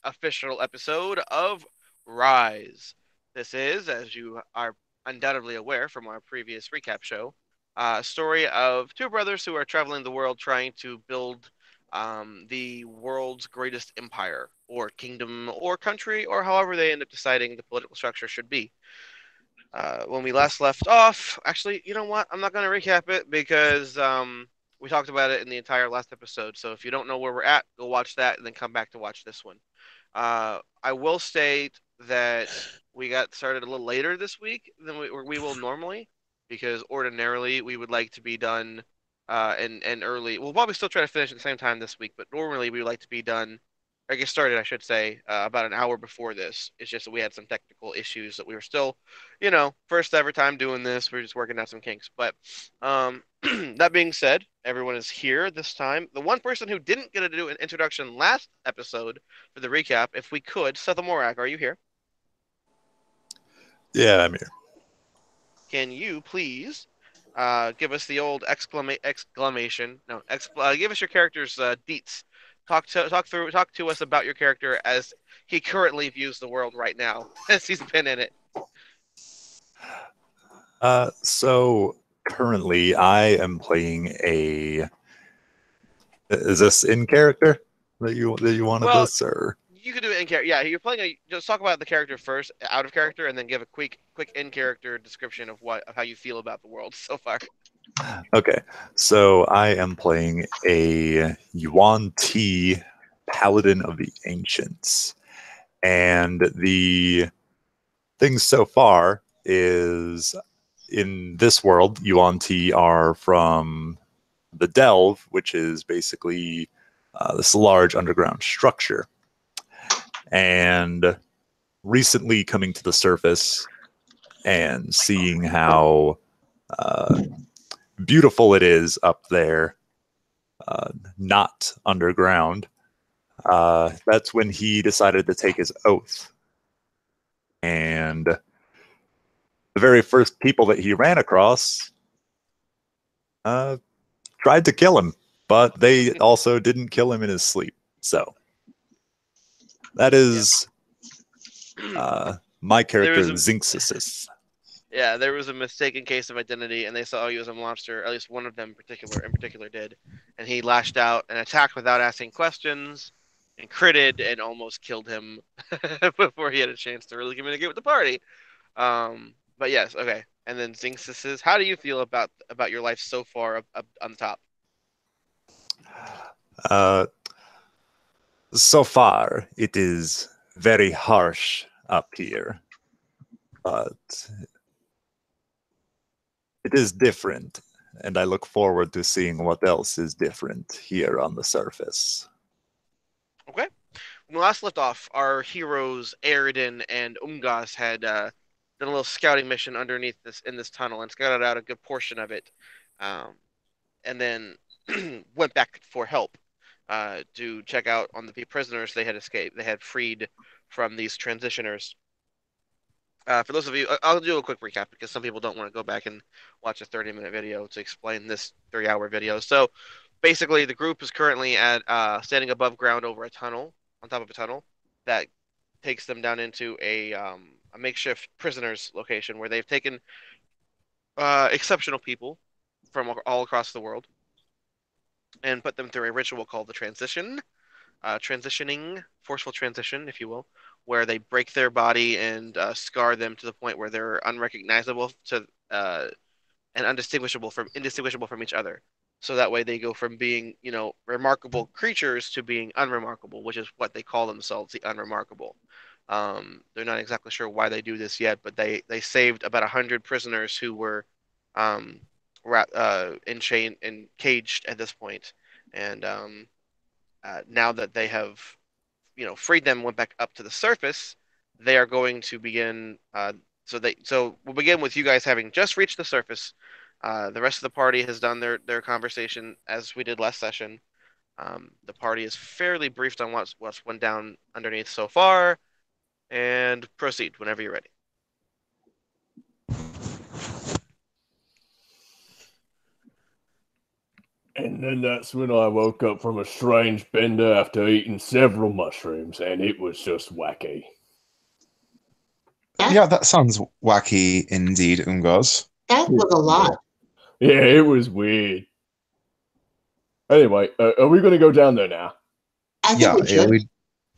official episode of Rise. This is, as you are undoubtedly aware from our previous recap show, a story of two brothers who are traveling the world trying to build the world's greatest empire, or kingdom, or country, or however they end up deciding the political structure should be. When we last left off, actually, you know what? I'm not going to recap it because we talked about it in the entire last episode. So if you don't know where we're at, go watch that and then come back to watch this one. I will state that we got started a little later this week than we will normally, because ordinarily we would like to be done and early. We'll probably still try to finish at the same time this week, but normally we would like to be done or get started, I should say, about an hour before this. It's just that we had some technical issues that we were still, first ever time doing this. We're just working out some kinks. But that being said, everyone is here this time. The one person who didn't get to do an introduction last episode for the recap, if we could, Seth Morak, are you here? Yeah, I'm here. Can you please give us the old exclamation? No, give us your character's deets. Talk to us about your character as he currently views the world right now, as he's been in it. So currently I am playing a. Is this in character that you wanted Well, this or? you could do it in character. Yeah, you're playing a. Just talk about the character first, out of character, and then give a quick in character description of how you feel about the world so far. Okay, so I am playing a Yuan Ti Paladin of the Ancients, and the thing so far is in this world, Yuan Ti are from the Delve, which is basically this large underground structure. And recently coming to the surface and seeing how beautiful it is up there, not underground, that's when he decided to take his oath. And the very first people that he ran across uh, tried to kill him, but they also didn't kill him in his sleep. So that Yeah. is my There character, was a Zinxis. Yeah, there was a mistaken case of identity, and they saw you as a monster. At least one of them in particular did, and he lashed out and attacked without asking questions, and critted and almost killed him before he had a chance to really communicate with the party. But yes, okay. And then Zinxis says, "How do you feel about your life so far up on the top?" Uh, so far, it is very harsh up here, but it is different, and I look forward to seeing what else is different here on the surface. Okay. When we last left off, our heroes Aridin and Umgas had done a little scouting mission underneath this tunnel and scouted out a good portion of it. Um, and then went back for help to check out on the prisoners they had escaped. They had freed from these transitioners. For those of you, I'll do a quick recap because some people don't want to go back and watch a 30-minute video to explain this 3-hour video. So basically, the group is currently at standing above ground over a tunnel, on top of a tunnel that takes them down into a makeshift prisoners location where they've taken exceptional people from all across the world and put them through a ritual called the forceful transition, if you will, where they break their body and scar them to the point where they're unrecognizable to and indistinguishable from each other. So that way they go from being, remarkable creatures to being unremarkable, which is what they call themselves, the unremarkable. They're not exactly sure why they do this yet, but they saved about 100 prisoners who were um, in chain and caged at this point, and now that they have, freed them, went back up to the surface, they are going to begin. So we'll begin with you guys having just reached the surface. The rest of the party has done their conversation as we did last session. The party is fairly briefed on what's went down underneath so far, and proceed whenever you're ready. And then that's when I woke up from a strange bender after eating several mushrooms, and it was just wacky. Yeah, that sounds wacky indeed, Ungos. That was a lot. Yeah, it was weird. Anyway, are we going to go down there now? I think we should.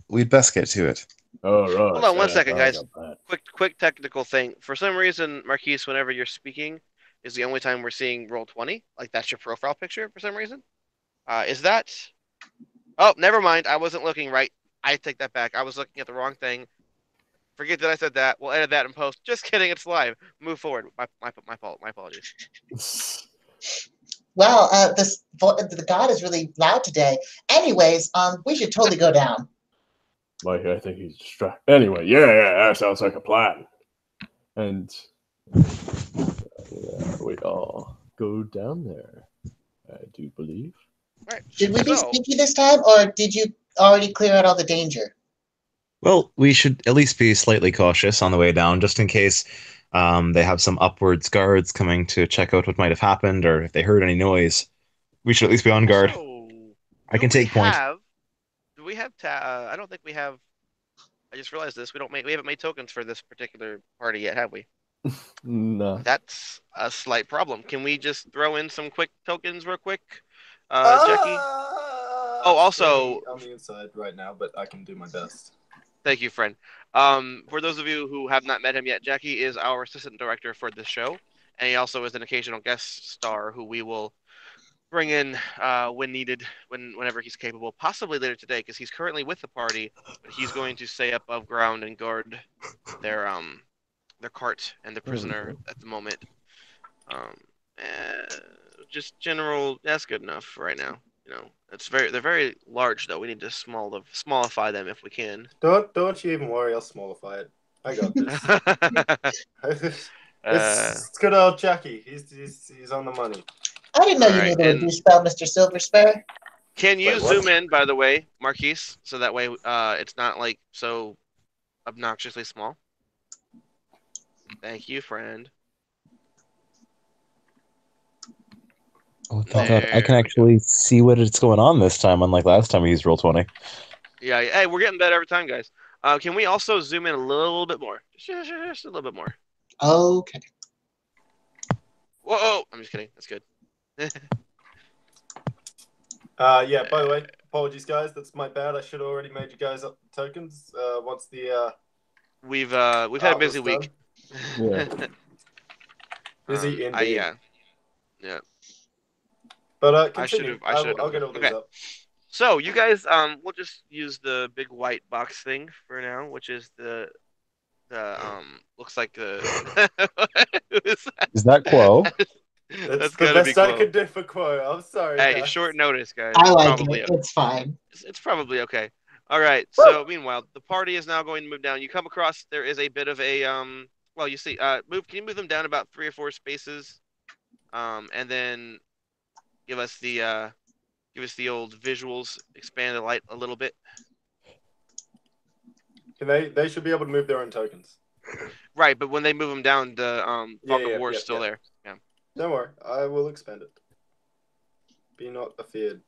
We'd best get to it. All right. Hold on one second, guys. That. Quick technical thing. For some reason, Marquise, whenever you're speaking, is the only time we're seeing Roll20. Like, that's your profile picture for some reason. Is that... Oh, never mind. I wasn't looking right. I take that back. I was looking at the wrong thing. Forget that I said that. We'll edit that in post. Just kidding. It's live. Move forward. My fault. My apologies. Well, the god is really loud today. Anyways, we should totally go down. Like, I think he's distracted. Anyway, yeah, that sounds like a plan. And we all go down there, I do believe. Right. Should we be sneaky this time, or did you already clear out all the danger? Well, we should at least be slightly cautious on the way down, just in case they have some upwards guards coming to check out what might have happened, or if they heard any noise. We should at least be on guard. So, I can take point. Do we have... I don't think we have... I just realized this. We haven't made tokens for this particular party yet, have we? No. That's a slight problem. Can we just throw in some quick tokens real quick? Jackie? Oh, also... I'm on the inside right now, but I can do my best. Thank you, friend. For those of you who have not met him yet, Jackie is our assistant director for this show, and he also is an occasional guest star who we will bring in when needed, whenever he's capable, possibly later today, because he's currently with the party, but he's going to stay above ground and guard their cart and the prisoner at the moment. Just general, that's good enough for right now. You know, they're very large though. We need to smallify them if we can. Don't you even worry, I'll smallify it. I got this. It's good old Jackie. He's on the money. I didn't know you knew the reduce spell, Mr. Silverspur. Can you zoom in, by the way, Marquise, so that way it's not like so obnoxiously small? Thank you, friend. Oh, thank God. I can actually see what it's going on this time, unlike last time we used Roll20. Yeah, hey, we're getting better every time, guys. Can we also zoom in a little bit more? Just a little bit more. Okay. Whoa, I'm just kidding. That's good. Yeah, by the way, apologies, guys. That's my bad. I should have already made you guys up tokens once the... We've had a busy week. Yeah. Busy indeed. Yeah. But continue. I'll get all these up. So you guys, we'll just use the big white box thing for now, which is the looks like the. Is that Quo? That's the best I could do for Quo. I'm sorry. Hey, guys. short notice, guys. I like it. It's fine. It's probably okay. All right. So meanwhile, the party is now going to move down. You come across there is a bit of a Well, you see, Can you move them down about 3 or 4 spaces, and then give us the old visuals. Expand the light a little bit. They should be able to move their own tokens. Right, but when they move them down, the fog of war is still there. Yeah. Don't worry, I will expand it. Be not afeared.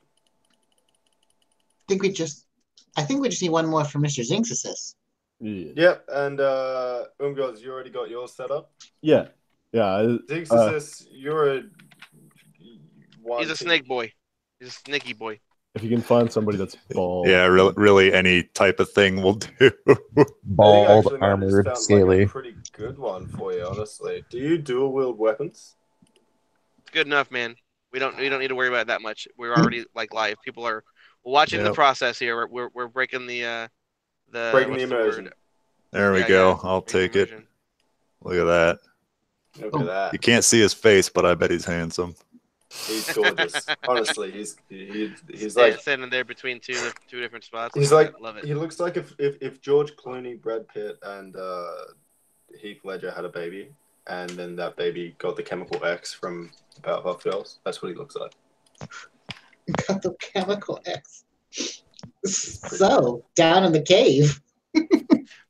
I think we just need one more for Mr. Zinxis. Yeah. Yep, and Ungos, you already got yours set up? Yeah. Zinxis, you're a... He's a snake boy. He's a snaky boy. If you can find somebody that's bald. Yeah, really any type of thing will do. Bald, armored, scaly. Like a pretty good one for you, honestly. Do you dual wield weapons? It's good enough, man. We don't need to worry about it that much. We're already like live. People are watching the process here. We're breaking the immersion. There we go. I'll take it. Look at that. Look at that. You can't see his face, but I bet he's handsome. He's gorgeous. Honestly, he's like standing there between two different spots. He's like, love it. He looks like if George Clooney, Brad Pitt, and Heath Ledger had a baby, and then that baby got the chemical X from Powerpuff Girls. That's what he looks like. Got the chemical X. So down in the cave.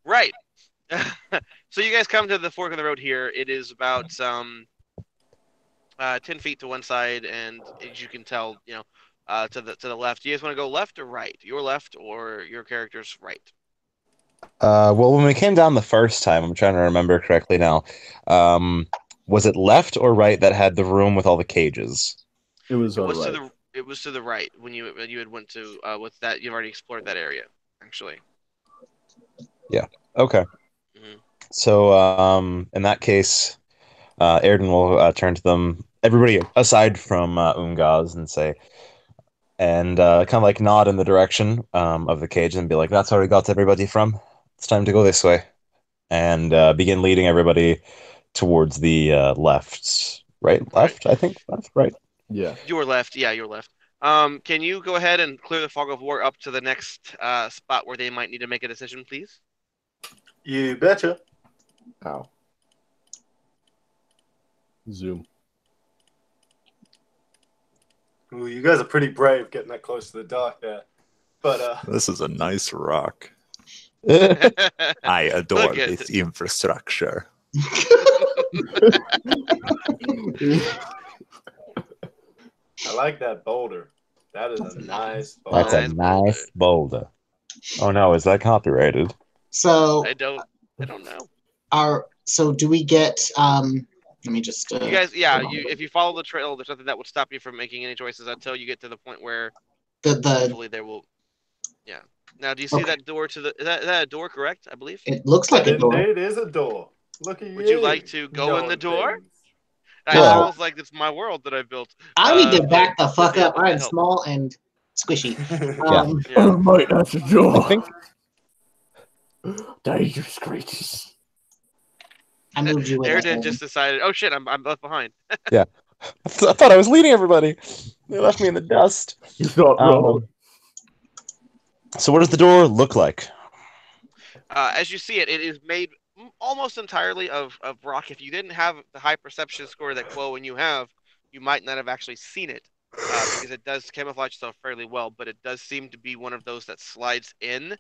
Right. So you guys come to the fork in the road here. It is about 10 feet to one side, and as you can tell, to the left. Do you guys want to go left or right? Your left or your character's right? Well, when we came down the first time, I'm trying to remember correctly now. Was it left or right that had the room with all the cages? It was It all was right. it was to the right when you had went to with that. You've already explored that area, actually. Okay. Mhm. So, in that case, Airden will turn to them, everybody aside from Ungaz, and say, and kind of like nod in the direction of the cage and be like, "That's where we got everybody from. It's time to go this way," and begin leading everybody towards the left, right, left. I think left, right. Yeah. Your left, yeah, your left. Can you go ahead and clear the fog of war up to the next spot where they might need to make a decision, please? You betcha. Ow. Zoom. Ooh, you guys are pretty brave getting that close to the dark there. But This is a nice rock. I I adore Look at this infrastructure. I like that boulder. That is a nice boulder. That's a Nice nice boulder. Oh no, is that copyrighted? So I don't know. so do we get let me just You guys, yeah, if you follow the trail, there's nothing that would stop you from making any choices until you get to the point where the hopefully there will. Yeah. Now, do you see Okay. that door to the? Is that a door? Correct, I believe. it looks like a It door. indeed is a door. Look at you. Would you like to go in the knowing door? things. It's Well- almost like it's my world that I built. I need to but- back the fuck yeah, up. what I the am hell? small and squishy. Yeah. Yeah. Oh, mate, that's a door. I think Dangerous creatures. I moved you with Airden it. just decided, oh shit, I'm left behind. I thought I was leading everybody. They left me in the dust. You thought wrong. So what does the door look like? As you see it, it is made almost entirely of rock. If you didn't have the high perception score that Quo and you have, you might not have actually seen it because it does camouflage itself fairly well. But it does seem to be one of those that slides in,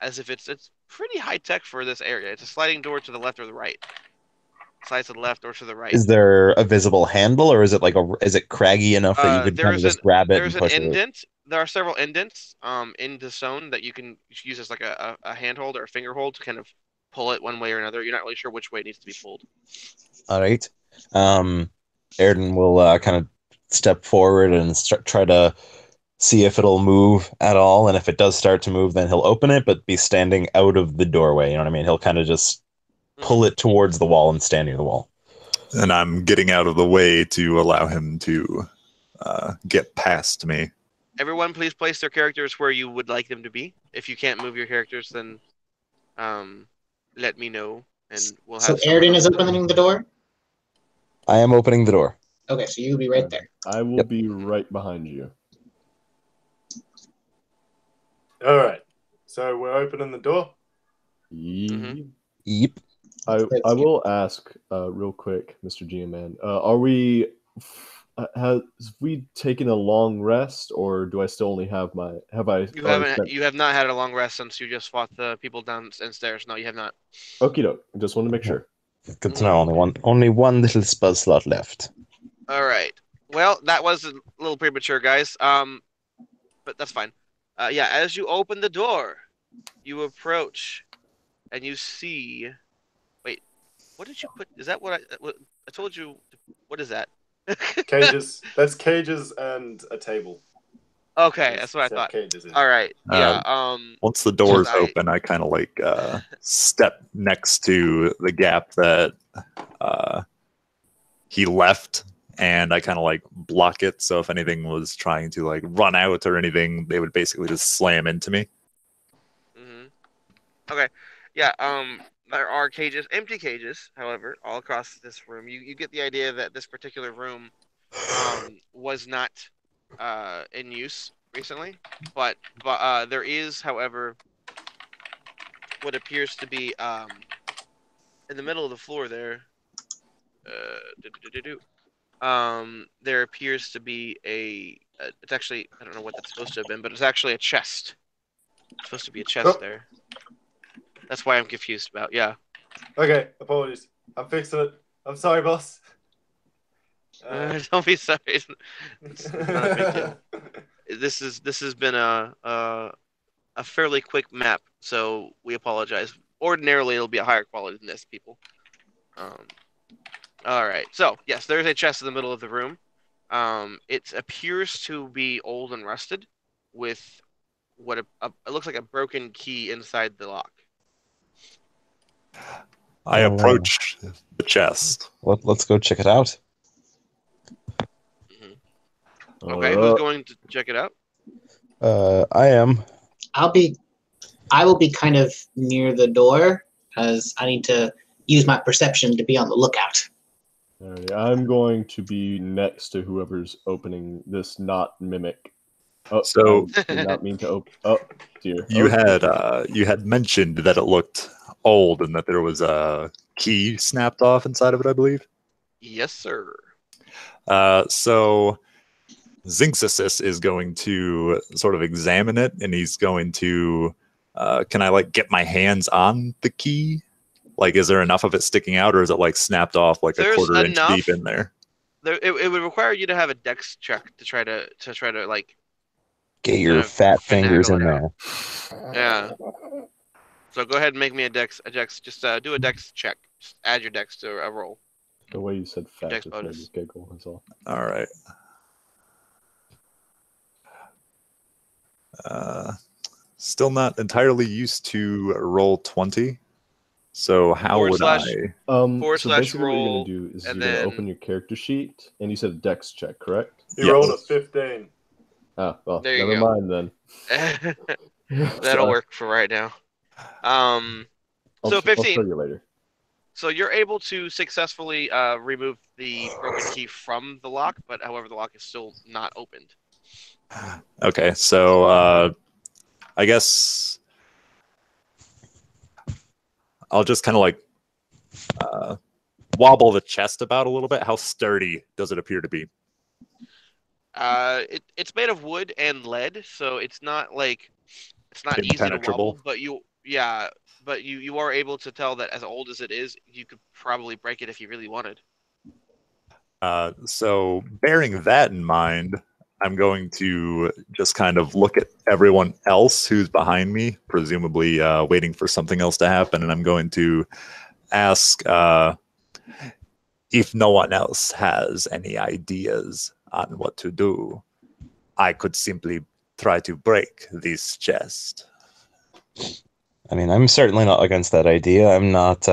as if it's pretty high tech for this area. It's a sliding door to the left or the right. Slides to the left or to the right. Is there a visible handle, or is it is it craggy enough that you could kind of there's just grab it There's and an push it? indent. There are several indents in the stone that you can use as like a handhold or a finger hold to kind of pull it one way or another. You're not really sure which way it needs to be pulled. All right. Airden will kind of step forward and try to see if it'll move at all, and if it does start to move, then he'll open it, but be standing out of the doorway. You know what I mean? He'll kind of just pull it towards the wall and stand near the wall. And I'm getting out of the way to allow him to get past me. Everyone, please place their characters where you would like them to be. If you can't move your characters, then let me know, and we'll have. So someone Airden is open it. opening the door? I am opening the door. Okay, so you'll be right there. I will be right behind you. All right. So we're opening the door. Mhm. Yep. I will ask real quick, Mr. GMN. Are we have we taken a long rest, or do I still only have my? Have I? You have not had a long rest since you just fought the people downstairs. No, you have not. Okie doke. Just want to make sure. Good to know. Only one little spell slot left. All right. Well, that was a little premature, guys. But that's fine. Yeah, as you open the door, you approach, and you see. Wait, what did you put? Is that what I told you? What is that? Cages. That's cages and a table. Okay, that's what I Set thought. Cages in. All right. Yeah. Once the door's I- open, I kind of like step next to the gap that he left, and I kind of like block it. So if anything was trying to like run out or anything, they would basically just slam into me. Mm-hmm. Okay. Yeah. There are cages, empty cages, however, all across this room. You get the idea that this particular room was not in use recently, but there is, however, what appears to be in the middle of the floor there. There appears to be it's actually, I don't know what that's supposed to have been, but it's actually a chest. It's supposed to be a chest there. That's why I'm confused about. Yeah. Okay, apologies. I'm fixing it. I'm sorry, boss. Don't be sorry. It's not a big deal. This has been a fairly quick map, so we apologize. Ordinarily, it'll be a higher quality than this, people. All right. So yes, there's a chest in the middle of the room. It appears to be old and rusted, with what it looks like a broken key inside the lock. I approach the chest. Let's go check it out. Okay, who's going to check it out? I am. I will be kind of near the door, as I need to use my perception to be on the lookout. Alright, I'm going to be next to whoever's opening this not mimic. Oh, So- I did not mean to open. Oh, dear. You Oh, had mentioned that it looked old and that there was a key snapped off inside of it, I believe. Yes, sir. So Zinxasis is going to sort of examine it, and he's going to. Can I like get my hands on the key? Like, is there enough of it sticking out, or is it like snapped off like There's a quarter inch enough. deep in there? It would require you to have a dex check to try to like. Get your Yeah, fat finagle fingers in it there. out. Yeah. So go ahead and make me a dex. Just do a dex check. Just add your dex to a roll. the way you said fat Dex just made me bonus. giggle. That's all. All right. Still not entirely used to roll 20. So how Forward would slash- I? Forward so slash basically what you're roll, gonna do is you're and gonna then- open your character sheet, and you said a dex check, correct? He Yes. rolled a 15. Ah, well, There you never go. mind then. That'll work for right now. So I'll 15. show you later. So you're able to successfully remove the broken key from the lock, but however the lock is still not opened. Okay, so I guess I'll just kind of like wobble the chest about a little bit. How sturdy does it appear to be? It's made of wood and lead, so it's not easy to Impenetrable. wobble. But you are able to tell that as old as it is, you could probably break it if you really wanted. So bearing that in mind, I'm going to just kind of look at everyone else who's behind me, presumably waiting for something else to happen, and I'm going to ask if no one else has any ideas on what to do. I could simply try to break this chest. I mean, I'm certainly not against that idea. I'm not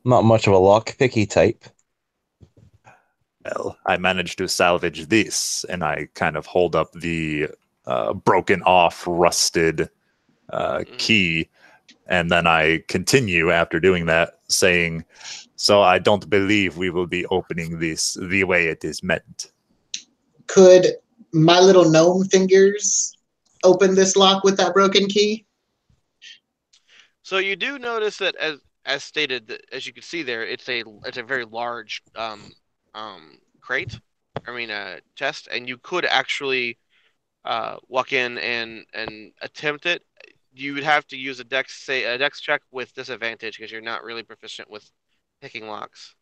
much of a lock-picky type. Well, I managed to salvage this, and I kind of hold up the broken off, rusted key, and then I continue after doing that, saying, "So I don't believe we will be opening this the way it is meant." Could my little gnome fingers open this lock with that broken key? So you do notice that as stated, that, as you can see there, it's a very large crate. Chest, and you could actually walk in and attempt it. You would have to use a dex check with disadvantage because you're not really proficient with picking locks.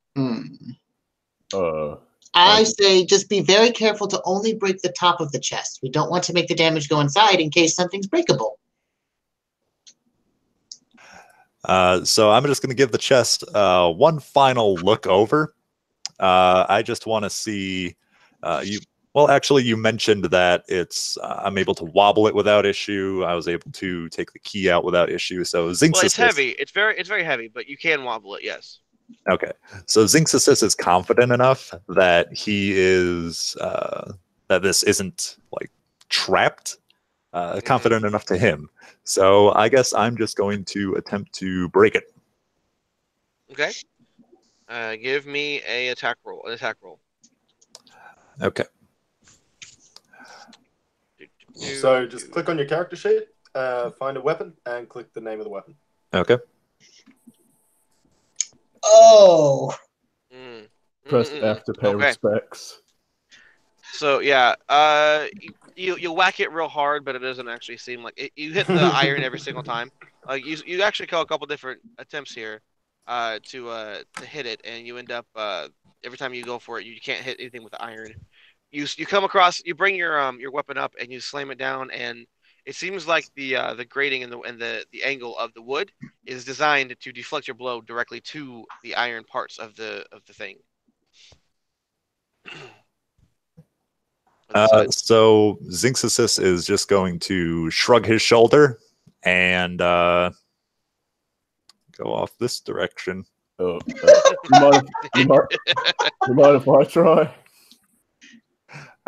I say just be very careful to only break the top of the chest. We don't want to make the damage go inside in case something's breakable. So I'm just going to give the chest one final look over. I just want to see you. Well, actually, you mentioned that it's I'm able to wobble it without issue. I was able to take the key out without issue. So Zinxasis. Well, it's heavy. It's very heavy, but you can wobble it. Yes. Okay, so Zinxasis is confident enough that he is that this isn't like trapped. Confident enough to him. So I guess I'm just going to attempt to break it. Okay. Give me an attack roll. Okay. So just click on your character sheet, find a weapon, and click the name of the weapon. Okay. Oh, Press F to pay Okay. respects. So yeah, you whack it real hard, but it doesn't actually seem like it. You hit the iron every single time. Like you actually kill a couple different attempts here to hit it, and you end up every time you go for it, you can't hit anything with iron. You come across, you bring your weapon up and you slam it down, and it seems like the grating and the angle of the wood is designed to deflect your blow directly to the iron parts of the thing. So Zinxasis is just going to shrug his shoulder and go off this direction. You mind if I try?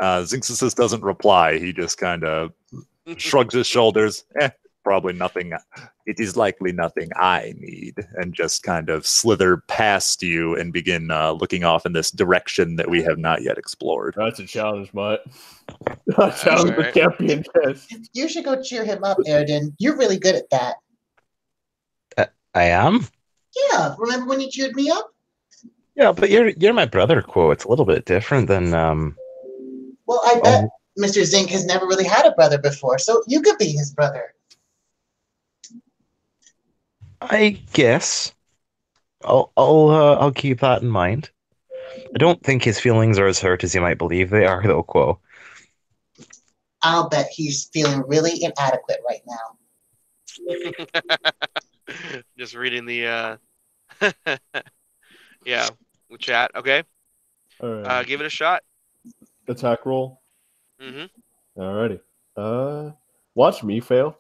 Zinxasis doesn't reply. He just kind of shrugs his shoulders. Probably nothing. It is likely nothing I need, and just kind of slither past you and begin looking off in this direction that we have not yet explored. That's a challenge, mate. I challenge the champion test. You should go cheer him up, Aridin. You're really good at that. I am? Yeah, remember when you cheered me up? Yeah, but you're my brother, Quo. It's a little bit different than Well, I bet Mr. Zink has never really had a brother before, so you could be his brother. I guess. I'll keep that in mind. I don't think his feelings are as hurt as you might believe they are, though, Quo. I'll bet he's feeling really inadequate right now. Just reading the yeah, the chat. Okay, All right. give it a shot. Attack roll. Mm-hmm. Alrighty. Watch me fail.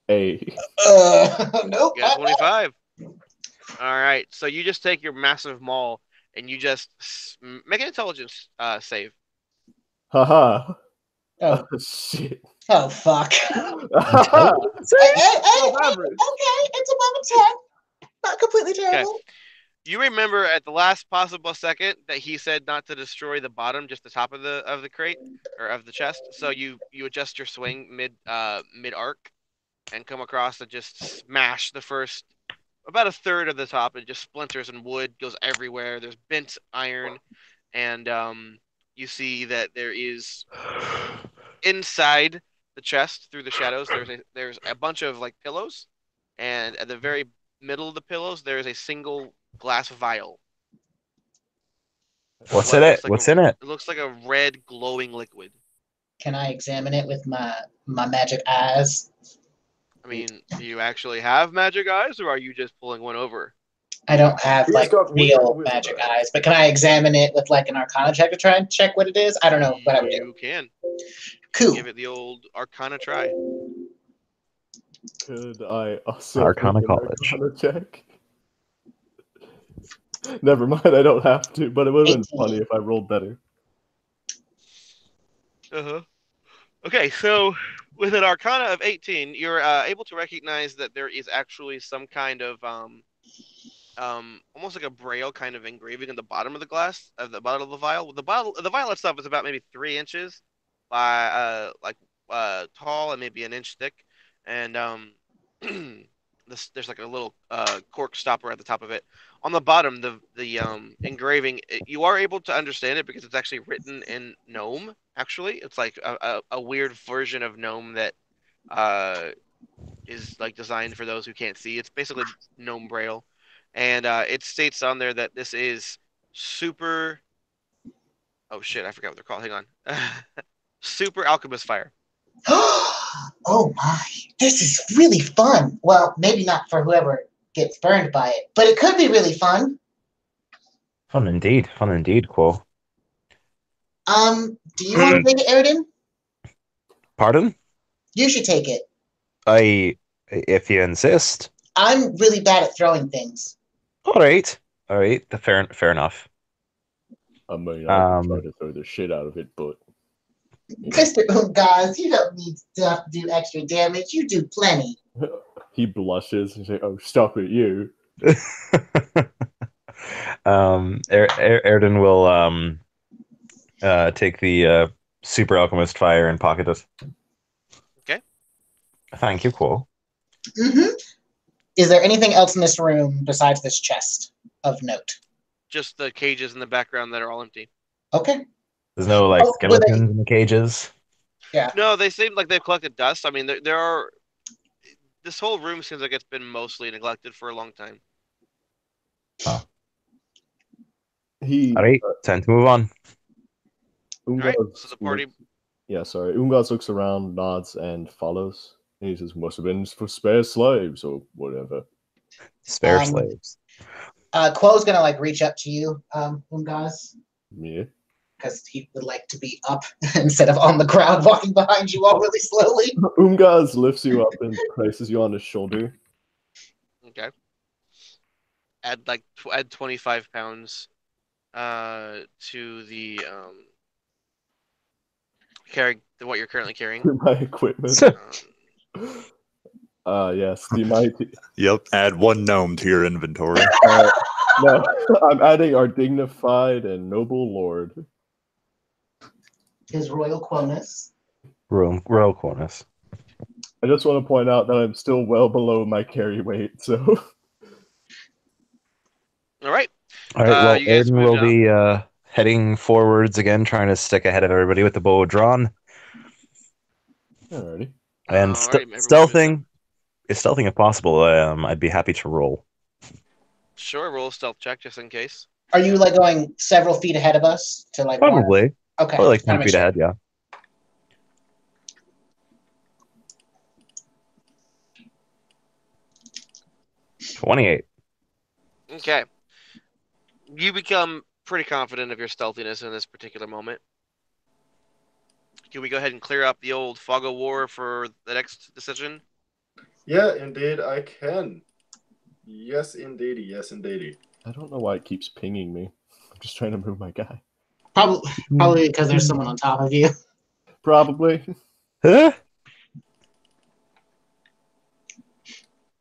Hey. Nope. You got 25. All right, so you just take your massive maul and you just make an intelligence save. Haha. Oh. Shit. Oh, fuck. Hey, okay, it's above a 10. Not completely terrible. Okay. You remember at the last possible second that he said not to destroy the bottom, just the top of the crate or of the chest. So you adjust your swing mid arc and come across and just smash the first about a third of the top. It just splinters and wood goes everywhere. There's bent iron, and you see that there is inside the chest through the shadows. There's a bunch of like pillows, and at the very middle of the pillows there is a single glass vial. What's in it? What's in it? It looks like a red glowing liquid. Can I examine it with my magic eyes? I mean, do you actually have magic eyes, or are you just pulling one over? I don't have He's like got real weird magic eyes. eyes, but can I examine it with like an Arcana check to try and check what it is? I don't know what I would do. You can. Cool. Give it the old Arcana try. Could I also Arcana make an College. Arcana check? Never mind, I don't have to, but it would have been 18. funny if I rolled better. Uh-huh. Okay, so with an Arcana of 18, you're able to recognize that there is actually some kind of almost like a braille kind of engraving at the bottom of the glass, at the bottom of the vial. The vial itself is about maybe 3 inches by tall and maybe an inch thick, and there's like a little cork stopper at the top of it. On the bottom, the engraving, you are able to understand it because it's actually written in Gnome. Actually, it's like a weird version of Gnome that is like designed for those who can't see. It's basically Gnome Braille, and it states on there that this is super. Oh shit! I forgot what they're called. Hang on. Super Alchemist Fire. Oh my, this is really fun. Well, maybe not for whoever gets burned by it, but it could be really fun. Fun indeed, Quo. Do you want to take it, Aridin? Pardon? You should take it. If you insist. I'm really bad at throwing things. All right. Fair enough. I mean, I try to throw the shit out of it, but Mr. Ungaz, you don't need stuff to do extra damage. You do plenty. he blushes and says, "Oh, stop it, you." Erden will take the Super Alchemist Fire and pocket it. Okay. Thank you, Quo. Mm-hmm. Is there anything else in this room besides this chest of note? Just the cages in the background that are all empty. Okay. There's no like Oh, were skeletons in the cages. Yeah. No, they seem like they've collected dust. I mean, there are. This whole room seems like it's been mostly neglected for a long time. He. All right, time to move on. Ungaz so the party- Yeah, sorry. Ungaz looks around, nods, and follows. And he says, "Must have been for spare slaves or whatever." Spare slaves. Quo's gonna like reach up to you, Ungaz, Yeah. because he would like to be up instead of on the ground walking behind you all really slowly. Ungaz lifts you up and places you on his shoulder. Okay. Add 25 pounds to the carrying what you're currently carrying. My equipment. Yes. The mighty. Yep. Add 1 gnome to your inventory. No, I'm adding our dignified and noble lord. His royal quonus. Royal Cornus. I just want to point out that I'm still well below my carry weight, so. All right. All right, well, you guys Aiden will moved be heading forwards again, trying to stick ahead of everybody with the bow drawn. Alrighty. And Alrighty, everyone stealthing, if possible, I'd be happy to roll. Sure, roll a stealth check just in case. Are you like going several feet ahead of us to like? Probably. Okay. Probably like 10 Gotta make feet sure. ahead, yeah. $28. Okay. You become pretty confident of your stealthiness in this particular moment. Can we go ahead and clear up the old fog of war for the next decision? Yeah, indeed, I can. Yes, indeedy. Yes, indeedy. I don't know why it keeps pinging me. I'm just trying to move my guy. Probably because there's someone on top of you. Probably. Huh?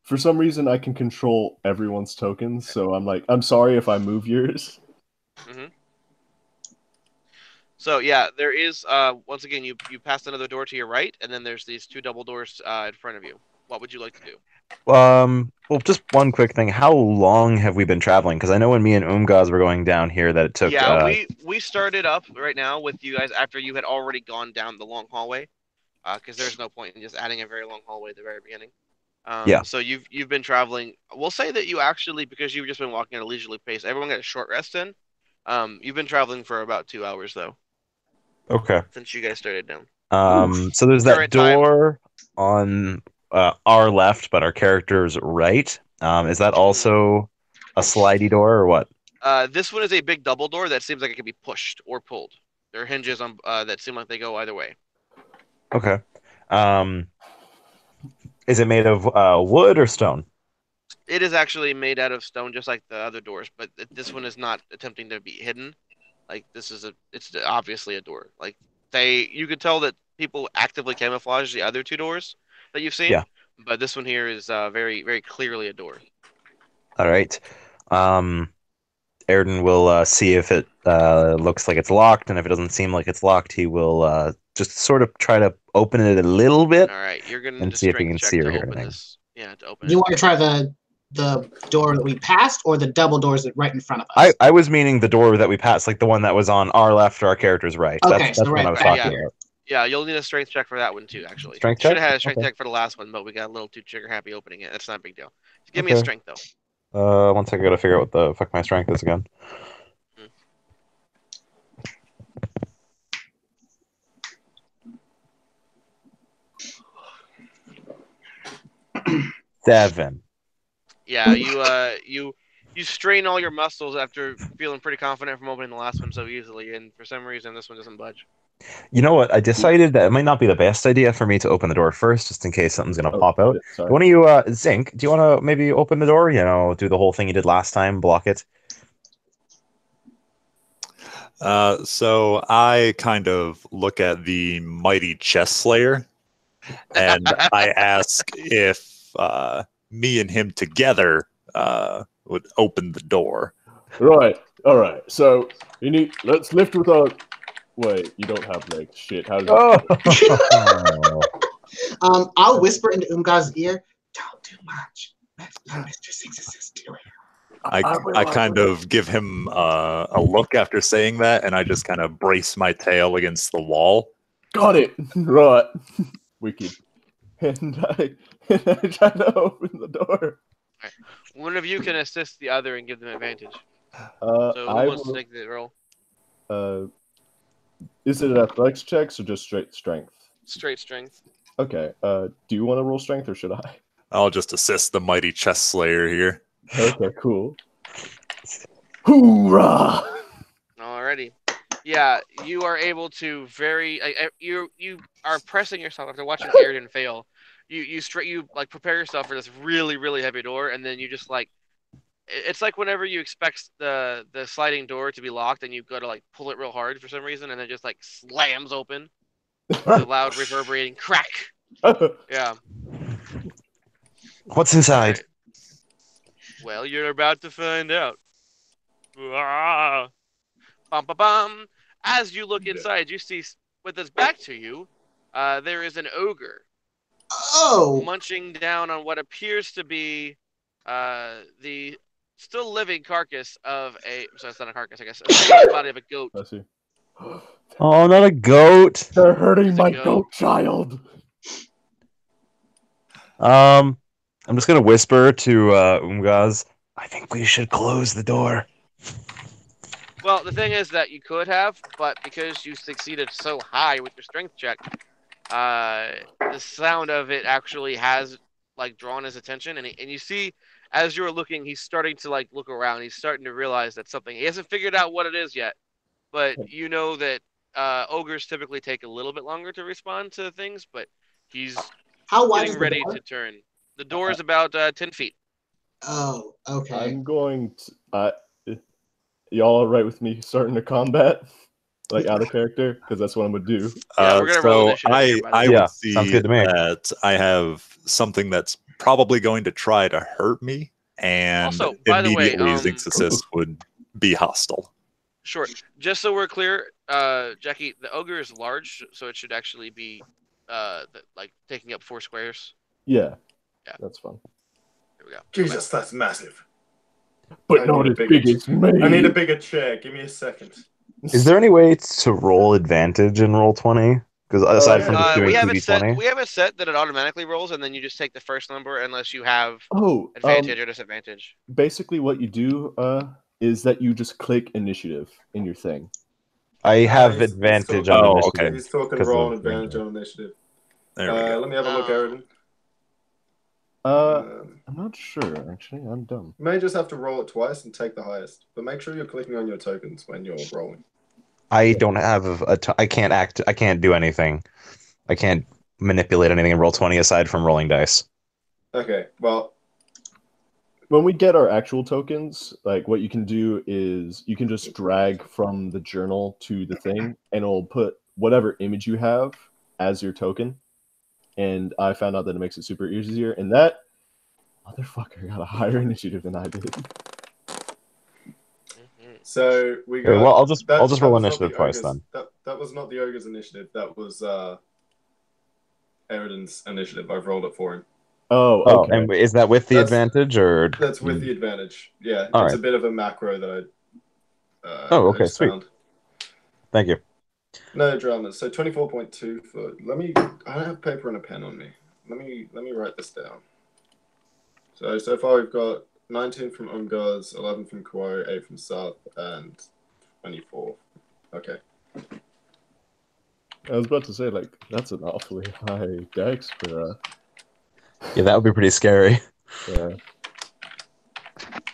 For some reason, I can control everyone's tokens, so I'm like, I'm sorry if I move yours. So yeah, there is once again you passed another door to your right, and then there's these 2 double doors in front of you. What would you like to do? Well, just one quick thing. How long have we been traveling? Because I know when me and Umgaz were going down here that it took... Yeah, we started up right now with you guys after you had already gone down the long hallway, because there's no point in just adding a very long hallway at the very beginning. Yeah. So you've been traveling. We'll say that you actually, because you've just been walking at a leisurely pace, everyone got a short rest in. You've been traveling for about 2 hours though, Okay. since you guys started down. So there's that Current time. door on our left, but our character's right. Is that also a slidey door or what? This one is a big double door that seems like it can be pushed or pulled. There are hinges on that seem like they go either way. Okay. Is it made of wood or stone? It is actually made out of stone, just like the other doors, but this one is not attempting to be hidden. Like it's obviously a door. Like you could tell that people actively camouflage the other 2 doors that you've seen. Yeah. But this one here is very, very clearly a door. All right. Airden will see if it looks like it's locked, and if it doesn't seem like it's locked, he will just sort of try to open it a little bit. All right, you're gonna And just see if you strength can check see or to hear open anything. this. Yeah, to open You it. want to try the door that we passed, or the double doors that right in front of us? I was meaning the door that we passed, like the one that was on our left or our character's right. Okay, That's so what right I was back talking here. about. Yeah, you'll need a strength check for that one too. Actually, Strength should check? have had a strength Okay. check for the last one, but we got a little too trigger happy opening it. That's not a big deal. Just give me a Okay. strength though. 1 second, I gotta figure out what the fuck my strength is again. Seven. Yeah, you strain all your muscles after feeling pretty confident from opening the last one so easily, and for some reason this one doesn't budge. You know what? I decided that it might not be the best idea for me to open the door first, just in case something's gonna pop out. Shit, sorry. Why don't you, Zinc? Do you want to maybe open the door? You know, do the whole thing you did last time, block it. So I kind of look at the mighty chest slayer, and I ask if me and him together would open the door. Right. All right. So let's lift with our. Wait, you don't have legs. Shit. How does I'll whisper into Umgaz's ear. Don't do much. Let Mr. 666 do it. I kind of give him a look after saying that, and I just kind of brace my tail against the wall. Got it. Right. Wicked. And I try to open the door. One of you can assist the other and give them advantage. So who I wants to will, take the roll? is it athletics checks or just straight strength? Straight strength. Okay. Do you want to roll strength or should I? I'll just assist the mighty chess slayer here. Okay, cool. Hoorah! Alrighty. Yeah, you are able to you are pressing yourself after watching Airden fail. You like prepare yourself for this really really heavy door, and then you just like it's like whenever you expect the sliding door to be locked and you go to like pull it real hard for some reason, and then just like slams open with a loud reverberating crack. Yeah. What's inside? Alright. Well, you're about to find out. Ah. Bum, bum, bum. As you look inside, you see with his back to you, there is an ogre Oh, munching down on what appears to be the still living carcass of a. So it's not a carcass, I guess. The body of a goat. I see. Oh, not a goat. They're hurting It's a my goat. goat child. I'm just gonna whisper to Umgaz. I think we should close the door. Well, the thing is that you could have, but because you succeeded so high with your strength check, the sound of it actually has like drawn his attention, and you see as you're looking, he's starting to like look around. He's starting to realize that something. He hasn't figured out what it is yet, but you know that ogres typically take a little bit longer to respond to things. But he's how wide is getting the ready door? to turn. The door is about 10 feet. Oh, okay. I'm going to. Y'all all right with me starting to combat, like out of character, because that's what I'm gonna do. Yeah, we're gonna roll initiative I here, by the I way. Yeah, would see sounds good to me. that I have something that's probably going to try to hurt me, and Also, by the way, immediately Zinxasis would be hostile. Sure. Just so we're clear, Jackie, the ogre is large, so it should actually be like taking up 4 squares. Yeah, Yeah. that's fun. Here we go. Jesus, that's massive. But I not need a as bigger big as me. I need a bigger chair. Give me a second. Is there any way to roll advantage in roll 20? Because aside from just doing we have it 2d20, set. We have it set that it automatically rolls, and then you just take the first number unless you have Oh, advantage or disadvantage. basically what you do is that you just click initiative in your thing. I have he's advantage talking- on Oh, initiative. okay. He's talking 'Cause roll of advantage ranger. on initiative. There we go. Let me have a look, Aridin. I'm not sure actually. I'm dumb. You may just have to roll it twice and take the highest, but make sure you're clicking on your tokens when you're rolling. I don't have I can't act. I can't do anything. I can't manipulate anything in roll 20 aside from rolling dice. Okay, well, When we get our actual tokens, like what you can do is you can just drag from the journal to the thing, and it'll put whatever image you have as your token. And I found out that it makes it super easier. And that motherfucker got a higher initiative than I did. Mhm. so we Here, got. well, I'll just roll was not initiative the twice ogre's- then. That was not the ogre's initiative. That was Aridin's initiative. I've rolled it for him. Oh, Oh, okay. and is that with the That's- advantage or? That's with the advantage. Yeah, All it's right. a bit of a macro that I. Oh, I okay, just sweet. found. Thank you. No dramas. So 24.2 for. Let me. I don't have paper and a pen on me. Let me write this down. So far we've got 19 from Umgaz, 11 from Kuo, 8 from South, and 24. Okay. I was about to say, like, that's an awfully high dex for Yeah, that would be pretty scary. yeah.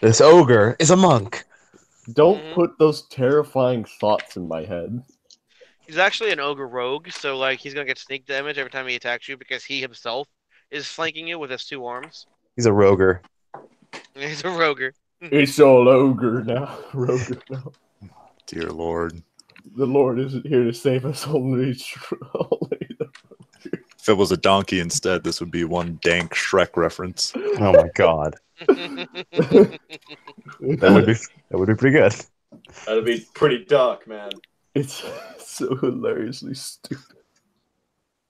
This ogre is a monk. Don't Mhm. put those terrifying thoughts in my head. He's actually an ogre rogue, so like he's gonna get sneak damage every time he attacks you because he himself is flanking you with his 2 arms. He's a roger. He's a roger. It's all ogre now. Roger now. Dear Lord. The Lord isn't here to save us, only If it was a donkey instead, this would be one dank Shrek reference. Oh my god, that would be pretty good. That'll be pretty dark, man. It's so hilariously stupid.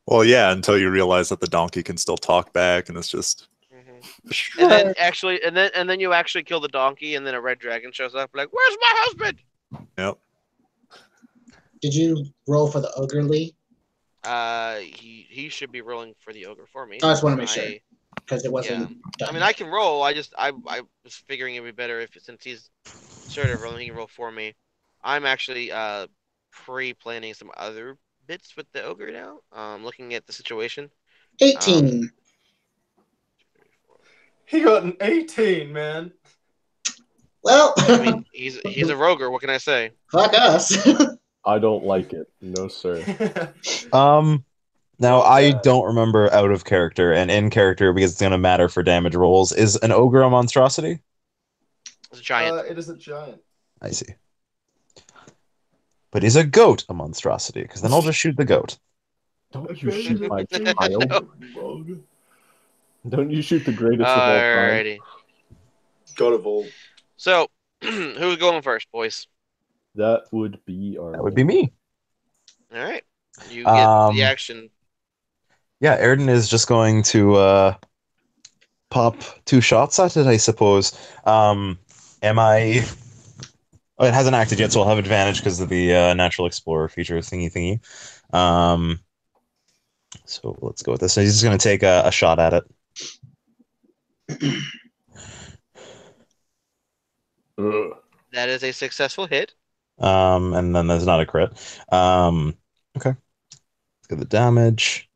Well, yeah, until you realize that the donkey can still talk back, and it's just Mhm. And then you actually kill the donkey, and then a red dragon shows up, like, "Where's my husband?" Yep. Did you roll for the ogre, Lee? He should be rolling for the ogre for me. I just want to make sure because it wasn't I done. mean, I can roll. I was figuring it'd be better if since he's sort of rolling. He can roll for me. I'm actually pre-planning some other bits with the ogre now. Looking at the situation. 18. He got an 18, man. Well, I mean, he's a roger. What can I say? fuck us. I don't like it. No, sir. Now Well, I yeah. don't remember out of character and in character because it's going to matter for damage rolls. Is an ogre a monstrosity? It's a giant. It is a giant. I see. But is a goat a monstrosity? Because then I'll just shoot the goat. Don't you shoot my child. No. Don't you shoot the greatest of all time. Alrighty. God of all. So, who's going first, boys? That would be our. That would be me. All right. You get the action. Yeah, Erden is just going to pop 2 shots at it, I suppose. Am I... Oh, it hasn't acted yet, so I'll have advantage because of the Natural Explorer feature thingy. So let's go with this. So he's just going to take a shot at it. Ugh. That is a successful hit. And then there's not a crit. Okay. Let's get the damage.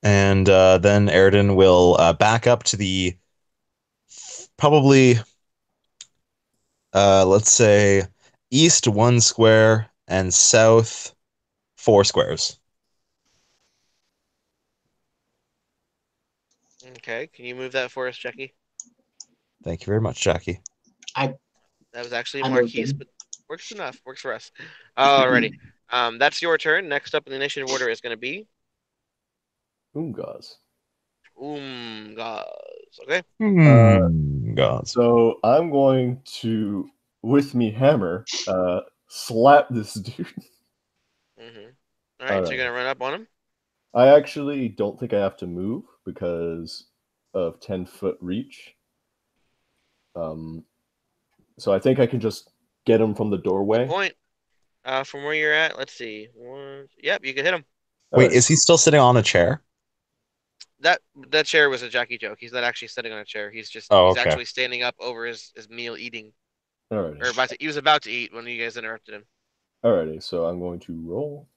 And then Erden will back up to the probably, let's say, east 1 square and south 4 squares. Okay. Can you move that for us, Jackie? Thank you very much, Jackie. That was actually I'm Marquise, open. but works enough. Works for us. Alrighty. That's your turn. Next up in the initiative order is going to be Oomgaz. Oomgaz. Okay. God. So I'm going to, with me hammer, slap this dude. Mm-hmm. All right. So you're going to run up on him? I actually don't think I have to move because of 10-foot reach. So I think I can just get him from the doorway. Good point. From where you're at, let's see. Yep, you can hit him. Wait, Alright. is he still sitting on a chair? That chair was a Jackie joke. He's not actually sitting on a chair. He's just Oh, he's okay. actually standing up over his meal eating. Alrighty. Or he was about to eat when you guys interrupted him. Alrighty, so I'm going to roll.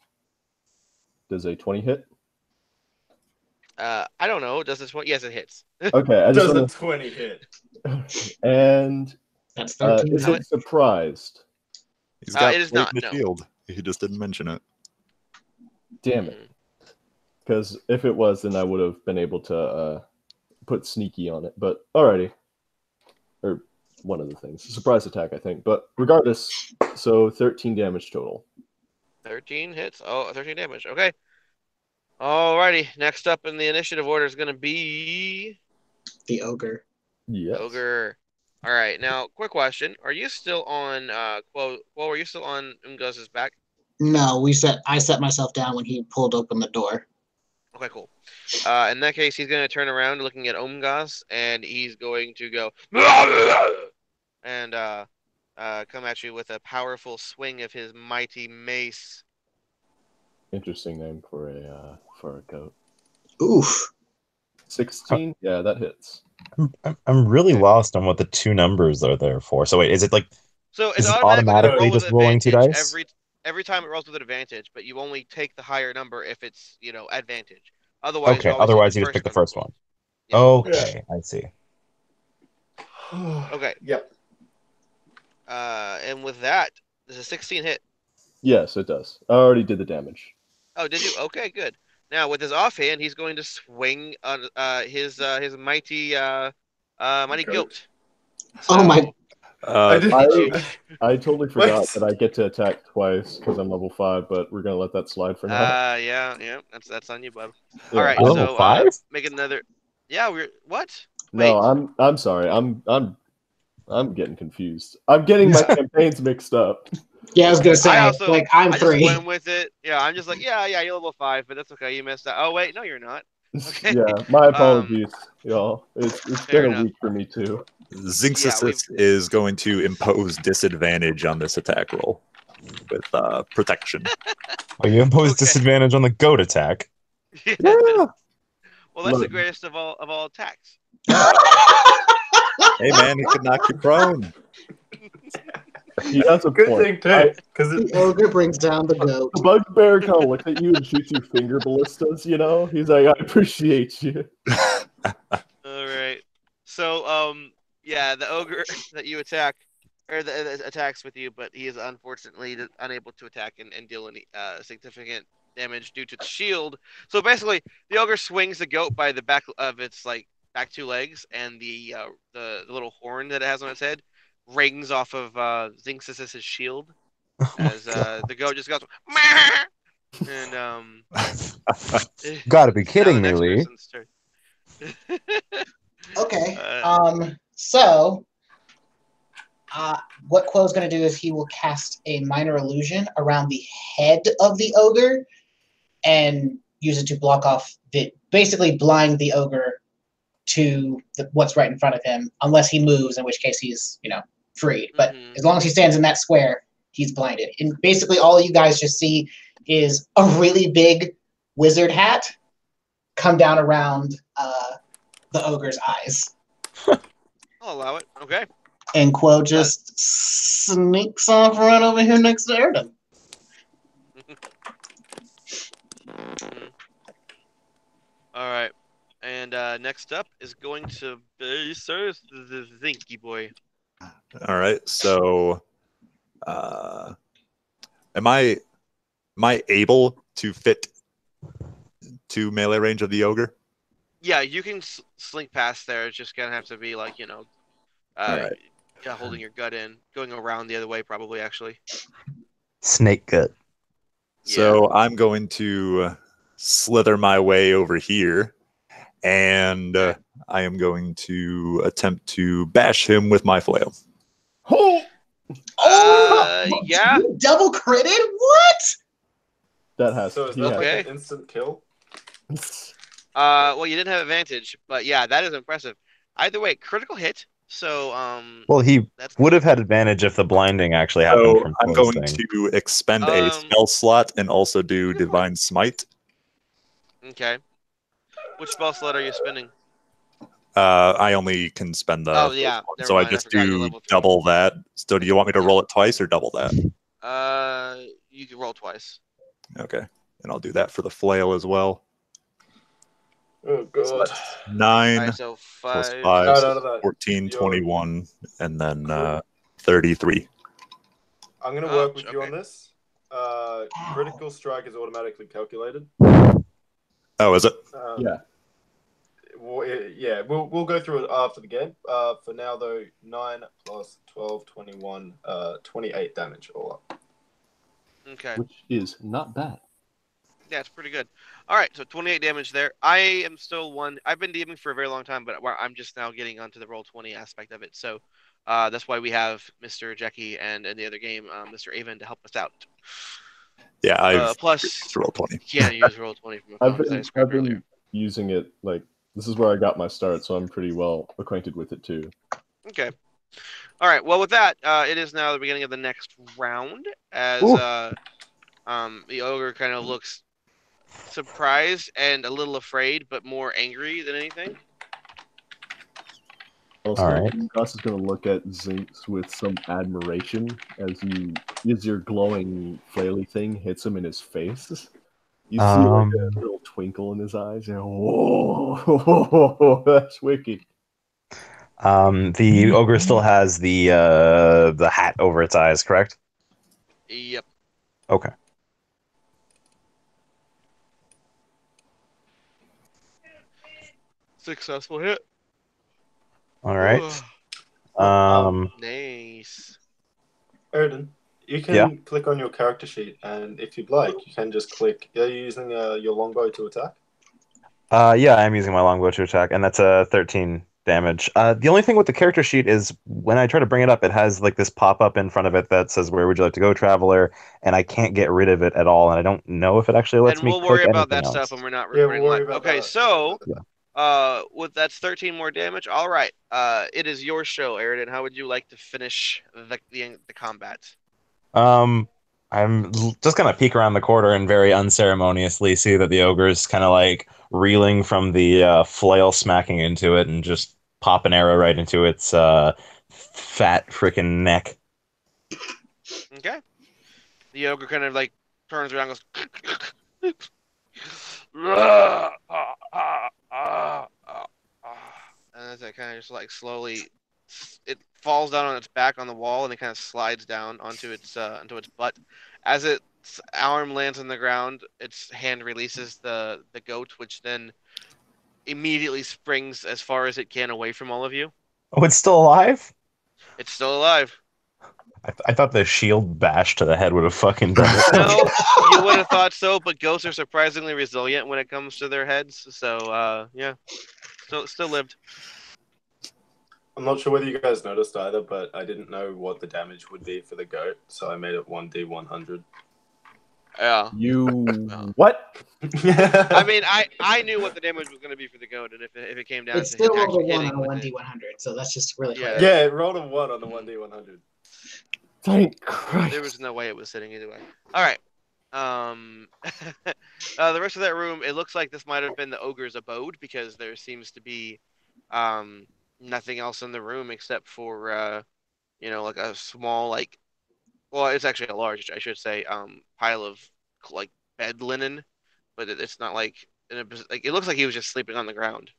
Does a 20 hit? I don't know. Does this one? Yes, it hits. Okay, I just Does a wanna... 20 hit? And That's 13. is it surprised? He's got it is plate not, in the no. shield. He just didn't mention it. Damn it. Because if it was, then I would have been able to put sneaky on it. But alrighty. Or one of the things. Surprise attack, I think. But regardless, so 13 damage total. 13 hits. Oh, 13 damage. Okay. Alrighty. Next up in the initiative order is going to be The ogre. Yes. Ogre. All right. Now, quick question: are you still on? Quo, were you still on Umgaz's back? No, I set myself down when he pulled open the door. Okay, cool. In that case, he's going to turn around, looking at Umgaz, and he's going to go and come at you with a powerful swing of his mighty mace. Interesting name for a goat. Oof. 16? Yeah, that hits. I'm really lost on what the 2 numbers are there for. So wait, is it like So Is it's it automatically automatically roll with just rolling 2 advantage dice? every time it rolls with an advantage, but you only take the higher number if it's advantage. Otherwise, okay? you always Otherwise, take you just pick the number first rolled. one. Yeah. Okay, I see. Okay. Yep. And with that, there's a 16 hit. Yes, it does. I already did the damage. Oh, did you? Okay, good. Now with his offhand, he's going to swing on his mighty mighty goat. Oh my- I didn't. I totally forgot What? that I get to attack twice because I'm level 5, but we're gonna let that slide for now. Yeah, that's on you, bub. Yeah. All right, Level so 5? make another. Yeah, we're what? No, Wait. I'm sorry. I'm getting confused. I'm getting my campaigns mixed up. Yeah, I was gonna say, I I'm I 3. just went with it. Yeah, I'm just like, yeah, you're level 5, but that's okay. You missed that. Oh wait, no, you're not. Okay. Yeah, my apologies, y'all. It's Fair been a enough. week for me too. Zinxis is going to impose disadvantage on this attack roll with protection. Oh, you impose Okay. disadvantage on the goat attack. Yeah. Yeah. Well, that's the Look. greatest of all attacks. Hey man, he could knock you prone. He has a Good point. thing too, because The ogre brings down the goat. The bugbear kind of looks at you and shoots you finger ballistas, you know? He's like, I appreciate you. All right. So, yeah, the ogre that you attack, or that attacks with you, but he is unfortunately unable to attack and deal any significant damage due to the shield. So basically, the ogre swings the goat by the back of its back two legs, and the little horn that it has on its head rings off of Zinxis's shield as the goat just goes "Meh!" and Gotta be now kidding the me, next Lee. person's turn. Okay. So, what Quo's going to do is he will cast a minor illusion around the head of the ogre and use it to block off basically blind the ogre to what's right in front of him, unless he moves, in which case he's, freed. But as long as he stands in that square, he's blinded. And basically all you guys just see is a really big wizard hat come down around the ogre's eyes. I'll allow it. Okay. And Quo just sneaks off right over here next to Erden. All right. And next up is going to be Sir the Zinky boy. All right. So, am I able to fit to melee range of the ogre? Yeah, you can slink past there. It's just gonna have to be like Alright. holding your gut in, going around the other way, probably actually. Snake gut. So I'm going to slither my way over here, and I am going to attempt to bash him with my flail. Yeah. You double critted? What? That has So is he that has- like Okay. an instant kill? Well, you didn't have advantage, but yeah, that is impressive. Either way, critical hit. So Well, he that's would have had advantage if the blinding actually happened So from I'm Quo's going thing. to expend a spell slot and also do Divine Smite. okay. Which spell slot are you spinning? I only can spend the Oh, yeah, first one, never so I mind, I just forgot you're do level 3. double that. So do you want me to roll it twice or double that? You can roll twice. Okay, and I'll do that for the flail as well. Oh god. 9 Alright, so plus 5. 5, No, so no, no. 14, You're- 21, and then 33. I'm gonna work with Ouch, you okay. on this. Critical strike is automatically calculated. Oh, is it? Yeah. We'll go through it after the game. For now though, 9 plus 12, 21, 28 damage all up. Okay. Which is not bad. Yeah, it's pretty good. All right, so 28 damage there. I am still one. I've been DMing for a very long time, but I'm just now getting onto the roll 20 aspect of it. So that's why we have Mr. Jackie and in the other game, Mr. Avon to help us out. Yeah, I've Plus, roll 20. can't use roll 20 from a I've phone because I been, scrapped I've been earlier. using it, like, this is where I got my start, so I'm pretty well acquainted with it too. Okay. All right. Well, with that, it is now the beginning of the next round as Ooh. the ogre kind of looks surprised and a little afraid, but more angry than anything. Also, Alright. Gus is going to look at Zinx with some admiration as your glowing flaily thing hits him in his face. You see like a little twinkle in his eyes. And, whoa, that's wicked. The ogre still has the hat over its eyes, correct? Yep. Okay. Successful hit. All right. Nice. Erden, you can Yeah. click on your character sheet, and if you'd like, you can just click. Are you using your longbow to attack? Yeah, I'm using my longbow to attack, and that's a 13 damage. The only thing with the character sheet is when I try to bring it up, it has like this pop up in front of it that says, "Where would you like to go, traveler?" And I can't get rid of it at all, and I don't know if it actually lets And me. we'll worry click about that anything stuff else. when we're not Yeah, recording we'll worry live. about Okay, that. so Yeah. with that's 13 more damage. All right. It is your show, Aridin. How would you like to finish the combat? I'm just gonna peek around the corner and very unceremoniously see that the ogre's kind of like reeling from the flail smacking into it, and just pop an arrow right into its fat freaking neck. Okay. The ogre kind of like turns around and goes. And as it kind of just like slowly, it falls down on its back on the wall, and it kind of slides down onto its butt. As its arm lands on the ground, its hand releases the goat, which then immediately springs as far as it can away from all of you. Oh, it's still alive? It's still alive. I thought the shield bash to the head would have fucking done it. No, you would have thought so, but ghosts are surprisingly resilient when it comes to their heads. So, yeah, still lived. I'm not sure whether you guys noticed either, but I didn't know what the damage would be for the goat, so I made it 1d100. Yeah. You what? I mean, I knew what the damage was going to be for the goat, and if it came down It's to still over actually 1 hitting on a with it. 1d100, so that's just really Yeah. clear. Yeah, it rolled a 1 on the 1d100. Thank Christ. There was no way it was sitting either way. All right. The rest of that room, it looks like this might have been the ogre's abode, because there seems to be nothing else in the room except for like a small, like, well, it's actually a large, I should say, pile of like bed linen, but it's not like it looks like he was just sleeping on the ground.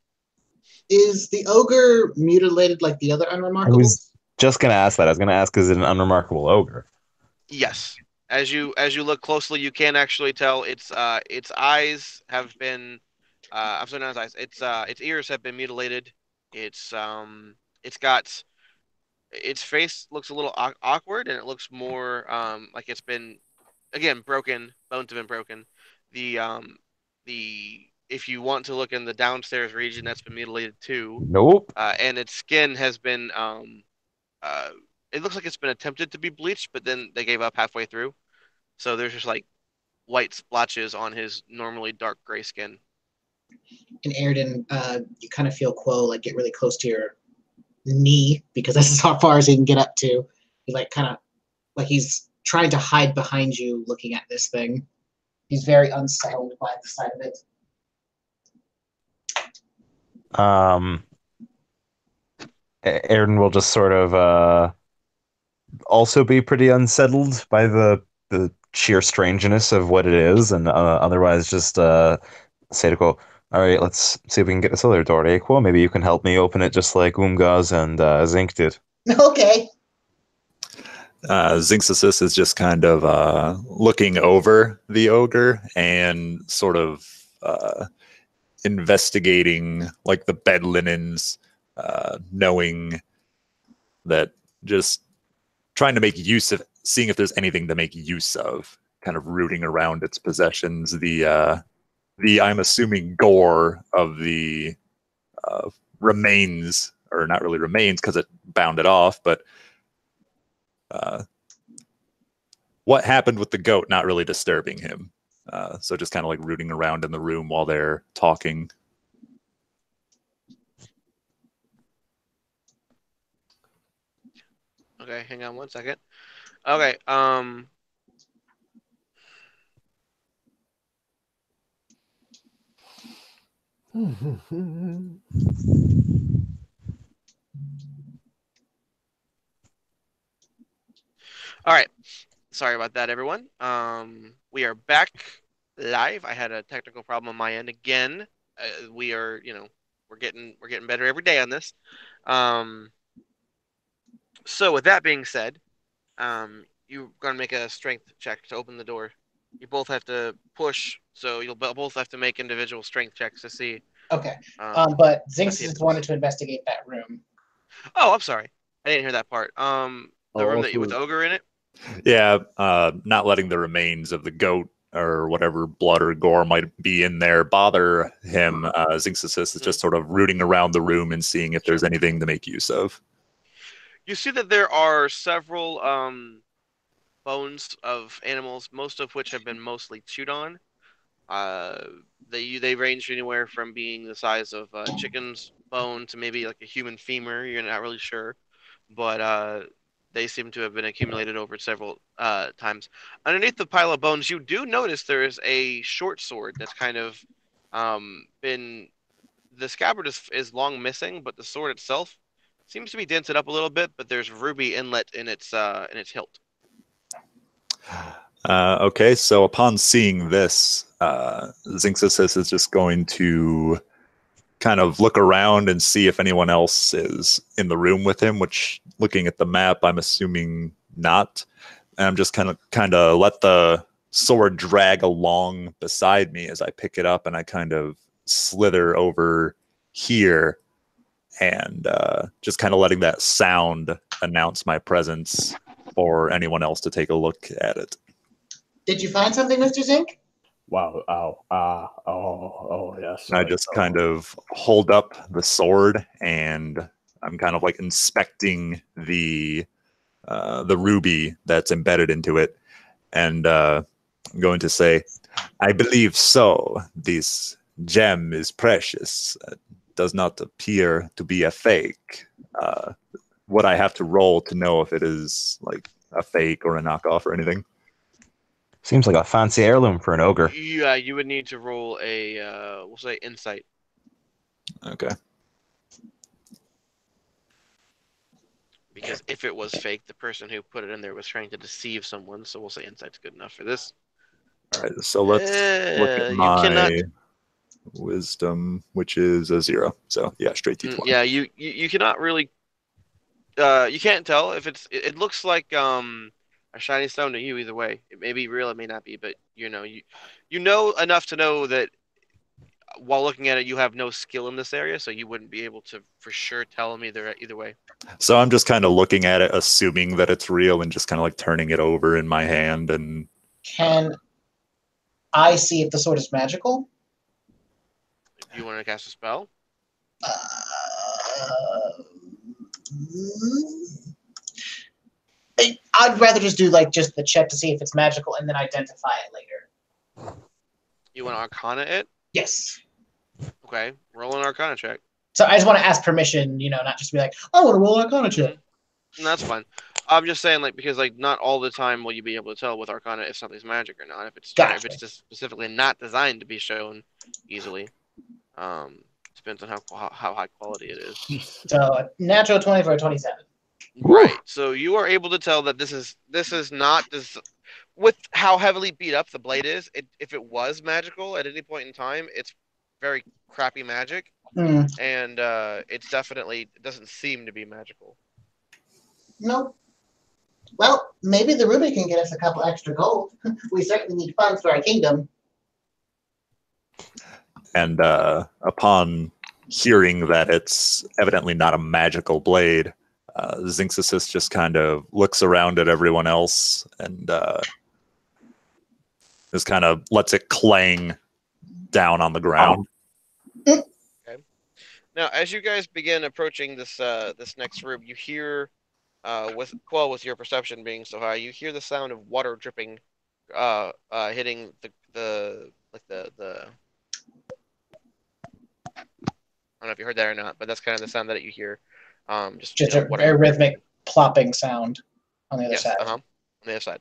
Is the ogre mutilated like the other I unremarkable? was just gonna ask that. I was gonna ask, is it an unremarkable ogre? Yes. As you look closely, you can actually tell its eyes have been I'm sorry, not its eyes. Its ears have been mutilated. It's got its face looks a little awkward, and it looks more like it's been, again, broken. Bones have been broken. The if you want to look in the downstairs region, that's been mutilated too. Nope. And its skin has been it looks like it's been attempted to be bleached, but then they gave up halfway through. So there's just like white splotches on his normally dark gray skin. And Airden, you kind of feel Quo like get really close to your knee, because that's as far as he can get up to. He like kind of like he's trying to hide behind you looking at this thing. He's very unsettled by the sight of it. Airden will just sort of also be pretty unsettled by the sheer strangeness of what it is, and otherwise just say to Quo, all right, let's see if we can get this other door, Quo. Maybe you can help me open it just like Umgaz and Zink did. Okay. Zinxasis is just kind of looking over the ogre and sort of investigating like the bed linens, knowing that, just trying to make use of, seeing if there's anything to make use of, kind of rooting around its possessions. The I'm assuming gore of the remains, or not really remains because it bounded off, but what happened with the goat not really disturbing him. So just kind of like rooting around in the room while they're talking. Okay, hang on one second. Okay, all right. Sorry about that, everyone. We are back live. I had a technical problem on my end again. We are, we're getting better every day on this. So with that being said, you're gonna make a strength check to open the door. You both have to push, so you'll both have to make individual strength checks to see. Okay. let's But see Zinx if just it's- wanted to investigate that room. Oh, I'm sorry. I didn't hear that part. The room that you with the Also- ogre in it. Yeah, not letting the remains of the goat or whatever blood or gore might be in there bother him. Zinxasis is just sort of rooting around the room and seeing if there's anything to make use of. You see that there are several bones of animals, most of which have been mostly chewed on. They range anywhere from being the size of a chicken's bone to maybe like a human femur. You're not really sure, but they seem to have been accumulated over several times. Underneath the pile of bones, you do notice there is a short sword that's kind of been the scabbard is long missing, but the sword itself seems to be dented up a little bit. But there's ruby inlet in its hilt. Okay, so upon seeing this, Zinxis is just going to kind of look around and see if anyone else is in the room with him, which, looking at the map, I'm assuming not. And I'm just kind of let the sword drag along beside me as I pick it up, and I kind of slither over here and just kind of letting that sound announce my presence for anyone else to take a look at it. Did you find something, Mr. Zink? Wow. Yes. And I just kind of hold up the sword, and I'm kind of like inspecting the ruby that's embedded into it, and I'm going to say, I believe so. This gem is precious. Does not appear to be a fake. Would I have to roll to know if it is like a fake or a knockoff or anything? Seems like a fancy heirloom for an ogre. Yeah, you would need to roll a we'll say insight. Okay. Because if it was fake, the person who put it in there was trying to deceive someone. So we'll say insight's good enough for this. All right. So let's look at You my cannot. wisdom, which is a 0. So yeah, straight D20. Yeah, you cannot really. You can't tell if it looks like a shiny stone to you either way. It may be real, it may not be, but you know enough to know that while looking at it, you have no skill in this area, so you wouldn't be able to for sure tell them either way. So I'm just kind of looking at it, assuming that it's real, and just kind of like turning it over in my hand. And Can I see if the sword is magical? If you want to cast a spell, I'd rather just do like just the check to see if it's magical and then identify it later. you want to Arcana it. Yes. Okay, roll an Arcana check. So I just want to ask permission, not just be like, I want to roll Arcana check. And that's fine. I'm just saying, because not all the time will you be able to tell with Arcana if something's magic or not. If it's just specifically not designed to be shown easily. Depends on how high quality it is. So natural 20 for a 27. Right. So you are able to tell that this is not this with how heavily beat up the blade is. If it was magical at any point in time, it's very crappy magic, and it doesn't seem to be magical. Nope. Well, maybe the ruby can get us a couple extra gold. We certainly need funds for our kingdom. And upon hearing that it's evidently not a magical blade, Zinxis just kind of looks around at everyone else and just kind of lets it clang down on the ground. Okay. Now, as you guys begin approaching this next room, you hear, with your perception being so high, you hear the sound of water dripping, hitting the I don't know if you heard that or not, but that's kind of the sound that you hear. Just a very rhythmic plopping sound on the other side. On the other side.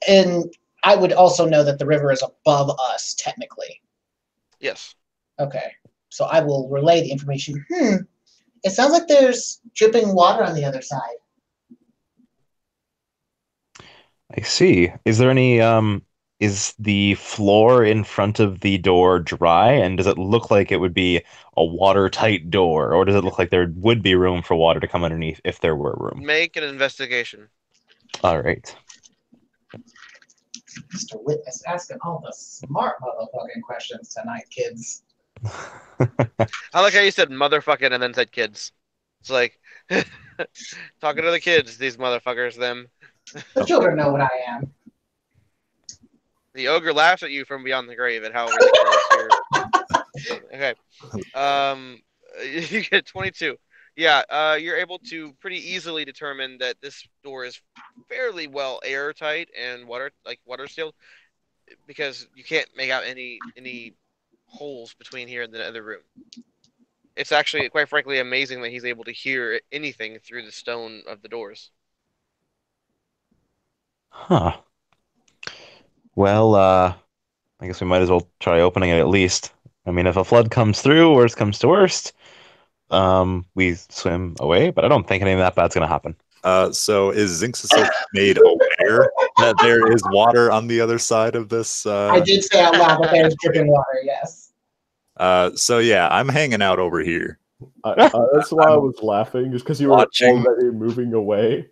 And I would also know that the river is above us, technically. Yes. Okay. So I will relay the information. It sounds like there's dripping water on the other side. I see. Is there any is the floor in front of the door dry, and does it look like it would be a watertight door, or does it look like there would be room for water to come underneath if there were room? Make an investigation. All right. Mr. Witness asking all the smart motherfucking questions tonight, kids. I like how you said motherfucking and then said kids. It's like talking to the kids, these motherfuckers, them. The children know what I am. The ogre laughs at you from beyond the grave at how ridiculous you're. Okay. You get 22. Yeah, you're able to pretty easily determine that this door is fairly well airtight and water sealed, because you can't make out any holes between here and the other room. It's actually, quite frankly, amazing that he's able to hear anything through the stone of the doors. Huh. Well, I guess we might as well try opening it at least. I mean, if a flood comes through, worst comes to worst, we swim away. But I don't think anything that bad's gonna happen. So is Zinxis made aware that there is water on the other side of this? I did say out loud that there's dripping water, yes. So yeah, I'm hanging out over here. That's why I was laughing, just because you were Watching. already moving away.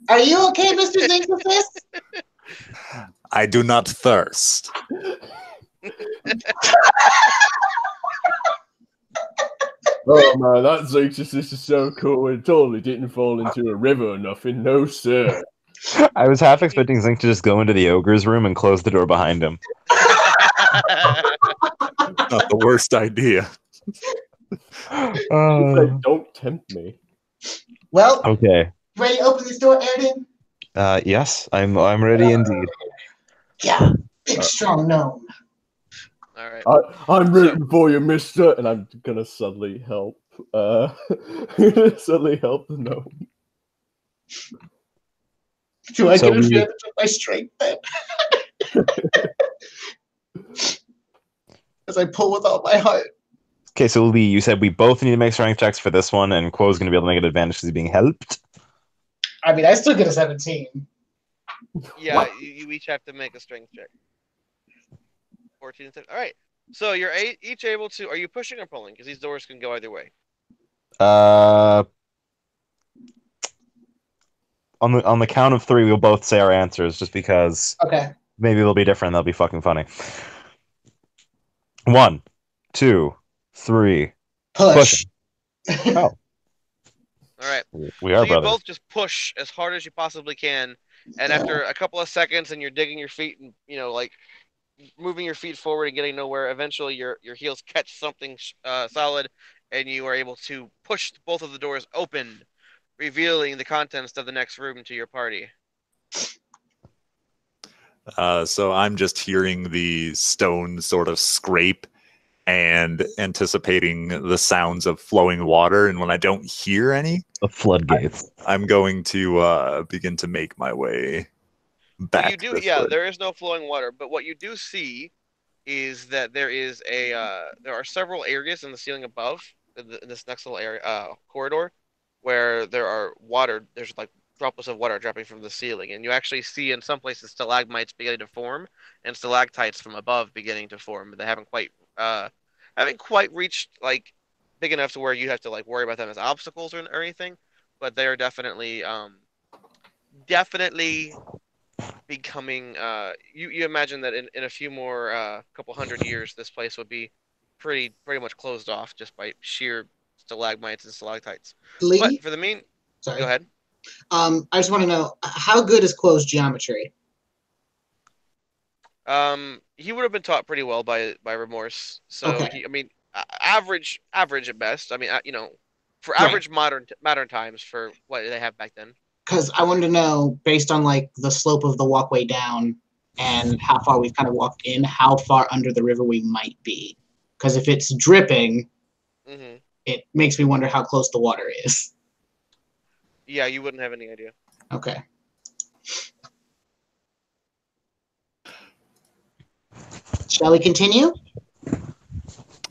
Are you okay, Mr. Zinxis? I do not thirst. Oh man, that Zinxis is so cool. It totally didn't fall into a river or nothing. No, sir. I was half expecting Zink to just go into the ogre's room and close the door behind him. Not the worst idea. It's like, don't tempt me. Well, Okay. ready to open this door, Airden? Yes, I'm ready indeed. Yeah, big strong gnome. All right. I'm rooting for you, mister, and I'm gonna suddenly help. Suddenly help the gnome. Do I So get a we- advantage of my strength then? As I pull with all my heart. Okay, so Lee, you said we both need to make strength checks for this one, and Quo's going to be able to make an advantage because he's being helped. I mean, I still get a 17. Yeah, you each have to make a strength check. 14 and 6. All right. So you're each able to. Are you pushing or pulling? Because these doors can go either way. On the count of 3, we'll both say our answers, just because Okay. maybe they'll be different. They'll be fucking funny. 1, 2, 3. Push. Oh, All right. we So are you brothers. both just push as hard as you possibly can, and after a couple of seconds, and you're digging your feet and like moving your feet forward and getting nowhere, eventually your heels catch something solid, and you are able to push both of the doors open, revealing the contents of the next room to your party. So I'm just hearing the stone sort of scrape and anticipating the sounds of flowing water. And when I don't hear any, The floodgates. I'm going to begin to make my way back. What you do, this yeah, way. there is no flowing water, but what you do see is that there is there are several areas in the ceiling above in this next little area corridor where there's like droplets of water dropping from the ceiling, and you actually see in some places stalagmites beginning to form and stalactites from above beginning to form, but they haven't quite reached like big enough to where you have to like worry about them as obstacles or anything, but they are definitely becoming you imagine that in a few more couple hundred years this place would be pretty much closed off just by sheer stalagmites and stalactites. Lee? But for the Sorry. go ahead. I just want to know, how good is Quo's geometry? He would have been taught pretty well by Remorse. So Okay. average at best. I mean, for Right. average modern times for what they have back then. Because I wanted to know, based on like the slope of the walkway down and how far we've kind of walked in, how far under the river we might be. Because if it's dripping, Hmm. it makes me wonder how close the water is. Yeah, you wouldn't have any idea. Okay. Shall we continue?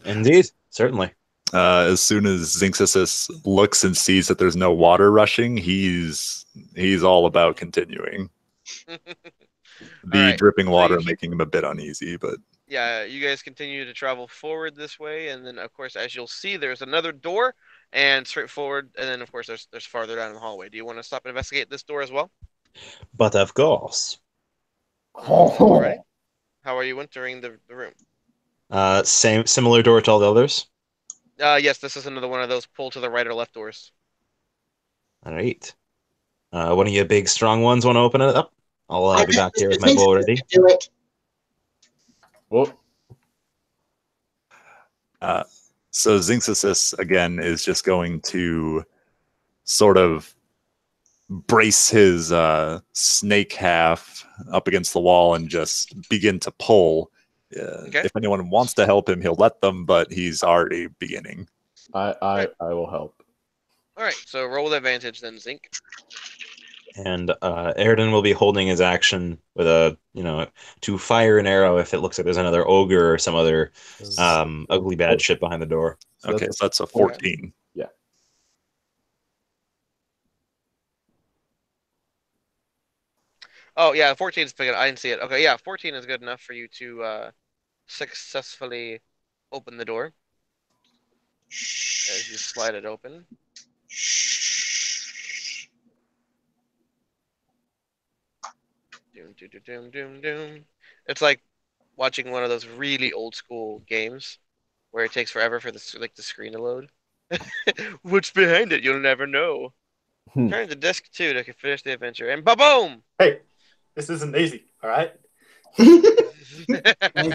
Indeed, certainly. As soon as Zinxis looks and sees that there's no water rushing, he's all about continuing. The Alright, dripping water you- making him a bit uneasy, but Yeah, you guys continue to travel forward this way, and then of course, as you'll see, there's another door, and straight forward, and then of course there's farther down in the hallway. Do you want to stop and investigate this door as well? But of course. Alright. How are you entering the room? Similar door to all the others. Yes, this is another one of those pull to the right or left doors. All right. One of you big strong ones want to open it up? I'll be back here with my bow ready. Do it. Well, so Zinxis again is just going to sort of brace his snake half up against the wall and just begin to pull. Okay. If anyone wants to help him, he'll let them, but he's already beginning. I will help. Alright, so roll with advantage then, Zink. And Airden will be holding his action with to fire an arrow if it looks like there's another ogre or some other ugly bad shit behind the door. Okay, so that's a 14. Yeah. Oh yeah, 14 is big. I didn't see it. Okay, yeah, 14 is good enough for you to successfully open the door as you slide it open. Doom, doom, doom, doom, doom. It's like watching one of those really old school games where it takes forever for the screen to load. What's behind it? You'll never know. Turn to disc 2 to finish the adventure, and ba-boom! Hey, this isn't easy, all right? Thank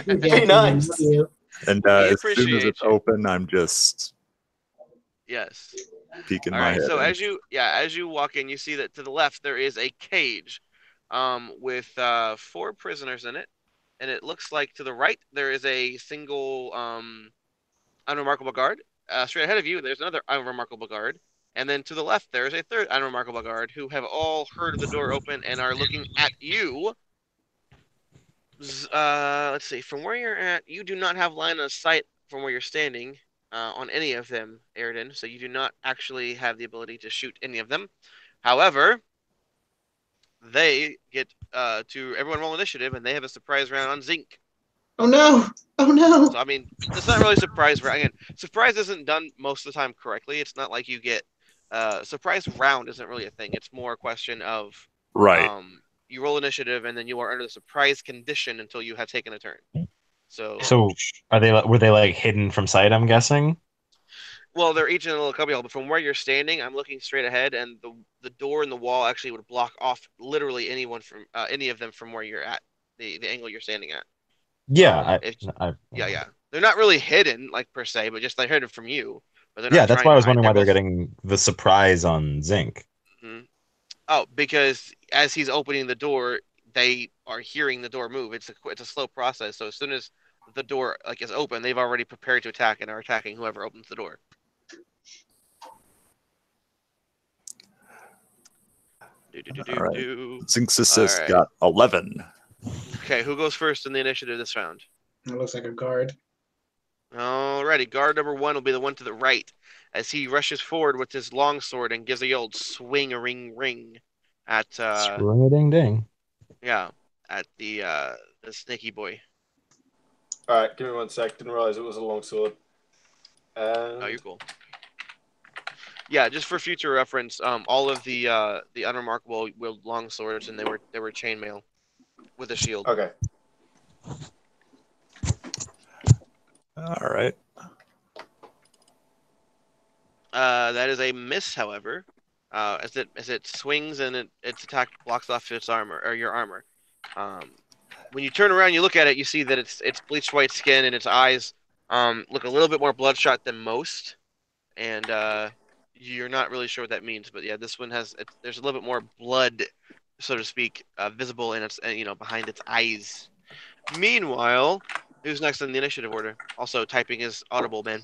you, Hey, nice. Thank you. And We as soon as appreciate it's you. open, I'm just Yes. peeking All my right. head So in. as you walk in, you see that to the left there is a cage, with 4 prisoners in it, and it looks like to the right there is a single unremarkable guard. Straight ahead of you, there's another unremarkable guard, and then to the left there is a third unremarkable guard who have all heard of the door open and are looking at you. Let's see. From where you're at, you do not have line of sight from where you're standing on any of them, Airden. So you do not actually have the ability to shoot any of them. However, they get to everyone roll initiative, and they have a surprise round on Zinc. Oh no! Oh no! So I mean, it's not really surprise round. Again, surprise isn't done most of the time correctly. It's not like you get surprise round isn't really a thing. It's more a question of Right. you roll initiative, and then you are under the surprise condition until you have taken a turn. So Were they like hidden from sight? I'm guessing. well, they're each in a little cubbyhole, but from where you're standing, I'm looking straight ahead, and the door and the wall actually would block off literally anyone from any of them from where you're at, the angle you're standing at. Yeah, Yeah. They're not really hidden like per se, but just they're hidden from you. But they're yeah. not That's trying why I to was hide. wondering why they're both- getting the surprise on Zinc. Mhm. Oh, because as he's opening the door, they are hearing the door move. It's a slow process. So as soon as the door is open, they've already prepared to attack and are attacking whoever opens the door. All right. Zinc's assist All right. got 11. Okay, who goes first in the initiative this round? It looks like a guard. Alrighty, guard number 1 will be the one to the right as he rushes forward with his longsword and gives a old swing a ring ring at Ring a ding ding. at the snaky boy. All right, give me 1 sec. Didn't realize it was a long sword. Oh, you're cool. Yeah, just for future reference, all of the unremarkable wield long swords, and they were chainmail with a shield. Okay. All right. That is a miss, however, as it swings and its attack blocks off its armor or your armor. When you turn around, you look at it, you see that it's bleached white skin and its eyes look a little bit more bloodshot than most, and you're not really sure what that means. But yeah, this one there's a little bit more blood, so to speak, visible in its behind its eyes. Meanwhile, who's next in the initiative order? Also, typing is audible, man.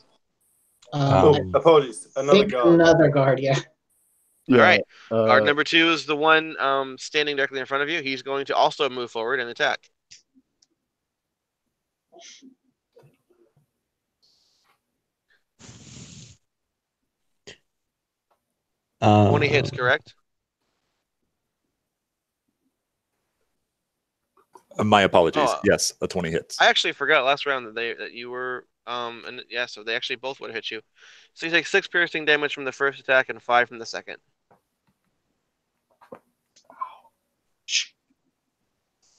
Apologies. Another guard. Another guard, yeah. All right. Uh, Guard number 2 is the one standing directly in front of you. He's going to also move forward and attack. Uh, 20 hits, correct? My apologies. Oh. Yes, a 20 hits. I actually forgot last round that you were and yeah, so they actually both would have hit you. So you take 6 piercing damage from the first attack and 5 from the second.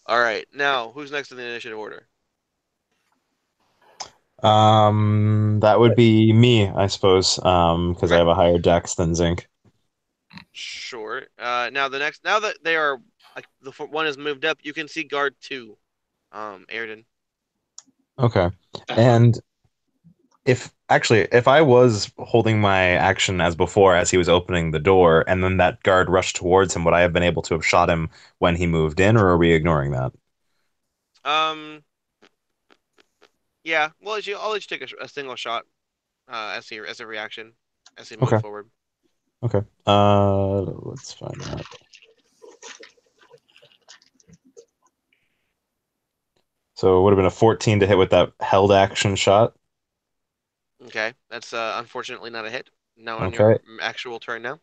All right, now who's next in the initiative order? That would be me, I suppose, because I have a higher dex than Zinc. Sure. Now that they are the one has moved up, you can see guard 2, Airden. Okay, and if I was holding my action as before, as he was opening the door, and then that guard rushed towards him, would I have been able to have shot him when he moved in, or are we ignoring that? Yeah. Well, I'll let you take a single shot, as a reaction, as he moves forward. Okay. Let's find out. So it would have been a 14 to hit with that held action shot. Okay, that's unfortunately not a hit. Now on Okay. your actual turn now.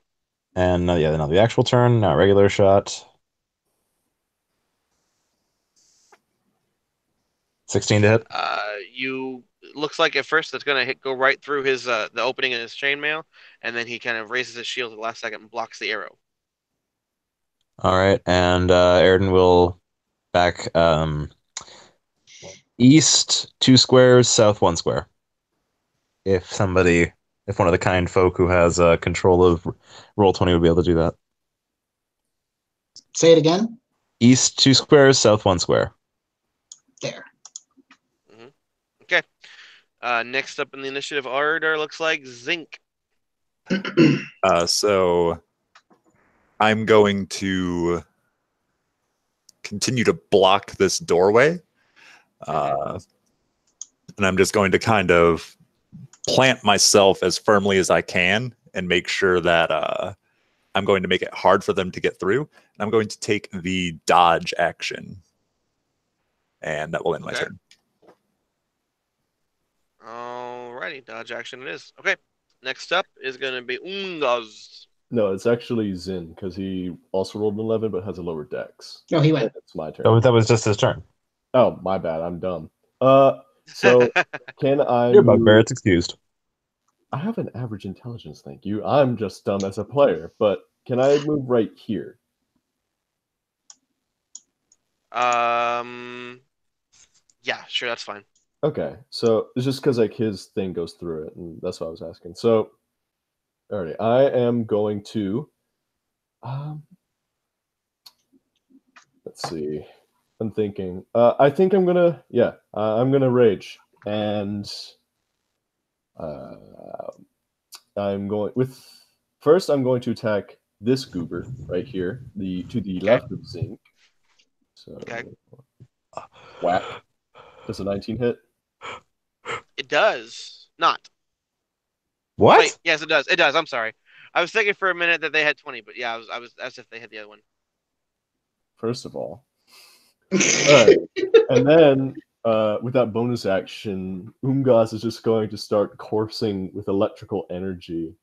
And now the actual turn, not regular shot. 16 to hit. You looks like at first that's gonna go right through his the opening in his chainmail, and then he kind of raises his shield at the last second and blocks the arrow. All right, and Airden will back east 2 squares, south 1 square. If one of the kind folk who has control of Roll20 would be able to do that. Say it again. East 2 squares, south 1 square. There. Okay. Next up in the initiative order looks like Zinc. So I'm going to continue to block this doorway. And I'm just going to kind of plant myself as firmly as I can and make sure that I'm going to make it hard for them to get through. And I'm going to take the dodge action. And that will end my Okay. turn. Alrighty, dodge action it is. Okay. Next up is going to be Ungaz. No, it's actually Zin because he also rolled an 11 but has a lower dex. No, he went. It's my turn. Oh, that was just his turn. Oh, my bad. I'm dumb. So can I? You're bugbear. It's excused. I have an average intelligence, thank you. I'm just dumb as a player. But can I move right here? Yeah, sure, that's fine. Okay, so it's just because like his thing goes through it, and that's what I was asking. So, alrighty, I am going to. Let's see. I'm thinking. I think I'm gonna. Yeah, I'm gonna rage, and I'm going with. First, I'm going to attack this goober right here, to the left of Zinc. So, Okay. whack. Does a 19 hit? It does not. What? Wait, yes, it does. It does. I'm sorry. I was thinking for a minute that they had 20, but yeah, I was as if they had the other one. First of all. Alright. And then, with that bonus action, Umgaz is just going to start coursing with electrical energy.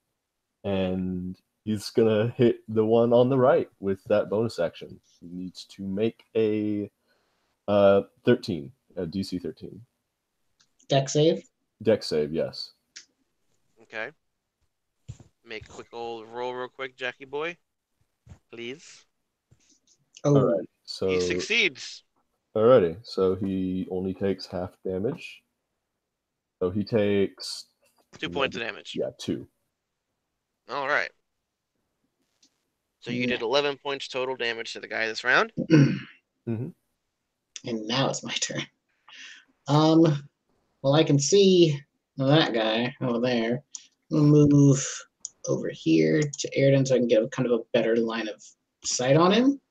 And he's going to hit the one on the right with that bonus action. He needs to make a 13, a DC 13. Dex save. Dex save, yes. Okay. Make a quick old roll real quick, Jackie boy. Please. Oh, Alright, so... He succeeds. Alrighty, so he only takes half damage. So he takes 2 points of damage. Yeah, 2. All right. So you did 11 points total damage to the guy this round. Mm-hmm. And now it's my turn. Well, I can see that guy over there. I'm gonna move over here to Airden so I can get kind of a better line of sight on him.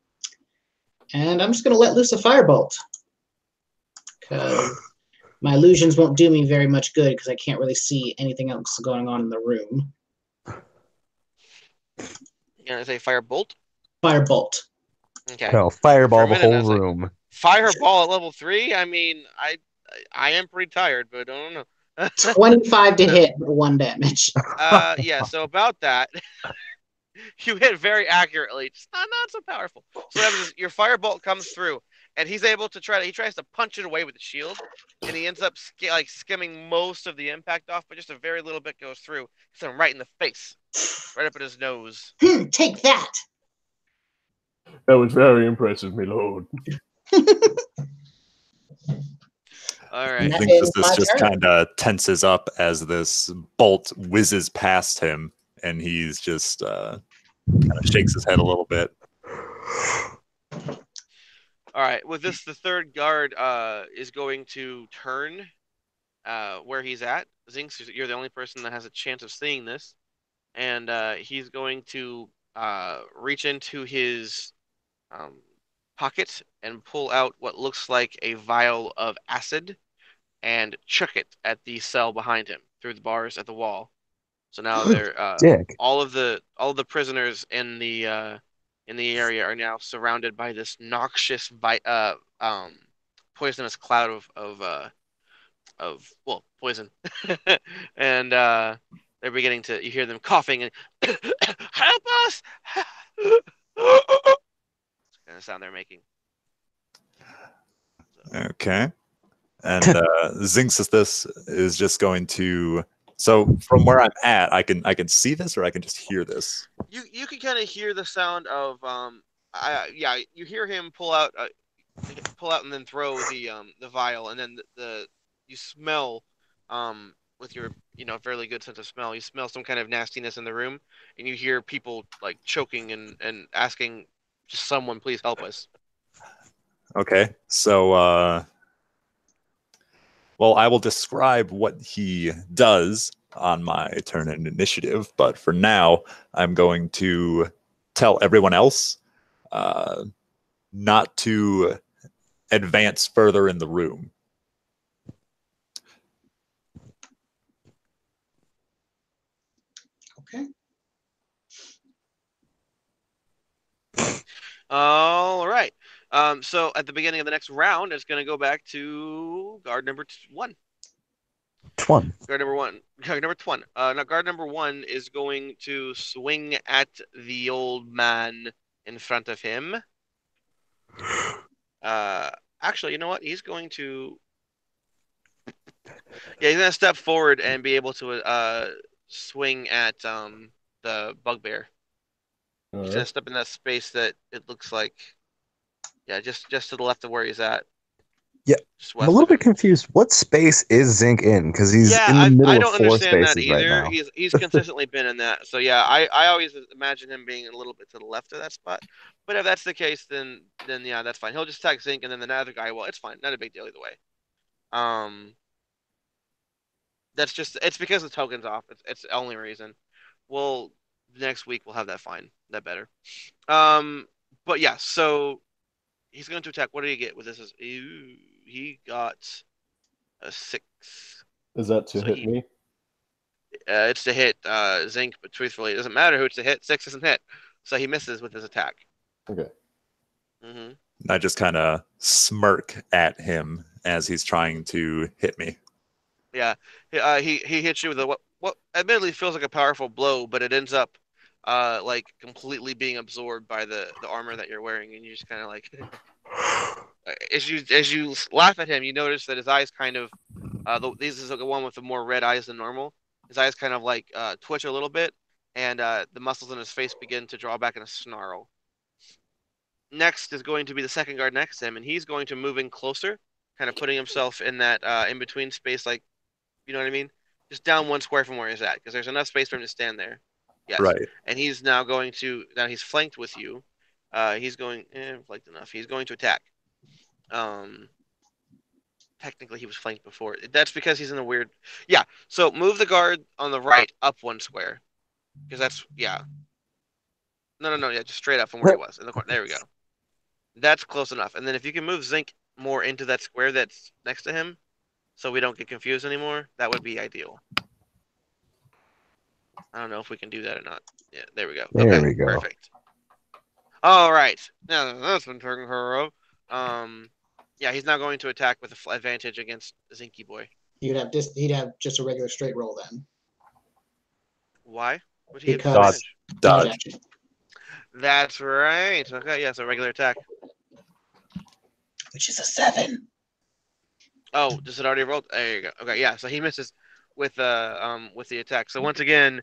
And I'm just gonna let loose a firebolt. Because my illusions won't do me very much good because I can't really see anything else going on in the room. You gonna say firebolt? Firebolt. Okay. No, fireball For the a minute, I whole was like, room. Fireball at level 3? I mean, I am pretty tired, but I don't know. 25 to hit, but 1 damage. Yeah, so about that, you hit very accurately, just not so powerful. So that was your firebolt comes through, and he's able to he tries to punch it away with the shield, and he ends up skimming most of the impact off, but just a very little bit goes through, hits him right in the face, right up at his nose. Take that! That was very impressive, my lord. All I right. That think is this my just turn. kind of tenses up as this bolt whizzes past him, and he's just kind of shakes his head a little bit. All right. With this, the third guard is going to turn where he's at. Zinx, you're the only person that has a chance of seeing this, and he's going to reach into his pocket and pull out what looks like a vial of acid and chuck it at the cell behind him through the bars at the wall. So now they're Dick. all of the prisoners in the area are now surrounded by this noxious poisonous cloud of poison, and they're beginning to. You hear them coughing and help us. Kind of sound they're making. Okay. And Zinxis is just going to. So from where I'm at, I can see this, or I can just hear this. You can kind of hear the sound of you hear him pull out and then throw the vial, and then you smell with your fairly good sense of smell, you smell some kind of nastiness in the room, and you hear people like choking and asking just someone please help us. Okay, so well, I will describe what he does on my turn in initiative, but for now, I'm going to tell everyone else not to advance further in the room. Okay. All right. So at the beginning of the next round, it's going to go back to guard number one. Twan. Guard number one. Guard number one. Now guard number one is going to swing at the old man in front of him. Actually, you know what? He's going to. Yeah, he's going to step forward and be able to swing at the bugbear. He's going to step in that space that it looks like. Yeah, just to the left of where he's at. Yeah, I'm a little bit confused. What space is Zinc in? Because he's in the middle of four spaces right now. He's consistently been in that. So yeah, I always imagine him being a little bit to the left of that spot. But if that's the case, then yeah, that's fine. He'll just attack Zinc, and then the other guy. Well, it's fine. Not a big deal either way. It's because the token's off. It's the only reason. Well, next week we'll have that fine. That better. But yeah, so. He's going to attack. What did he get with this? He got a 6. Is that to hit me? It's to hit Zinc, but truthfully, it doesn't matter who it's to hit. 6 doesn't hit. So he misses with his attack. Okay. Mm-hmm. I just kind of smirk at him as he's trying to hit me. Yeah. He hits you with what admittedly feels like a powerful blow, but it ends up like completely being absorbed by the armor that you're wearing, and you just kind of like as you laugh at him, you notice that his eyes kind of this is the one with the more red eyes than normal. His eyes kind of like twitch a little bit, and the muscles in his face begin to draw back in a snarl. Next is going to be the second guard next to him, and he's going to move in closer, kind of putting himself in that in between space, like, you know what I mean, just down 1 square from where he's at, because there's enough space for him to stand there. Yes. Right. And he's now going to. Now he's flanked with you. He's going flanked enough. He's going to attack. Technically, he was flanked before. That's because he's in a weird. Yeah. So move the guard on the right up 1 square, because that's No. Yeah, just straight up from where he was in the corner. There we go. That's close enough. And then if you can move Zinc more into that square that's next to him, so we don't get confused anymore, that would be ideal. I don't know if we can do that or not. Yeah, there we go. There we go. Perfect. All right. Now that's been taken care of. Yeah, he's now going to attack with an advantage against Zinky Boy. He'd have just a regular straight roll then. Why would he Because have Dodge. That's right. Okay, yeah, so regular attack. Which is a 7. Oh, does it already roll? There you go. Okay, yeah, so he misses with the attack. So once again,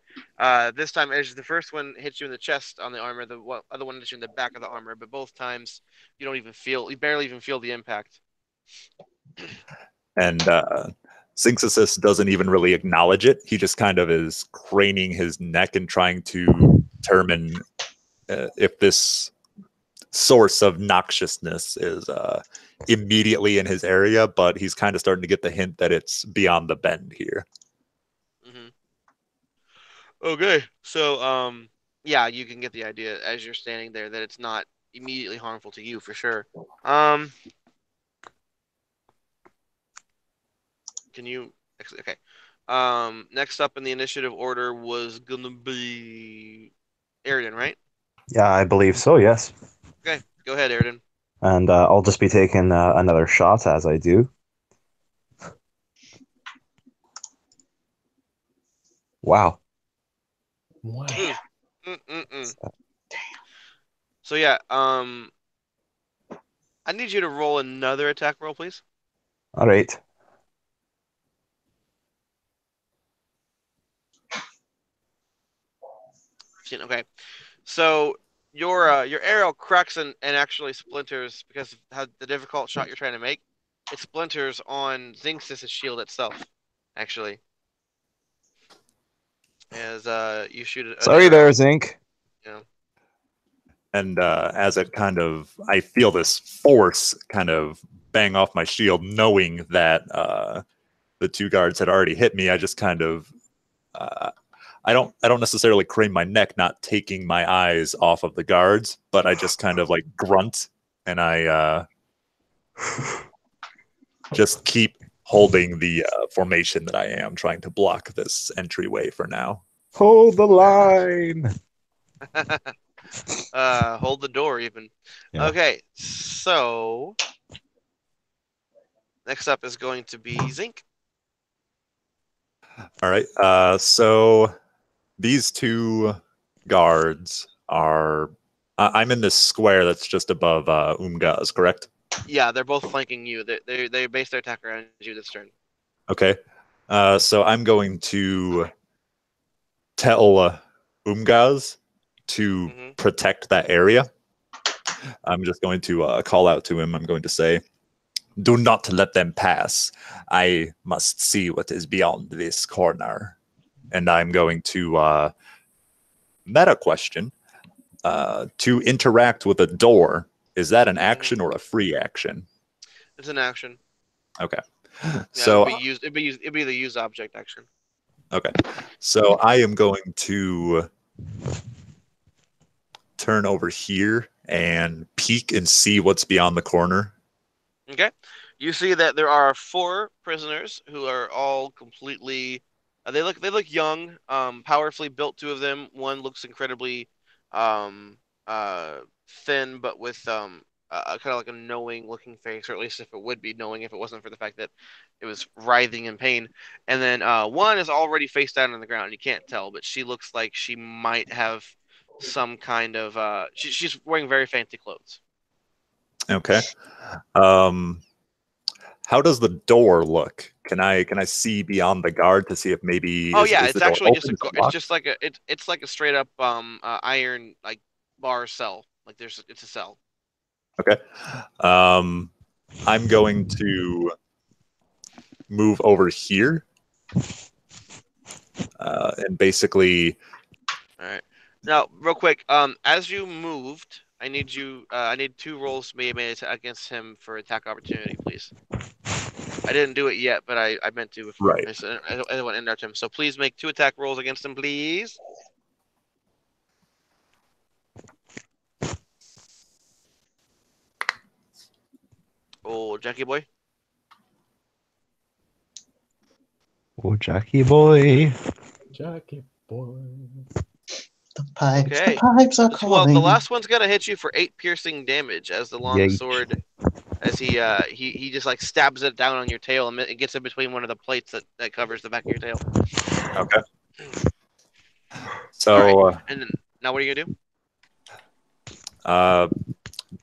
this time as the first one hits you in the chest on the armor, the other one hits you in the back of the armor, but both times you barely even feel the impact. And Zinxis doesn't even really acknowledge it. He just kind of is craning his neck and trying to determine if this source of noxiousness is immediately in his area, but he's kind of starting to get the hint that it's beyond the bend here. Mm-hmm. Okay, so yeah, you can get the idea as you're standing there that it's not immediately harmful to you for sure. Can you? Okay. Next up in the initiative order was gonna be Aridin, right? Yeah, I believe so. Yes. Okay, go ahead, Aridin. And I'll just be taking another shot as I do. Wow. Wow. Mm-mm-mm. So yeah, I need you to roll another attack roll, please. All right. Okay. So your arrow cracks and actually splinters because of how the difficult shot you're trying to make. It splinters on Zinx's shield itself, actually. As you shoot Sorry another there, arrow. Zinc. Yeah. And as it kind of, I feel this force kind of bang off my shield, knowing that the two guards had already hit me. I just kind of, I don't necessarily crane my neck, not taking my eyes off of the guards, but I just kind of like grunt and I just keep holding the formation that I am, trying to block this entryway for now. Hold the line. Hold the door even. Yeah. Okay, so next up is going to be Zinc. All right. So these two guards are. I'm in this square that's just above Umgaz, correct? Yeah, they're both flanking you. They base their attack around you this turn. Okay. So I'm going to tell Umgaz to protect that area. I'm just going to call out to him. I'm going to say, "Do not let them pass. I must see what is beyond this corner." And I'm going to meta question. To interact with a door, is that an action or a free action? It's an action. Okay. Yeah, So it'd be the use object action. okay. So I am going to turn over here and peek and see what's beyond the corner. Okay. You see that there are 4 prisoners who are all completely they look young, powerfully built, 2 of them. One looks incredibly um thin but with kind of like a knowing looking face, or at least if it would be knowing if it wasn't for the fact that it was writhing in pain. And then one is already face down on the ground. You can't tell, but she looks like she might have some kind of she's wearing very fancy clothes. Okay. How does the door look? Can I see beyond the guard to see if maybe Oh is yeah, the it's door actually just open? it's just like it's like a straight up iron like bar cell. Like it's a cell. Okay. I'm going to move over here and basically. All right. Now, real quick, as you moved, I need 2 rolls made against him for attack opportunity, please. I didn't do it yet, but I meant to before. Right. I don't want to interrupt him. So please make 2 attack rolls against him, please. Oh, Jackie boy. Oh, Jackie boy. Jackie boy. The pipes, Okay. the pipes are Well, calling. the last one's gonna hit you for 8 piercing damage as the long Yikes. sword, as he just like stabs it down on your tail and it gets in between one of the plates that covers the back of your tail. Okay. So, And then, now what are you gonna do?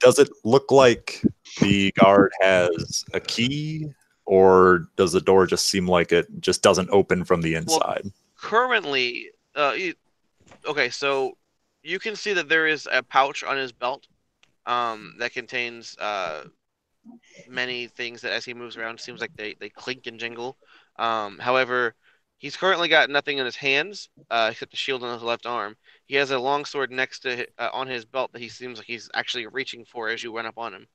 does it look like the guard has a key, or does the door just seem like it just doesn't open from the inside? Currently, okay, so you can see that there is a pouch on his belt, that contains many things that as he moves around seems like they clink and jingle. However, he's currently got nothing in his hands except a shield on his left arm. He has a long sword next to on his belt that he seems like he's actually reaching for as you run up on him.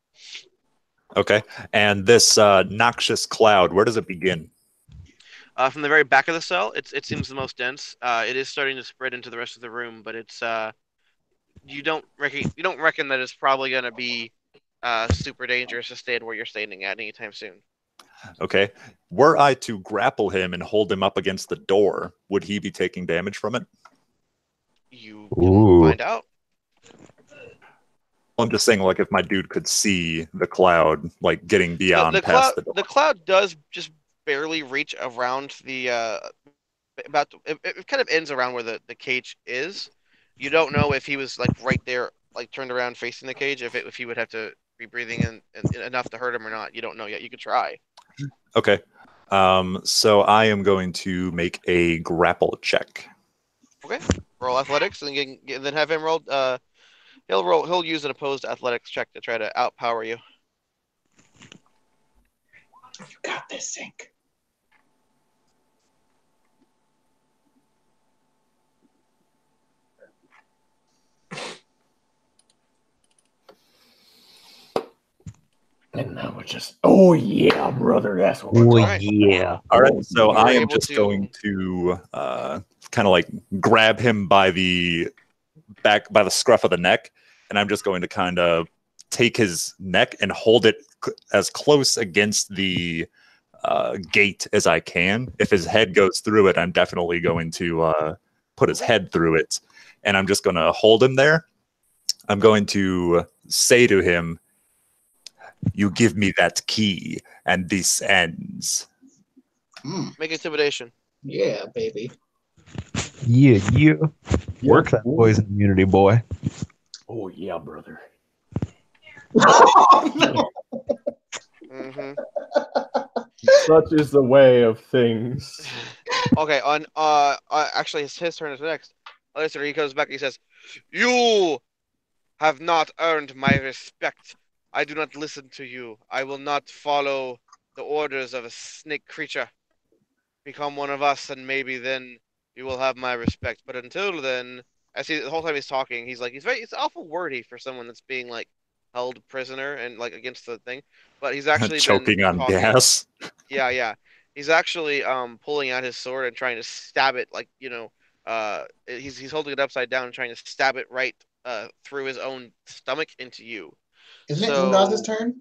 Okay. And this noxious cloud, where does it begin? From the very back of the cell, it seems the most dense. It is starting to spread into the rest of the room, but it's you don't reckon that it's probably going to be super dangerous to stand where you're standing at anytime soon. Okay. Were I to grapple him and hold him up against the door, would he be taking damage from it? You'll Ooh. find out. I'm just saying, like, if my dude could see the cloud, like, getting So beyond the past cloud, the door. the cloud does just barely reach around the it kind of ends around where the cage is. You don't know if he was like right there, like turned around facing the cage, if he would have to be breathing in enough to hurt him or not. You don't know yet. You could try. Okay. So I am going to make a grapple check. Okay. Roll athletics and then have him roll. He'll use an opposed athletics check to try to outpower you. You got this, Zink. And now we're just, oh yeah, brother, that's what we're Oh, Alright. yeah. All right. So You I were am able just to- going to kind of like grab him by the back, by the scruff of the neck, and I'm just going to kind of take his neck and hold it as close against the gate as I can. If his head goes through it, I'm definitely going to put his head through it, and I'm just going to hold him there. I'm going to say to him, "You give me that key, and this ends." Make intimidation. Yeah, baby. Yeah. Yeah, Work that boy. poison immunity, boy. Oh yeah, brother. Oh, no. hmm Such is the way of things. Okay. On actually, his turn is next. Later, he comes back. And he says, "You have not earned my respect. I do not listen to you. I will not follow the orders of a snake creature. Become one of us, and maybe then you will have my respect. But until then," I see the whole time he's talking, he's awful wordy for someone that's being like held prisoner and like against the thing. But he's actually Choking been on talking. gas. Yeah. He's actually pulling out his sword and trying to stab it, like, he's holding it upside down and trying to stab it right through his own stomach into you. Isn't it So- Ungaz's turn?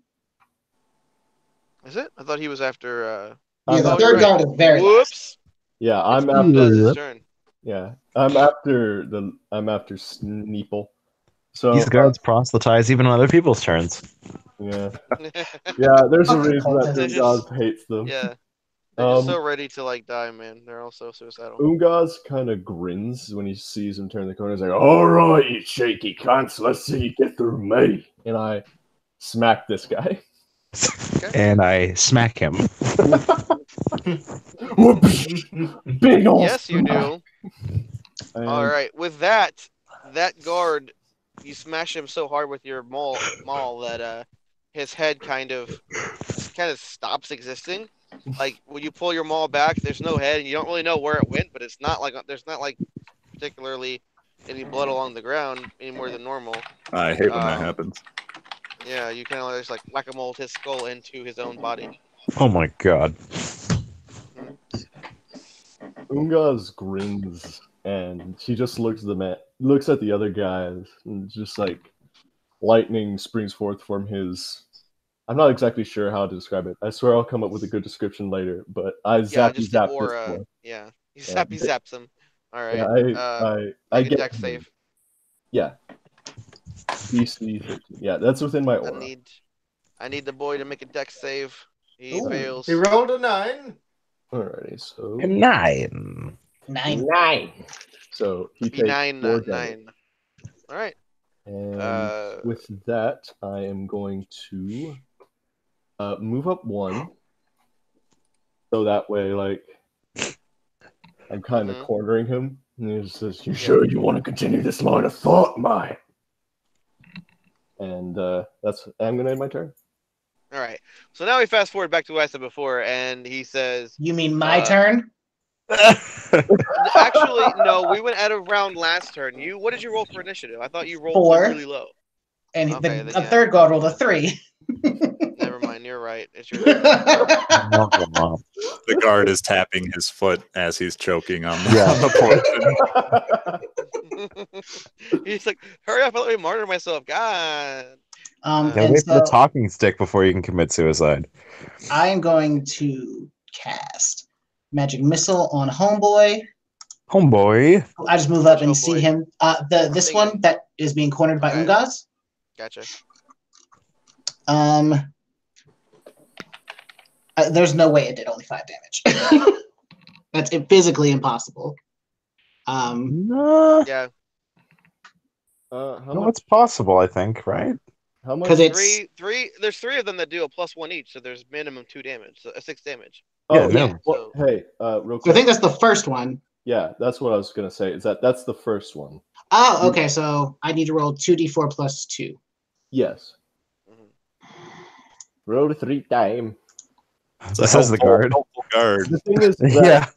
Is it? I thought he was after Yeah, the oh, third you're right. guard is very last. Whoops. Yeah, I'm It's after. Ungaz's turn. Yeah, I'm after Sneeple. So These guards proselytize even on other people's turns. yeah, there's a Fucking reason that cultists. Ungaz hates them. Yeah. They're just Um, so ready to like die, man. They're all so suicidal. Ungaz kind of grins when he sees him turn the corner. He's like, "All right, you shaky cunts, let's see you get through me." And I smack this guy. And I smack him. Whoops! Big ol' Yes, you smack. do. And All right. With that guard, you smash him so hard with your maul that his head kind of stops existing. Like when you pull your maul back, there's no head, and you don't really know where it went. But it's not like there's not like particularly any blood along the ground any more than normal. I hate when that Um, happens. Yeah, you kind of just like whack-a-mole his skull into his own body. Oh my god. Ungaz grins and she just looks at the other guys and just like lightning springs forth from his. I'm not exactly sure how to describe it. I swear I'll come up with a good description later, but I Yeah, zappy just zap or this boy. yeah, he Yeah, zaps him. All right. Yeah, I make a get dex him. save. Yeah. DC 13. Yeah, that's within my aura. I need the boy to make a dex save. He Ooh. fails. He rolled a 9. Alrighty, so 9. 9. So he takes B9, 4 not damage. 9. All right. And with that, I am going to move up 1. So that way, like, I'm kind of Mhm. cornering him. And he just says, "You sure you want to continue this line of thought, mate?" And I'm going to end my turn. All right. So now we fast forward back to what I said before, and he says, You mean my Uh, turn? "Actually, no. We went out of round last turn. What did you roll for initiative? I thought you rolled 4. really low. And okay, the then, yeah. third guard rolled a 3. Never mind. You're right. It's your turn." The guard is tapping his foot as he's choking on the, Yeah. on the poison. He's like, "Hurry up and let me martyr myself." God. Um, Yeah, and wait for the so talking stick before you can commit suicide. I am going to cast Magic Missile on Homeboy. Homeboy. I just move up and Which see homeboy? him. This Thingy. one that is being cornered by Okay. Ungaz. Gotcha. There's no way it did only 5 damage. That's physically impossible. No, Yeah, How no, much? it's possible. I think, right? How much? 'Cause it's three. There's 3 of them that do a +1 each, so there's minimum 2 damage, so 6 damage. Yeah, Oh, no. Well, hey, real So I quick. think that's the first one. Yeah, that's what I was gonna say. Is that's the first one? Oh, okay. So I need to roll 2d4 plus 2. Yes. Mhm. Roll 3 times. It's a This is the guard. helpful guard. The thing is that Yeah.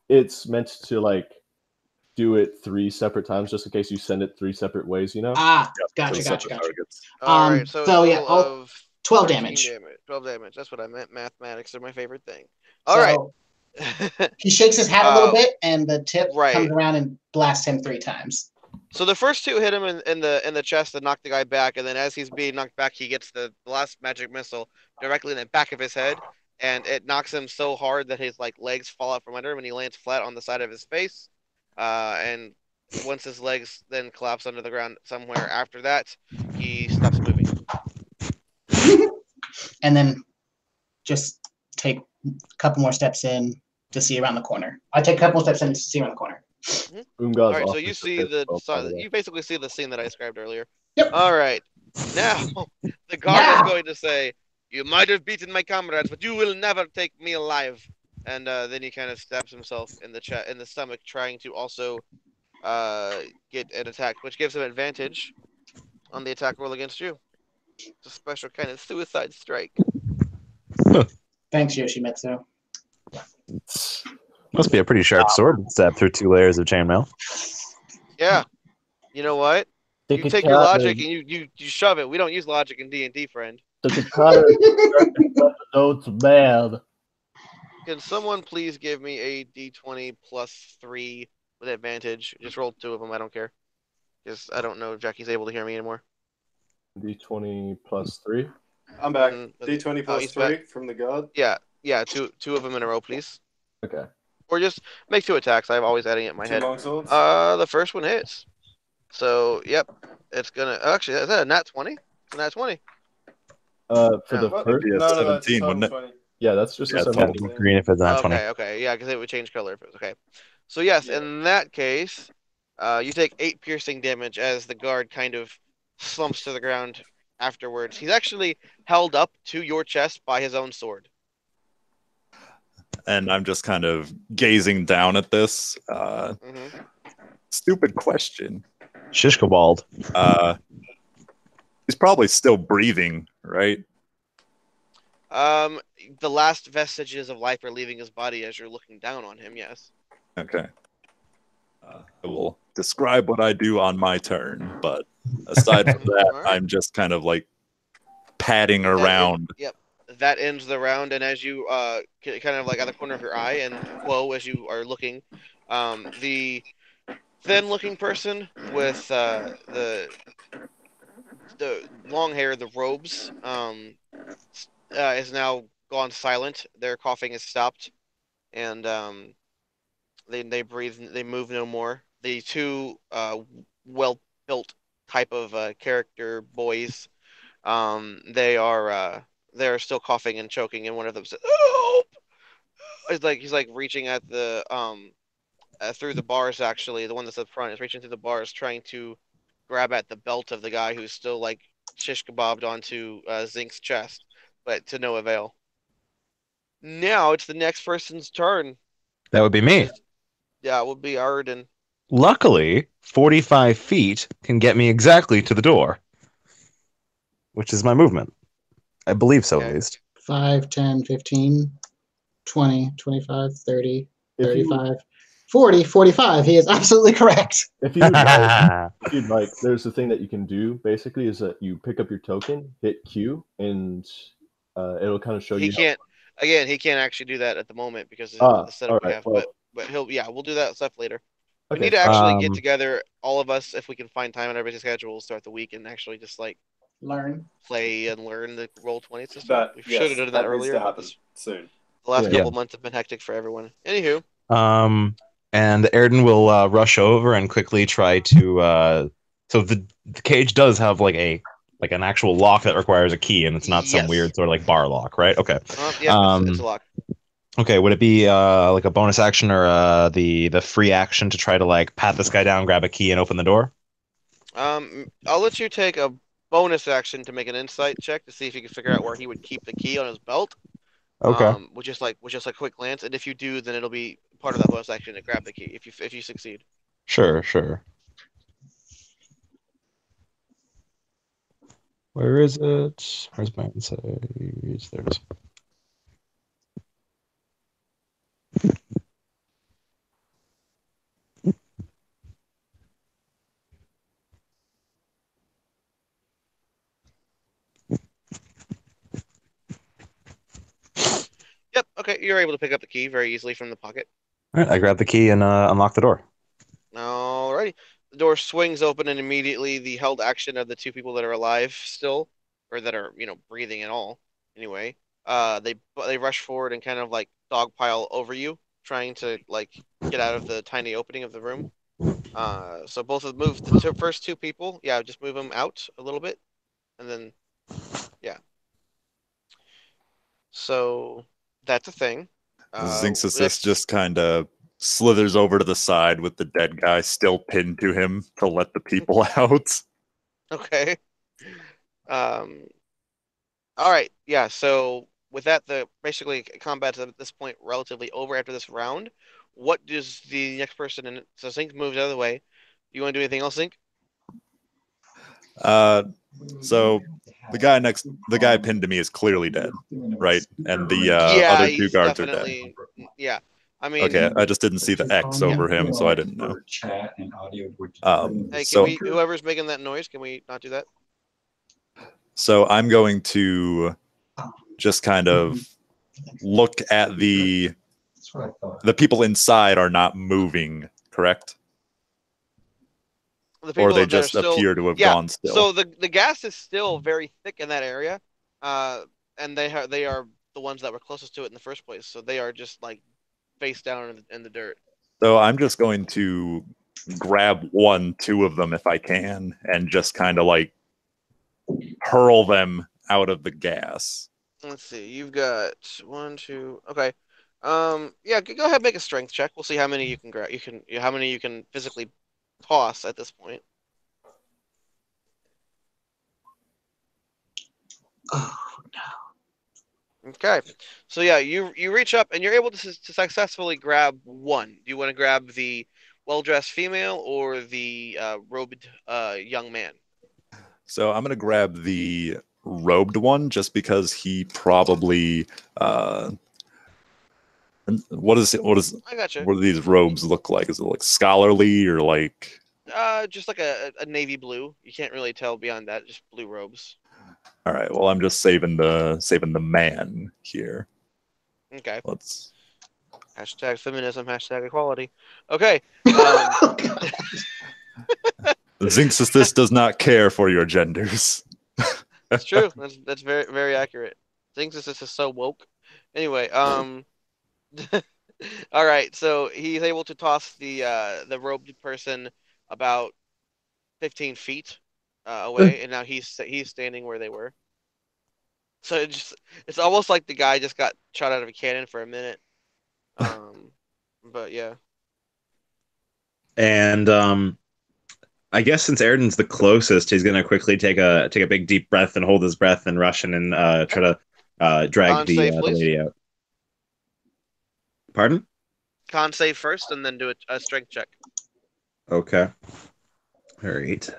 it's meant to like do it 3 separate times, just in case you send it 3 separate ways. You know. Gotcha. So separate targets. All right, so, so a yeah, total of 12 13 damage. 12 damage. That's what I meant. Mathematics are my favorite thing. All right. So he shakes his hat a little Uh, bit, and the tip right. comes around and blasts him 3 times. So the first 2 hit him in the chest and knock the guy back, and then as he's being knocked back, he gets the last magic missile directly in the back of his head, and it knocks him so hard that his like legs fall out from under him, and he lands flat on the side of his face. And once his legs then collapse under the ground somewhere after that, he stops moving. And then just take a couple more steps in to see around the corner. I take a couple more steps in to see around the corner. Umgaz All right, so offers you to see fit the 12, by the way. you basically see the scene that I described earlier. Yep. All right, now the guard Now. is going to say, "You might have beaten my comrades, but you will never take me alive." And then he kind of stabs himself in the stomach, trying to also get an attack, which gives him advantage on the attack roll against you. It's a special kind of suicide strike. Thanks, Yoshimitsu. Must be a pretty sharp sword to stab through 2 layers of chainmail. Yeah, you know what? You take your logic and you shove it. We don't use logic in D&D, friend. The katana notes bad. Can someone please give me a D20 plus 3 with advantage? Just roll 2 of them. I don't care. Because I don't know if Jackie's able to hear me anymore. D20 plus 3. I'm back. Mhm. D20 plus he's 3 back. from the guard. Yeah, two of them in a row, please. Okay. Or just make 2 attacks. I'm always adding it in my 2 head. longswords. The first one hits. So, yep. It's gonna... Actually, is that a nat 20? It's a nat 20. For No. the What? first, Yeah, no, 17, total wouldn't it? 20. yeah, that's just Yeah, a it's 17. all- Green if it's not 20. Okay, yeah, because it would change color if it was okay. So yes, Yeah. in that case, you take 8 piercing damage as the guard kind of slumps to the ground afterwards. He's actually held up to your chest by his own sword. And I'm just kind of gazing down at this. Mhm. Stupid question. Shishkabald. He's probably still breathing, right? The last vestiges of life are leaving his body as you're looking down on him. Yes. Okay. I will describe what I do on my turn, but aside from that, Alright. I'm just kind of like padding around. Yep. That ends the round, and as you kind of like out the corner of your eye, and Quo, as you are looking, the thin-looking person with the long hair, the robes, is now gone silent. Their coughing has stopped, and they breathe. They move no more. The 2 well-built type of character boys, they are still coughing and choking, and one of them says, "Help!" He's like reaching at the through the bars. Actually, the one that's up front is reaching through the bars, trying to grab at the belt of the guy who's still like shish kebabbed onto Zink's chest, but to no avail. Now it's the next person's turn. That would be me. Yeah, it would be Arden. Luckily, 45 feet can get me exactly to the door, which is my movement. I believe so, Okay. at least. 5, 10, 15, 20, 25, 30, If you, 35, 40, 45. He is absolutely correct. if you'd like, there's the thing that you can do basically is that you pick up your token, hit Q, and it'll kind of show He you. can't. Again, he can't actually do that at the moment because of Ah, the setup we alright, have. well- But he'll. Yeah, we'll do that stuff later. We Okay. need to actually Um, get together, all of us, if we can find time on everybody's schedules throughout the week, and actually just like Learn. play and learn the Roll20 system. That, We yes, should have done that that needs earlier. to But happen this, soon. the last Yeah. couple months have been hectic for everyone. Anywho, And Erden will rush over and quickly try to. So the cage does have like an actual lock that requires a key, and it's not some Yes. weird sort of like bar lock, right? Okay. Yeah, it's a lock. Okay, would it be like a bonus action or the free action to try to like pat this guy down, grab a key, and open the door? I'll let you take a bonus action to make an insight check to see if you can figure out where he would keep the key on his belt. Okay. With just like quick glance, and if you do, then it'll be part of that bonus action to grab the key if you succeed. Sure, sure. Where is it? Where's my insight? There it is. Yep. Okay, you're able to pick up the key very easily from the pocket. All right, I grab the key and unlock the door. Alrighty. The door swings open, and immediately the held action of the two people that are alive still, or that are breathing at all. Anyway, they rush forward and kind of like dogpile over you, trying to like get out of the tiny opening of the room. So both of move the first two people. Yeah, just move them out a little bit, and then yeah. So that's a thing. Zinxis just kind of slithers over to the side with the dead guy still pinned to him to let the people out. Okay. All right. Yeah. So with that, the basically combat's at this point relatively over after this round. What does the next person in? So Zink moves out of the way. Do you want to do anything else, Zink? So the guy pinned to me is clearly dead, right? And the Yeah, other two he's guards are dead. definitely. Yeah. I mean, Okay, I just didn't see the X over him, so I didn't know. hey, So whoever's making that noise, can we not do that? so I'm going to just kind of look at the people inside are not moving, correct? The people Or they that are just still, appear to have yeah. gone still. So the gas is still very thick in that area, and they are the ones that were closest to it in the first place. So they are just like face down in the dirt. So I'm just going to grab two of them if I can, and just kind of like hurl them out of the gas. Let's see. You've got 1, 2. Okay. Yeah. Go ahead, and make a strength check. We'll see how many you can grab. How many you can physically toss at this point. Oh no. Okay. So yeah, you reach up and you're able to successfully grab one. Do you want to grab the well-dressed female or the robed young man? So I'm going to grab the robed one just because he probably what I gotcha. what do these robes look like? Is it like scholarly or like Just like a navy blue. You can't really tell beyond that. Just blue robes. all right, well I'm just saving the man here. Okay. Let's Hashtag feminism, hashtag equality. Okay. Zinxis does not care for your genders. That's true. That's very very accurate. Thinks this is so woke. Anyway, all right. So he's able to toss the robed person about 15 feet away, and now he's standing where they were. So it's almost like the guy just got shot out of a cannon for a minute. But yeah. And I guess since Airden's the closest, he's gonna quickly take a big deep breath and hold his breath and rush in and try to drag Con the save, please. lady out. Pardon? Con save first, and then do a strength check. Okay. All right.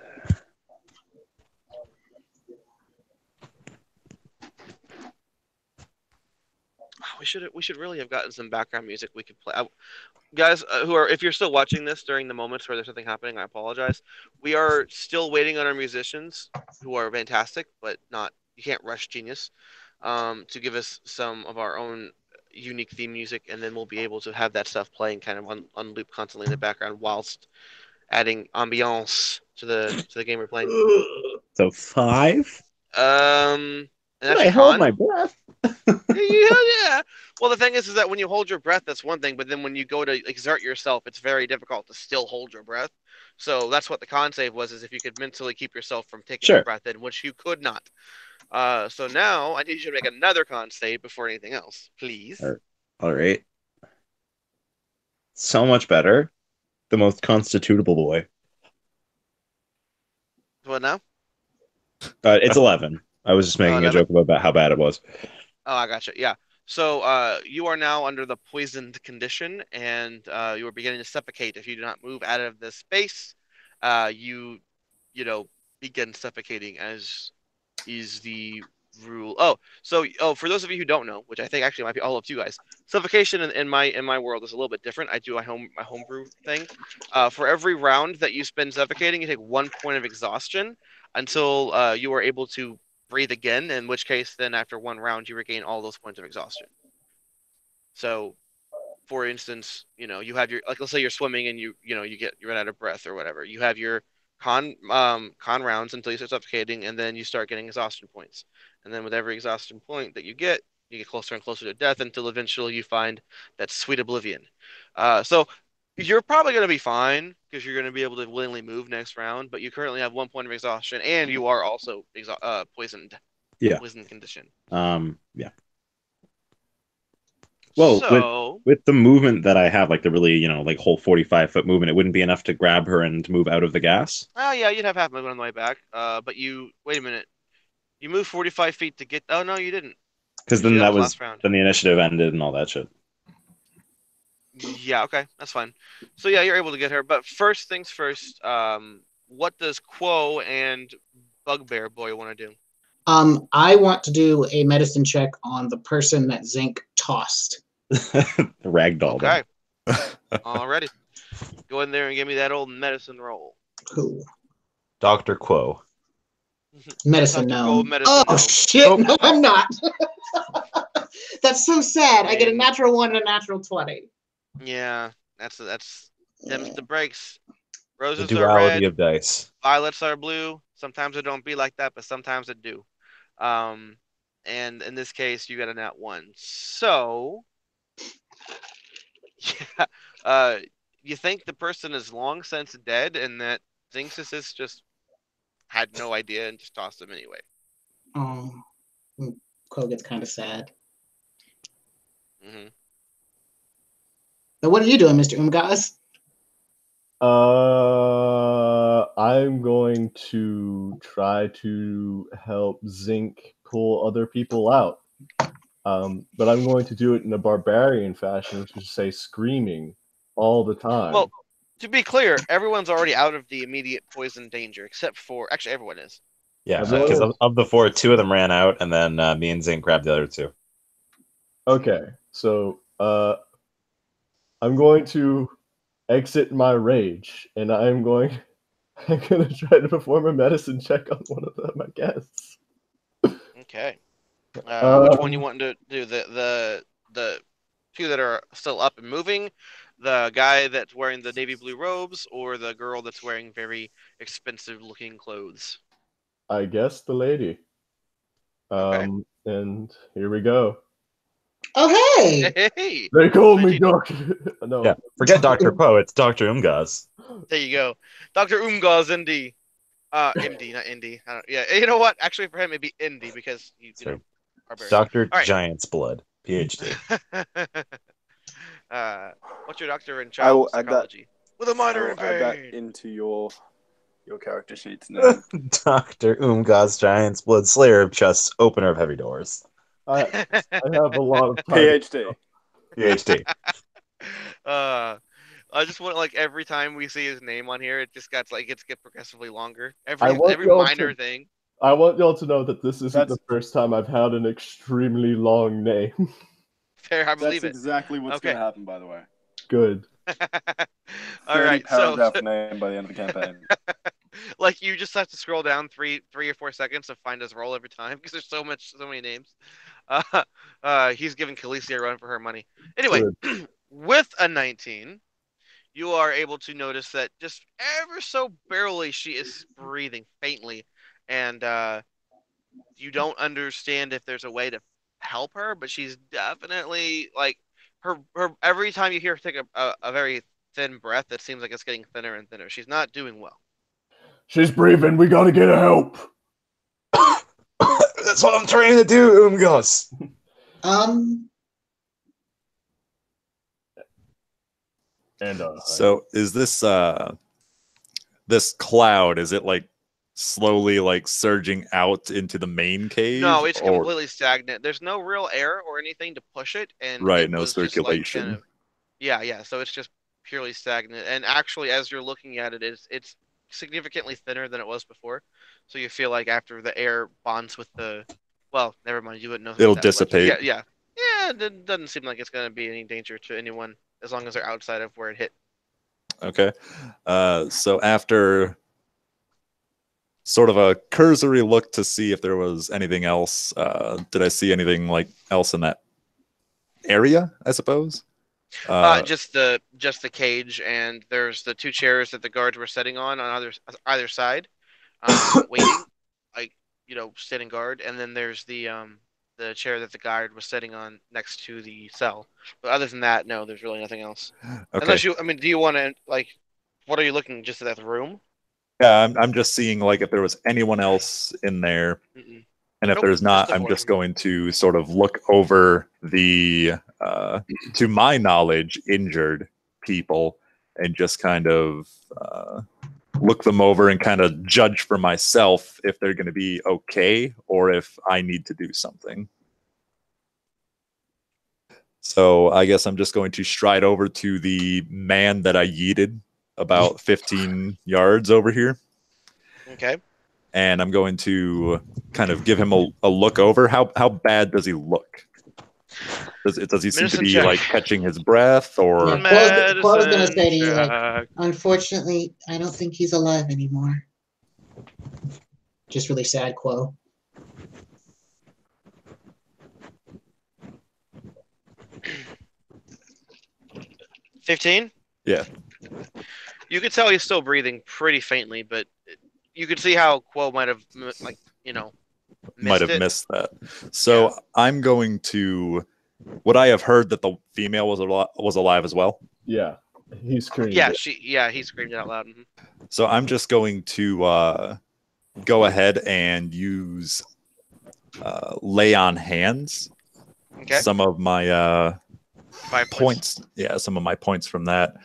We should really have gotten some background music we could play. Guys, if you're still watching this during the moments where there's something happening, I apologize. We are still waiting on our musicians, who are fantastic, but you can't rush genius, to give us some of our own unique theme music, and then we'll be able to have that stuff playing kind of on loop constantly in the background whilst adding ambiance to the game we're playing. So 5. And that's I your held con. my breath. Yeah. Well, the thing is that when you hold your breath, that's one thing, but then when you go to exert yourself, it's very difficult to still hold your breath. So that's what the con save was: is if you could mentally keep yourself from taking a Sure. breath in, which you could not. So now I need you to make another con save before anything else, please. All right. So much better. The most constitutable boy. What now? It's 11. I was just making a 11? joke about how bad it was. Oh, I gotcha. Yeah. So you are now under the poisoned condition, and you are beginning to suffocate. If you do not move out of this space, you know, begin suffocating, as is the rule. Oh, for those of you who don't know, which I think actually might be all of you guys, suffocation in my world is a little bit different. I do my homebrew thing. For every round that you spend suffocating, you take 1 point of exhaustion until you are able to breathe again. In which case, then after one round, you regain all those points of exhaustion. So, for instance, you have your, like, let's say you're swimming and you run out of breath or whatever. You have your con rounds until you start suffocating, and then you start getting exhaustion points. And then with every exhaustion point that you get closer and closer to death until eventually you find that sweet oblivion. So you're probably going to be fine because you're going to be able to willingly move next round, but you currently have 1 point of exhaustion and you are also poisoned. Yeah. Poisoned condition. Yeah. Well, so with the movement that I have, like the really, like whole 45-foot movement, it wouldn't be enough to grab her and move out of the gas. Oh yeah, you'd have half movement on the way back. But you wait a minute. You moved 45 feet to get. Oh no, you didn't. Because then That that was was last round. then the initiative ended and all that shit. Yeah, okay, that's fine. So yeah, you're able to get her. But first things first. What does Quo and Bugbear Boy want to do? I want to do a medicine check on the person that Zinc tossed. Ragdoll. Okay. Alrighty. Go in there and give me that old medicine roll. Cool. Dr. Quo. Medicine Dr. gnome. Quo, medicine Oh gnome. shit! Nope. No, I'm not. That's so sad. I get a natural 1 and a natural 20. Yeah, that's them's the breaks. The Roses are duality red, of dice. violets are blue. Sometimes it don't be like that, but sometimes it do. And in this case, you got a nat 1. So, yeah, you think the person is long since dead, and that Zinxis just had no idea and just tossed him anyway. Quo gets kind of sad. Mm-hmm. So what are you doing, Mr. Umgaz? I'm going to try to help Zinc pull other people out. But I'm going to do it in a barbarian fashion, which is to say screaming all the time. Well, to be clear, everyone's already out of the immediate poison danger, except for, actually, everyone is. Yeah, Everyone because is. of the 4, 2 of them ran out, and then me and Zinc grabbed the other 2. Okay, so I'm going to exit my rage, and I'm going to try to perform a medicine check on one of them, I guess. Okay. Which one you want to do? The two that are still up and moving, the guy that's wearing the navy blue robes, or the girl that's wearing very expensive looking clothes? I guess the lady. Okay. And here we go. Oh, hey! Hey, They call me Lady. Doctor. No. Yeah, forget Dr. Quo, it's Dr. Umgaz. there you go, Dr. Umgaz MD. MD, not Indy. I don't, yeah, you know what? Actually, for him, it'd be Indy because you know. Barbarian. Dr. All right. Giant's Blood, PhD. What's your doctor in I child will add that- psychology? With a minor in Add that pain. into your character sheets now. Dr. Umgaz Giant's Blood, Slayer of Chests, Opener of Heavy Doors. I have a lot of time. PhD. PhD. I just want, like, every time we see his name on here, it just gets progressively longer. I Every want y'all minor to- thing. I want y'all to know that this isn't That's- the first time I've had an extremely long name. Fair, I believe That's it. exactly what's Okay. going to happen, by the way. Good. All right, so paragraph name by the end of the campaign. like, you just have to scroll down three or 4 seconds to find his role every time because there's so many names. He's giving Khaleesi a run for her money. Anyway, with a 19, you are able to notice that just ever so barely she is breathing faintly, and you don't understand if there's a way to help her, but she's definitely like her every time you hear her take a very thin breath, it seems like it's getting thinner and thinner. She's not doing well. She's breathing. We gotta get her help. That's what I'm trying to do, Umgos. And So is this cloud, is it like slowly like surging out into the main cave? No, it's or completely stagnant. There's no real air or anything to push it, and right, it no was just like circulation. kind of yeah. So it's just purely stagnant. And actually, as you're looking at it, it's significantly thinner than it was before. So you feel like after the air bonds with the, well, never mind, you wouldn't know It'll that much. dissipate. Yeah. It doesn't seem like it's going to be any danger to anyone as long as they're outside of where it hit. Okay. So after sort of a cursory look to see if there was anything else, did I see anything like else in that area, I suppose? Just the cage, and there's the two chairs that the guards were sitting on either side, waiting, like standing guard, and then there's the chair that the guard was sitting on next to the cell. But other than that, no, there's really nothing else. Okay. Unless I mean, do you want to what are you looking just at the room? Yeah, I'm just seeing like if there was anyone else in there. Mm-mm. And if Nope, there's just not, the I'm four just of you. going to sort of look over the, to my knowledge, injured people and just kind of look them over and kind of judge for myself if they're going to be okay or if I need to do something. So I guess I'm just going to stride over to the man that I yeeted about 15 yards over here. Okay. And I'm going to kind of give him a look over. How bad does he look? Does he seem to Medicine be check. like catching his breath or? Yeah, Quo's gonna say to you, like, check. unfortunately, I don't think he's alive anymore. Just really sad, Quo. $15? Yeah. You could tell he's still breathing pretty faintly, but you could see how Quo might have, Might have it. missed that. So Yeah. I'm going to. Would I have heard that the female was alive as well? yeah, he screamed. Yeah, it. he screamed it out loud. Mhm. So I'm just going to go ahead and use lay on hands. Okay. Some of my 5 points. Yeah, some of my points from that.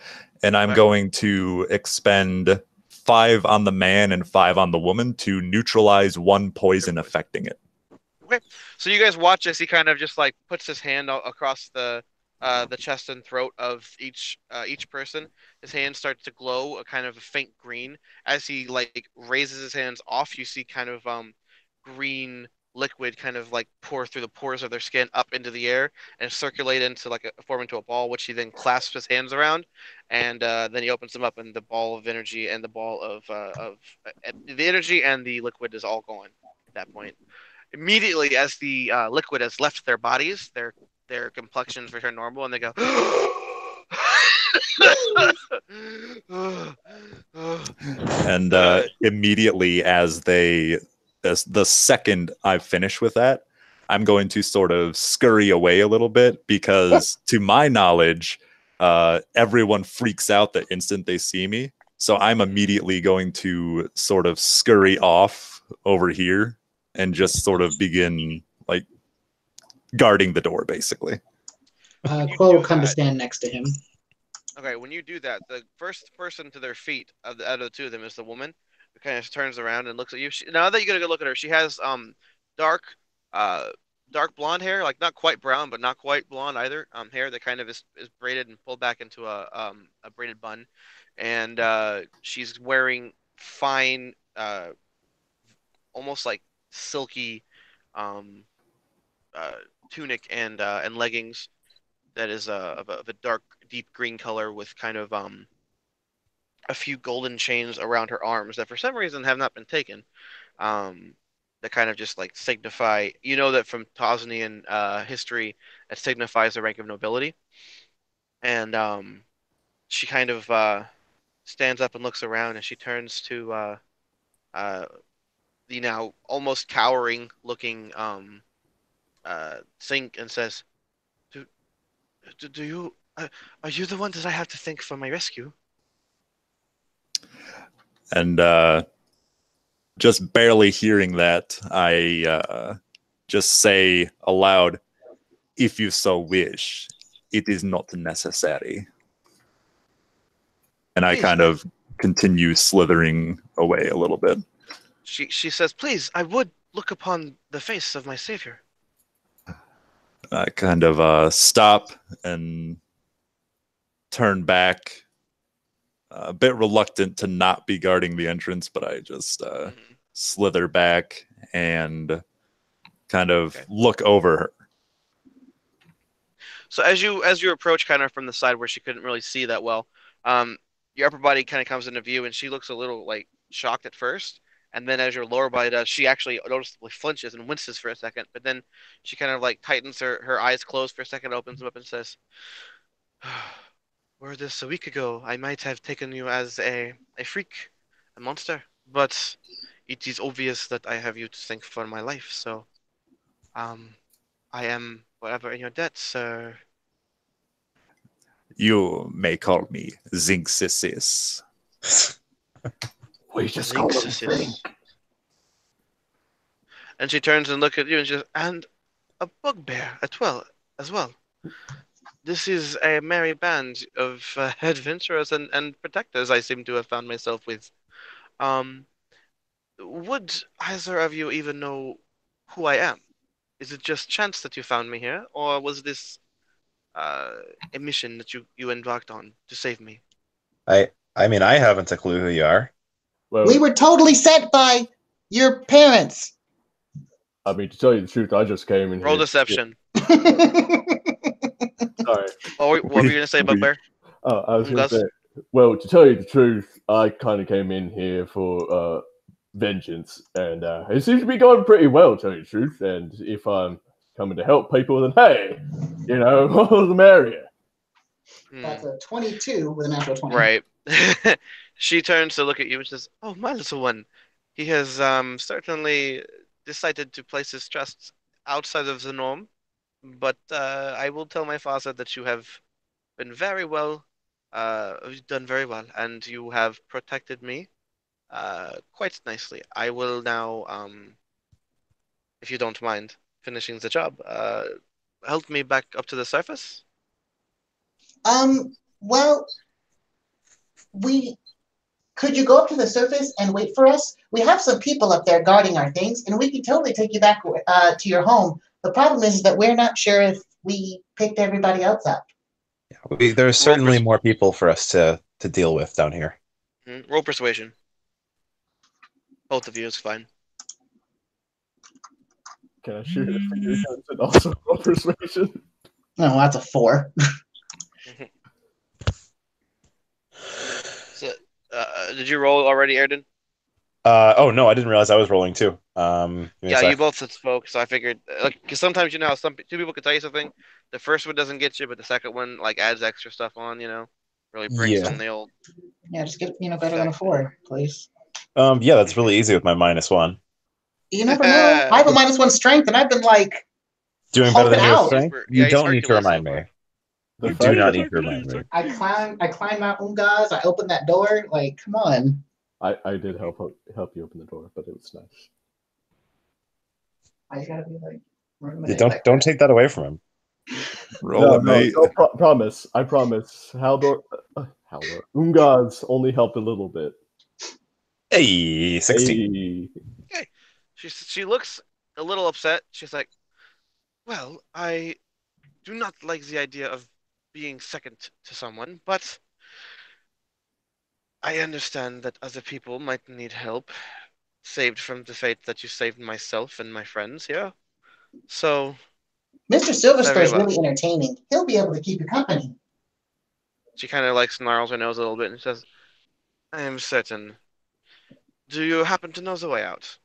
And I'm Okay. going to expend 5 on the man and 5 on the woman to neutralize 1 poison affecting it. So you guys watch as he kind of just like puts his hand across the chest and throat of each person. His hand starts to glow a kind of a faint green. As he like raises his hands off, you see kind of green liquid kind of like pour through the pores of their skin up into the air and circulate into form into a ball, which he then clasps his hands around, and then he opens them up, and the ball of energy and the ball of the energy and the liquid is all gone at that point. Immediately, as the liquid has left their bodies, their complexions return normal, and they go. And immediately as the second I've finished with that, I'm going to sort of scurry away a little bit because to my knowledge, everyone freaks out the instant they see me. So I'm immediately going to sort of scurry off over here and just sort of begin like guarding the door basically. Quo will come to stand next to him. Okay, when you do that, the first person to their feet out of the two of them is the woman, who kind of turns around and looks at you. Now that you get a good look at her, she has dark blonde hair, like not quite brown, but not quite blonde either. Hair that kind of is braided and pulled back into a braided bun, and she's wearing fine, almost like silky, tunic and leggings that is of a dark, deep green color with kind of a few golden chains around her arms that for some reason have not been taken. That kind of just like signify, that from Tosnian history, that signifies the rank of nobility. And she kind of stands up and looks around, and she turns to the now almost cowering looking think and says, "Do do you are you the one that I have to thank for my rescue?" And just barely hearing that, I just say aloud, "If you so wish, it is not necessary." And I Please. kind of continue slithering away a little bit. She says, "Please, I would look upon the face of my savior." I kind of stop and turn back, a bit reluctant to not be guarding the entrance, but I just slither back and kind of look over her. So as you approach kind of from the side where she couldn't really see that well, your upper body kind of comes into view, and she looks a little like shocked at first, and then as your lower body does, she actually noticeably flinches and winces for a second, but then she kind of like tightens her eyes closed for a second, opens them up, and says, "Were this a week ago, I might have taken you as a freak, a monster, but it is obvious that I have you to thank for my life, so I am forever in your debt, sir." You may call me Zinxissis. We just call them Zinxissis. things. And she turns and looks at you and she says, "And a bugbear as well. This is a merry band of adventurers and protectors I seem to have found myself with. Um, would either of you even know who I am? Is it just chance that you found me here, or was this a mission that you embarked on to save me?" I mean, I haven't a clue who you are. Well, We were totally sent by your parents. I mean, to tell you the truth, I just came in Roll here. deception. Sorry. What were you gonna say, Bugbear? Oh, I was going Gus? to say, well, to tell you the truth, I kind of came in here for vengeance, and it seems to be going pretty well, to tell you the truth. And if I'm coming to help people, then hey, all the merrier. That's a 22 with a natural 20. Right. She turns to look at you and says, "Oh, my little one. He has certainly decided to place his trust outside of the norm, but I will tell my father that you have been very well, you've done very well, and you have protected me quite nicely. I will now, if you don't mind finishing the job, help me back up to the surface." Well, could you go up to the surface and wait for us? We have some people up there guarding our things, and we can totally take you back to your home. The problem is that we're not sure if we picked everybody else up. There's certainly more people for us to deal with down here. Roll persuasion. Both of you is fine. Can I shoot it for your guns and also roll persuasion? No, that's a 4. So, did you roll already, Airden? Oh no, I didn't realize I was rolling too. Yeah, you both spoke, so I figured, because sometimes how two people can tell you something, the first one doesn't get you, but the second one adds extra stuff on, really brings Yeah. in the old. Yeah, just get better than a 4, please. Yeah, that's really easy with my -1. You never know. I have a -1 strength, and I've been Doing better than Hulk your out. strength? Yeah, You don't need to Hercules remind so me. far. The You fact do not that- need to remind me. I climb Mount Ungas. I open that door. Come on. I did help you open the door, but it was nice. I just gotta be You don't take that away from him. Roll it, mate. Promise. I promise. Haldor, Ungas only helped a little bit. Hey, 16. Hey. She looks a little upset. She's like, "Well, I do not like the idea of being second to someone, but I understand that other people might need help, saved from the fate that you saved myself and my friends here. So, Mr. Silverspur Very is well. really entertaining. He'll be able to keep you company. she kind of snarls her nose a little bit and says, "I am certain. Do you happen to know the way out?"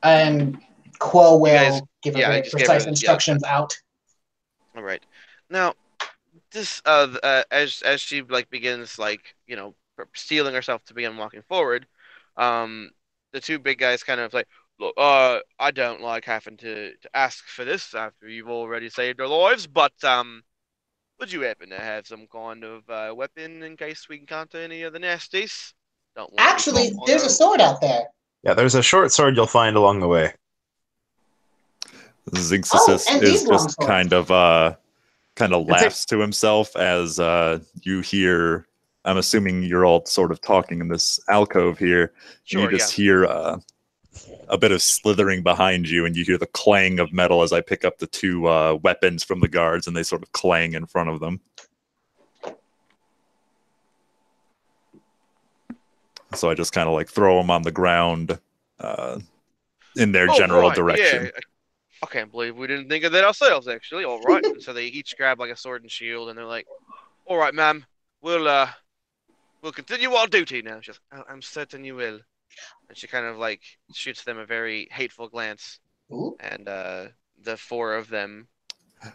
And Quo will guys- give her yeah, I very just gave precise her- yeah. instructions out. All right. Now, this as she begins steeling herself to begin walking forward, the two big guys kind of Look, I don't like having to ask for this after you've already saved our lives, but would you happen to have some kind of weapon in case we encounter any of the nasties? Don't want to be Actually, caught on there's our a own. sword out there. Yeah, there's a short sword you'll find along the way. Zinxis and is these long just swords. kind of laughs to himself as you hear. I'm assuming you're all sort of talking in this alcove here. Sure, you just hear a bit of slithering behind you, and you hear the clang of metal as I pick up the two weapons from the guards, and they sort of clang in front of them. So I just kind of like throw them on the ground in their general right, direction. Yeah. I can't believe we didn't think of that ourselves, actually. All right. And so they each grab like a sword and shield, and they're like, all right, ma'am, we'll continue our duty now. She's like, I'm certain you will. And she kind of like shoots them a very hateful glance. Ooh. And the four of them,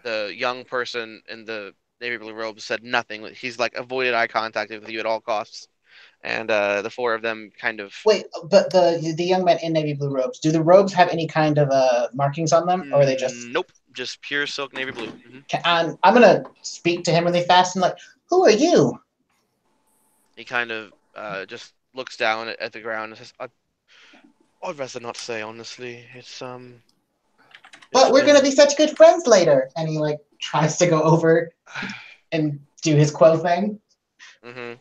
the young person in the navy blue robe said nothing. He's like avoided eye contact with you at all costs. And the four of them kind of. Wait, but the young men in navy blue robes, do the robes have any kind of markings on them, or are they just? Nope, just pure silk navy blue. I'm gonna speak to him really fast and like, who are you? He kind of just looks down at the ground and says, I'd rather not say, honestly. But we're gonna be such good friends later. And he like tries to go over and do his quo thing. Mm-hmm.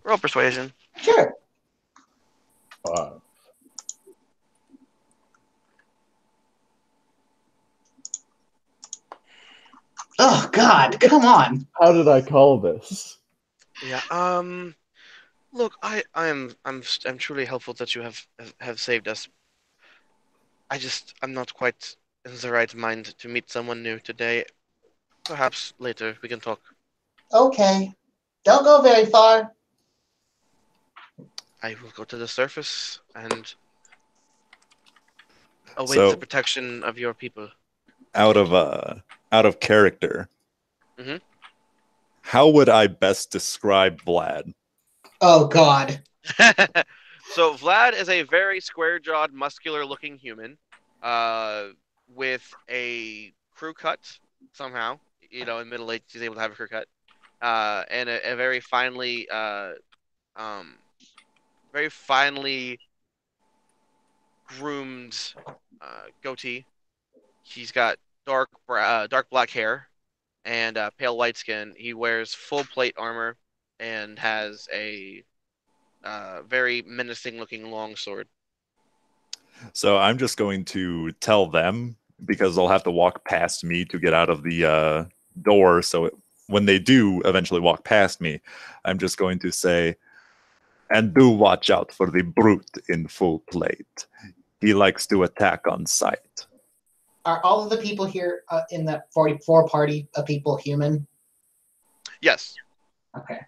Roll persuasion. Sure. Oh God! Come on. How did I call this? Yeah. Look, I'm truly helpful that you have saved us. I'm not quite in the right mind to meet someone new today. Perhaps later we can talk. Okay. Don't go very far. I will go to the surface and await So- the protection of your people. Out of character. Mhm. How would I best describe Vlad? Oh God. So Vlad is a very square-jawed, muscular-looking human, with a crew cut somehow. In middle age, he's able to have a crew cut, and a very finely groomed goatee. He's got dark black hair and pale white skin. He wears full plate armor and has a very menacing looking longsword. So I'm just going to tell them, because they'll have to walk past me to get out of the door. So when they do eventually walk past me, I'm just going to say, and do watch out for the brute in full plate. He likes to attack on sight. Are all of the people here in the 44 party of people human? Yes. Okay.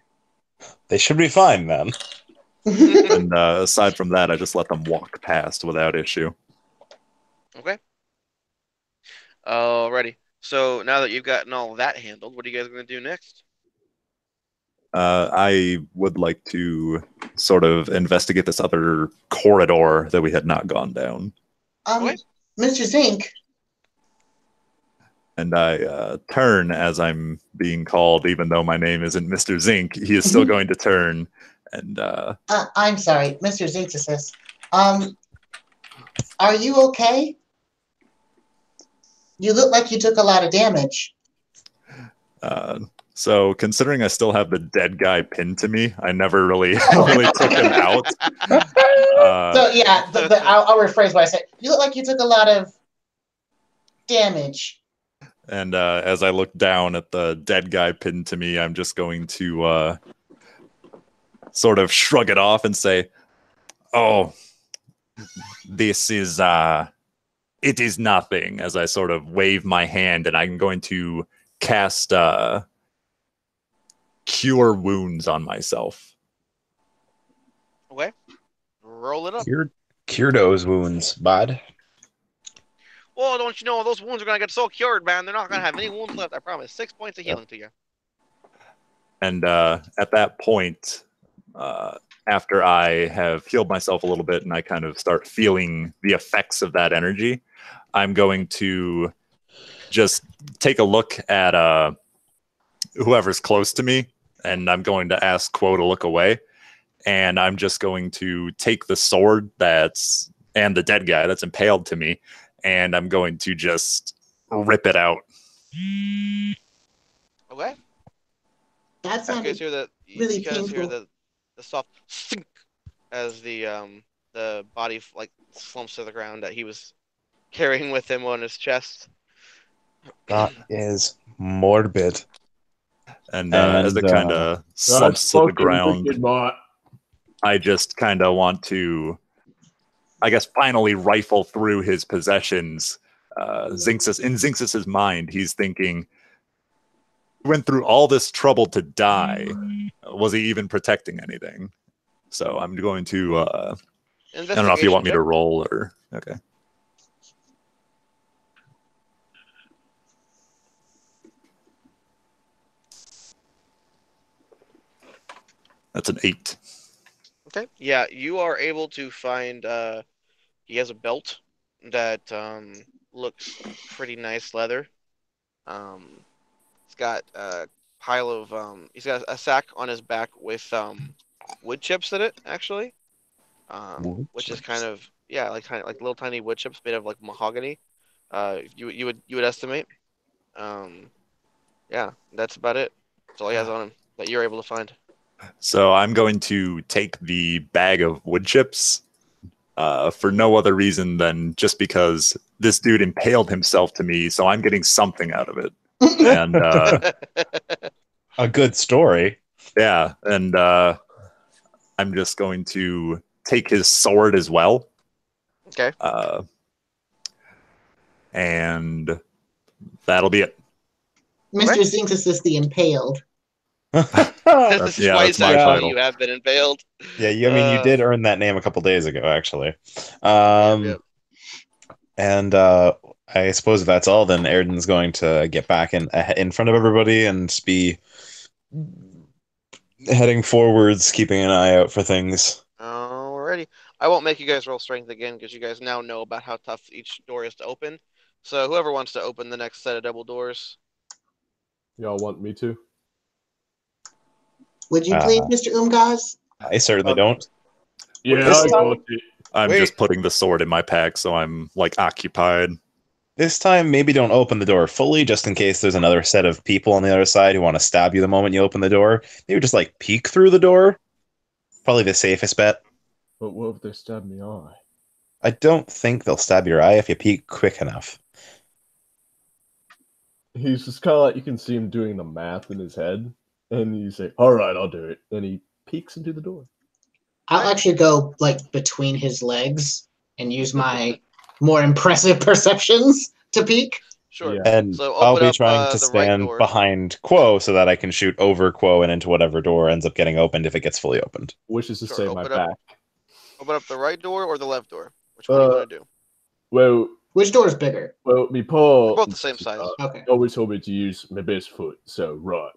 They should be fine then. And aside from that, I just let them walk past without issue. Okay. Alrighty. So now that you've gotten all of that handled, what are you guys going to do next? I would like to sort of investigate this other corridor that we had not gone down. What? Mr. Zink. And I turn as I'm being called, even though my name isn't Mr. Zink. He is still going to turn. And I'm sorry, Mr. Zinxis. Are you okay? You look like you took a lot of damage. So considering I still have the dead guy pinned to me, I never really took him out. So yeah, I'll rephrase what I said. You look like you took a lot of damage. And as I look down at the dead guy pinned to me, I'm just going to sort of shrug it off and say, "Oh, this is it is nothing." As I sort of wave my hand, and I'm going to cast Cure Wounds on myself. Okay. Roll it up. Cure those wounds, bud. Well, don't you know those wounds are going to get so cured, man? They're not going to have any wounds left, I promise. 6 points of healing to you. And at that point, after I have healed myself a little bit and I kind of start feeling the effects of that energy, I'm going to just take a look at whoever's close to me, and I'm going to ask Quo to look away. And I'm just going to take the sword and the dead guy that's impaled to me, and I'm going to just rip it out. Okay. That You sounded guys hear really you guys hear painful. the soft sink as the body like slumps to the ground that he was carrying with him on his chest. That is morbid. And as it kind of slumps to the ground, I just kind of want to, I guess, finally rifle through his possessions. In Zinxis's mind, he's thinking, he went through all this trouble to die. Was he even protecting anything? So I'm going to, I don't know if you want me to roll or, okay. That's an 8. Okay. Yeah, you are able to find he has a belt that looks pretty nice leather. He's got a pile of he's got a sack on his back with wood chips in it actually. Which is kind of like little tiny wood chips made of like mahogany. You would estimate. Yeah, that's about it. That's all he has on him that you're able to find. So I'm going to take the bag of wood chips for no other reason than just because this dude impaled himself to me, so I'm getting something out of it. And a good story. Yeah, and I'm just going to take his sword as well. Okay. And that'll be it. Mr. Zinxis is the impaled. This is that's my title. You have been impaled. Yeah, you did earn that name a couple days ago, actually. Yep. And I suppose if that's all, then Airden's going to get back in front of everybody and be heading forwards, keeping an eye out for things. Alrighty. I won't make you guys roll strength again because you guys now know about how tough each door is to open. So whoever wants to open the next set of double doors. Y'all want me to? Would you please, Mr. Umgaz? I certainly don't. Yeah, I'm just putting the sword in my pack, so I'm like occupied. This time, maybe don't open the door fully, just in case there's another set of people on the other side who want to stab you the moment you open the door. Maybe just like peek through the door. Probably the safest bet. But what if they stab me eye? I don't think they'll stab your eye if you peek quick enough. He's just kind of like, you can see him doing the math in his head, and you say, "All right, I'll do it." Then he peeks into the door. I'll actually go like between his legs and use my more impressive perceptions to peek. Sure. Yeah. And So I'll open be up, trying to the right stand door. behind Quo so that I can shoot over Quo and into whatever door ends up getting opened if it gets fully opened. Wishes to Sure, save my open up. back. Open up the right door or the left door. Which one do you want to do? Well, Which door is bigger? me paw. They're both the same size. Okay. Always told me to use my best foot, so right.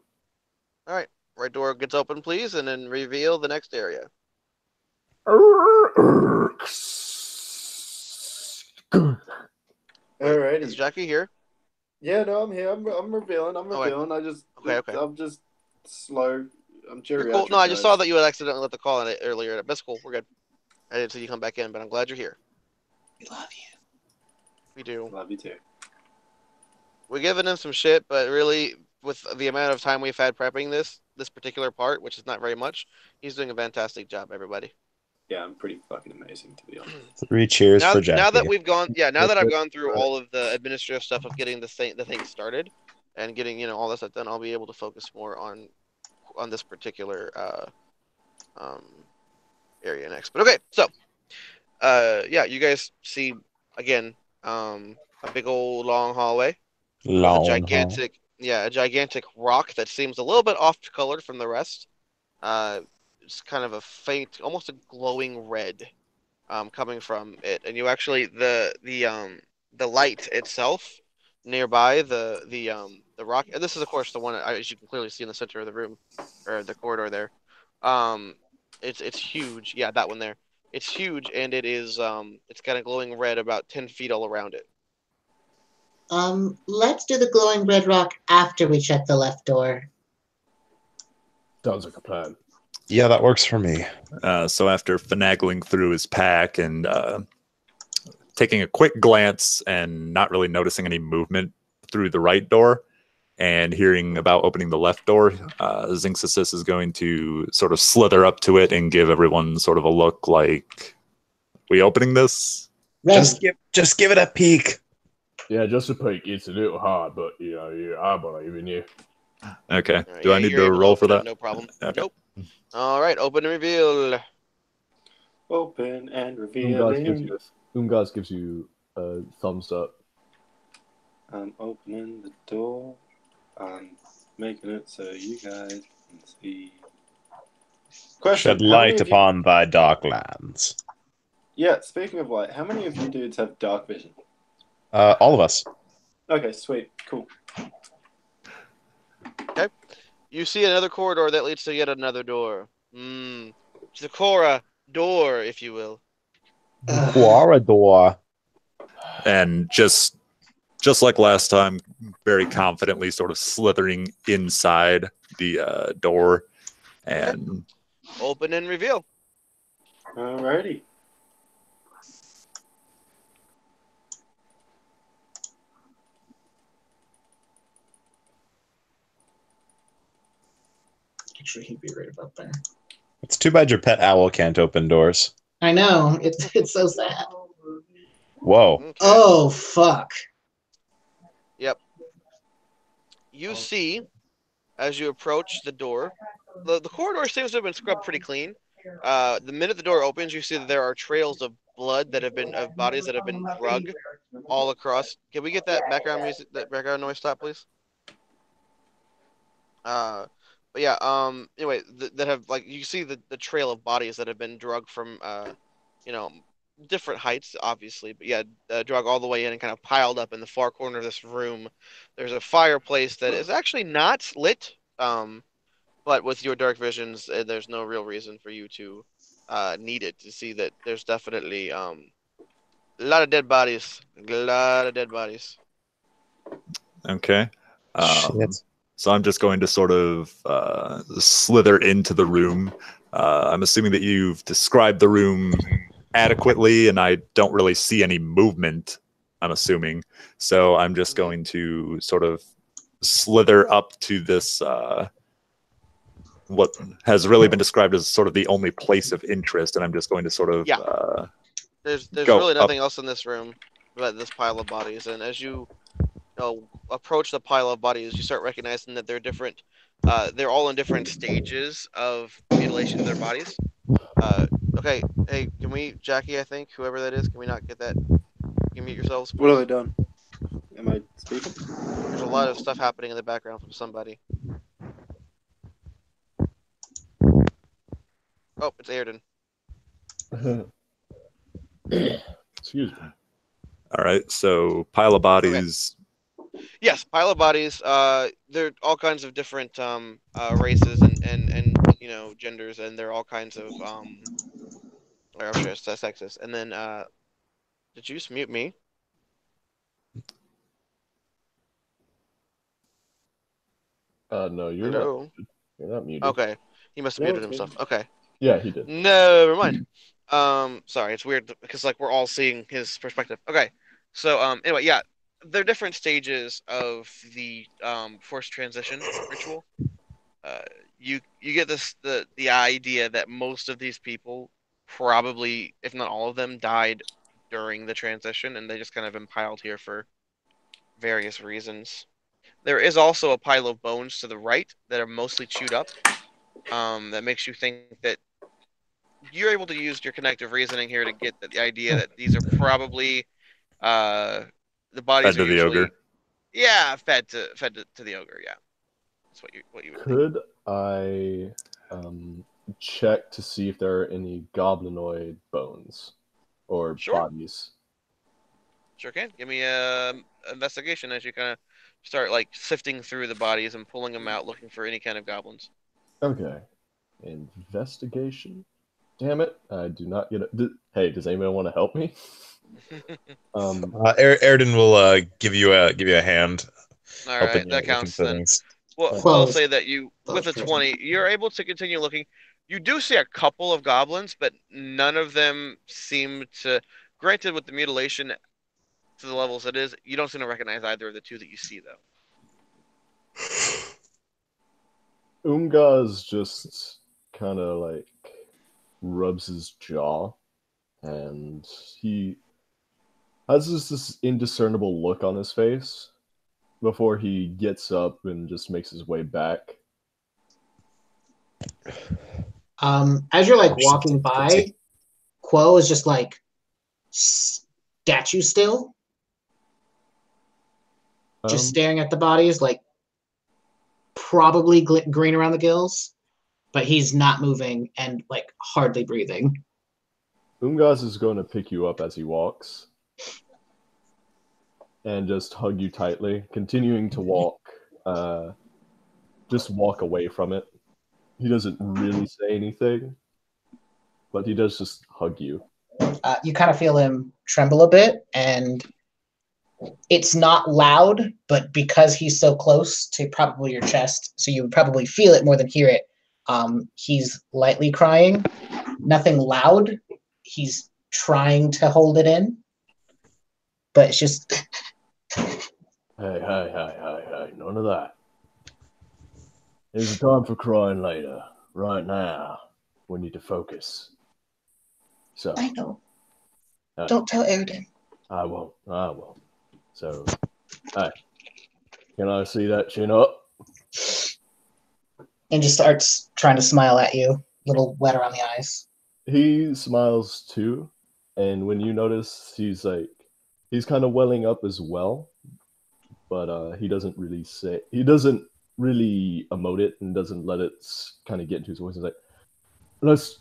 All right. Right door gets open, please, and then reveal the next area. Alrighty. Is Jackie here? Yeah, no, I'm here. I'm revealing. I'm Okay. revealing. Okay. I'm just slow. I'm You're geriatric. cool. No, I just guys. saw that you had accidentally let the call in it earlier. That's cool. We're good. I didn't see you come back in, but I'm glad you're here. We love you. We do. Love you too. We're giving him some shit, but really, with the amount of time we've had prepping this particular part, which is not very much, he's doing a fantastic job, everybody. Yeah, I'm pretty fucking amazing, to be honest. 3 cheers for Jackie. Now that we've gone, now that I've gone through all of the administrative stuff of getting the thing started and getting all that stuff done, I'll be able to focus more on this particular area next. But okay, so yeah, you guys see again a big old long hallway. Long A gigantic rock that seems a little bit off colored from the rest. It's kind of a faint, almost a glowing red, coming from it. And you actually the light itself nearby the rock. And this is of course the one as you can clearly see in the center of the room or the corridor there. It's huge. Yeah, that one there. It's huge, and it is it's kind of glowing red, about 10 feet all around it. Let's do the glowing red rock after we check the left door. Sounds like a plan. Yeah, that works for me. So after finagling through his pack and taking a quick glance and not really noticing any movement through the right door and hearing about opening the left door, Zinxasis is going to sort of slither up to it and give everyone sort of a look like, we opening this? Red, Just give it a peek. Yeah, just a peek. It's a little hard, but I believe in you. Okay. All right, Do yeah, I need you're to able roll for open it, that? No problem. Okay. Nope. All right, open and reveal. Open and revealing. Umgaz gives you a thumbs up. I'm opening the door. I'm making it so you guys can see. Question: Shed how many light of you- upon thy dark lands. Yeah, speaking of light, how many of you dudes have dark vision? All of us. Okay, sweet, cool. You see another corridor that leads to yet another door. Zecora door, if you will. Corridor. And just like last time, very confidently sort of slithering inside the door and Open and reveal. Alrighty. actually, he'd be right about there. It's too bad your pet owl can't open doors. I know. It's so sad. Whoa. Okay. Oh fuck. You see, as you approach the door, the corridor seems to have been scrubbed pretty clean. The minute the door opens, you see that there are trails of blood that have been of bodies that have been drugged all across. Can we get that background music, that background noise stop, please? But yeah, anyway, that have, like, you see the trail of bodies that have been drugged from you know, different heights, obviously, but yeah, drug all the way in and kind of piled up in the far corner of this room. There's a fireplace that is actually not lit, but with your dark visions, there's no real reason for you to need it to see that there's definitely a lot of dead bodies, okay. Shit. So I'm just going to sort of slither into the room. I'm assuming that you've described the room adequately, and I don't really see any movement, I'm assuming. So I'm just going to sort of slither up to this, what has really been described as sort of the only place of interest, and I'm just going to sort of... Yeah. There's go really nothing up. else in this room but this pile of bodies, and as you approach the pile of bodies, you start recognizing that they're different. They're all in different stages of mutilation of their bodies. Okay, hey, can we, Jackie, I think, whoever that is, can we not get that? Can you mute yourselves? What have I done? Am I speaking? There's a lot of stuff happening in the background from somebody. Oh, it's Airden. Excuse me. All right, so pile of bodies. Yes, pile of bodies. There are all kinds of different races and genders, and they're all kinds of or I'm sure it's sexist. And then did you just mute me? No, you're Hello? not. You're not muted. Okay, he must have No, muted it's himself. Okay, Yeah, he did. never mind. Sorry, it's weird because like we're all seeing his perspective. Okay, so anyway, yeah, there are different stages of the forced transition ritual. You get the idea that most of these people probably, if not all of them, died during the transition, and they just kind of been piled here for various reasons. There is also a pile of bones to the right that are mostly chewed up. That makes you think that you're able to use your connective reasoning here to get the idea that these are probably the bodies Fed are to the usually ogre. yeah fed to the ogre. Yeah, that's what you would think. Could I check to see if there are any goblinoid bones or Sure. bodies? Sure can. Give me a investigation as you kind of start like sifting through the bodies and pulling them out, looking for any kind of goblins. Okay. Investigation. Damn it! I do not get it. Hey, does anybody want to help me? Erden will give you a hand. All helping right, you that out looking counts for then. things. Well, Well, we'll say that you, with a close. 20, you're able to continue looking. You do see a couple of goblins, but none of them seem to. Granted, with the mutilation to the levels it is, you don't seem to recognize either of the two that you see, though. Umgaz just kind of like rubs his jaw, and he has this indiscernible look on his face before he gets up and just makes his way back. As you're like walking by, Quo is just like statue still, just staring at the bodies, like probably green around the gills, but he's not moving and like hardly breathing. Umgaz is going to pick you up as he walks and just hug you tightly, continuing to walk. Just walk away from it. He doesn't really say anything, but he does just hug you. You kind of feel him tremble a bit, and it's not loud, but because he's so close to probably your chest, so you would probably feel it more than hear it. He's lightly crying, nothing loud. He's trying to hold it in, but it's just. Hey, none of that. There's a time for crying later. Right now, we need to focus. So I know. Don't tell Erden. I won't. So, hey, can I see that chin up? And just starts trying to smile at you, a little wet around the eyes. He smiles too, and when you notice, he's kind of welling up as well, but he doesn't really emote it and doesn't let it kind of get into his voice. He's like, let's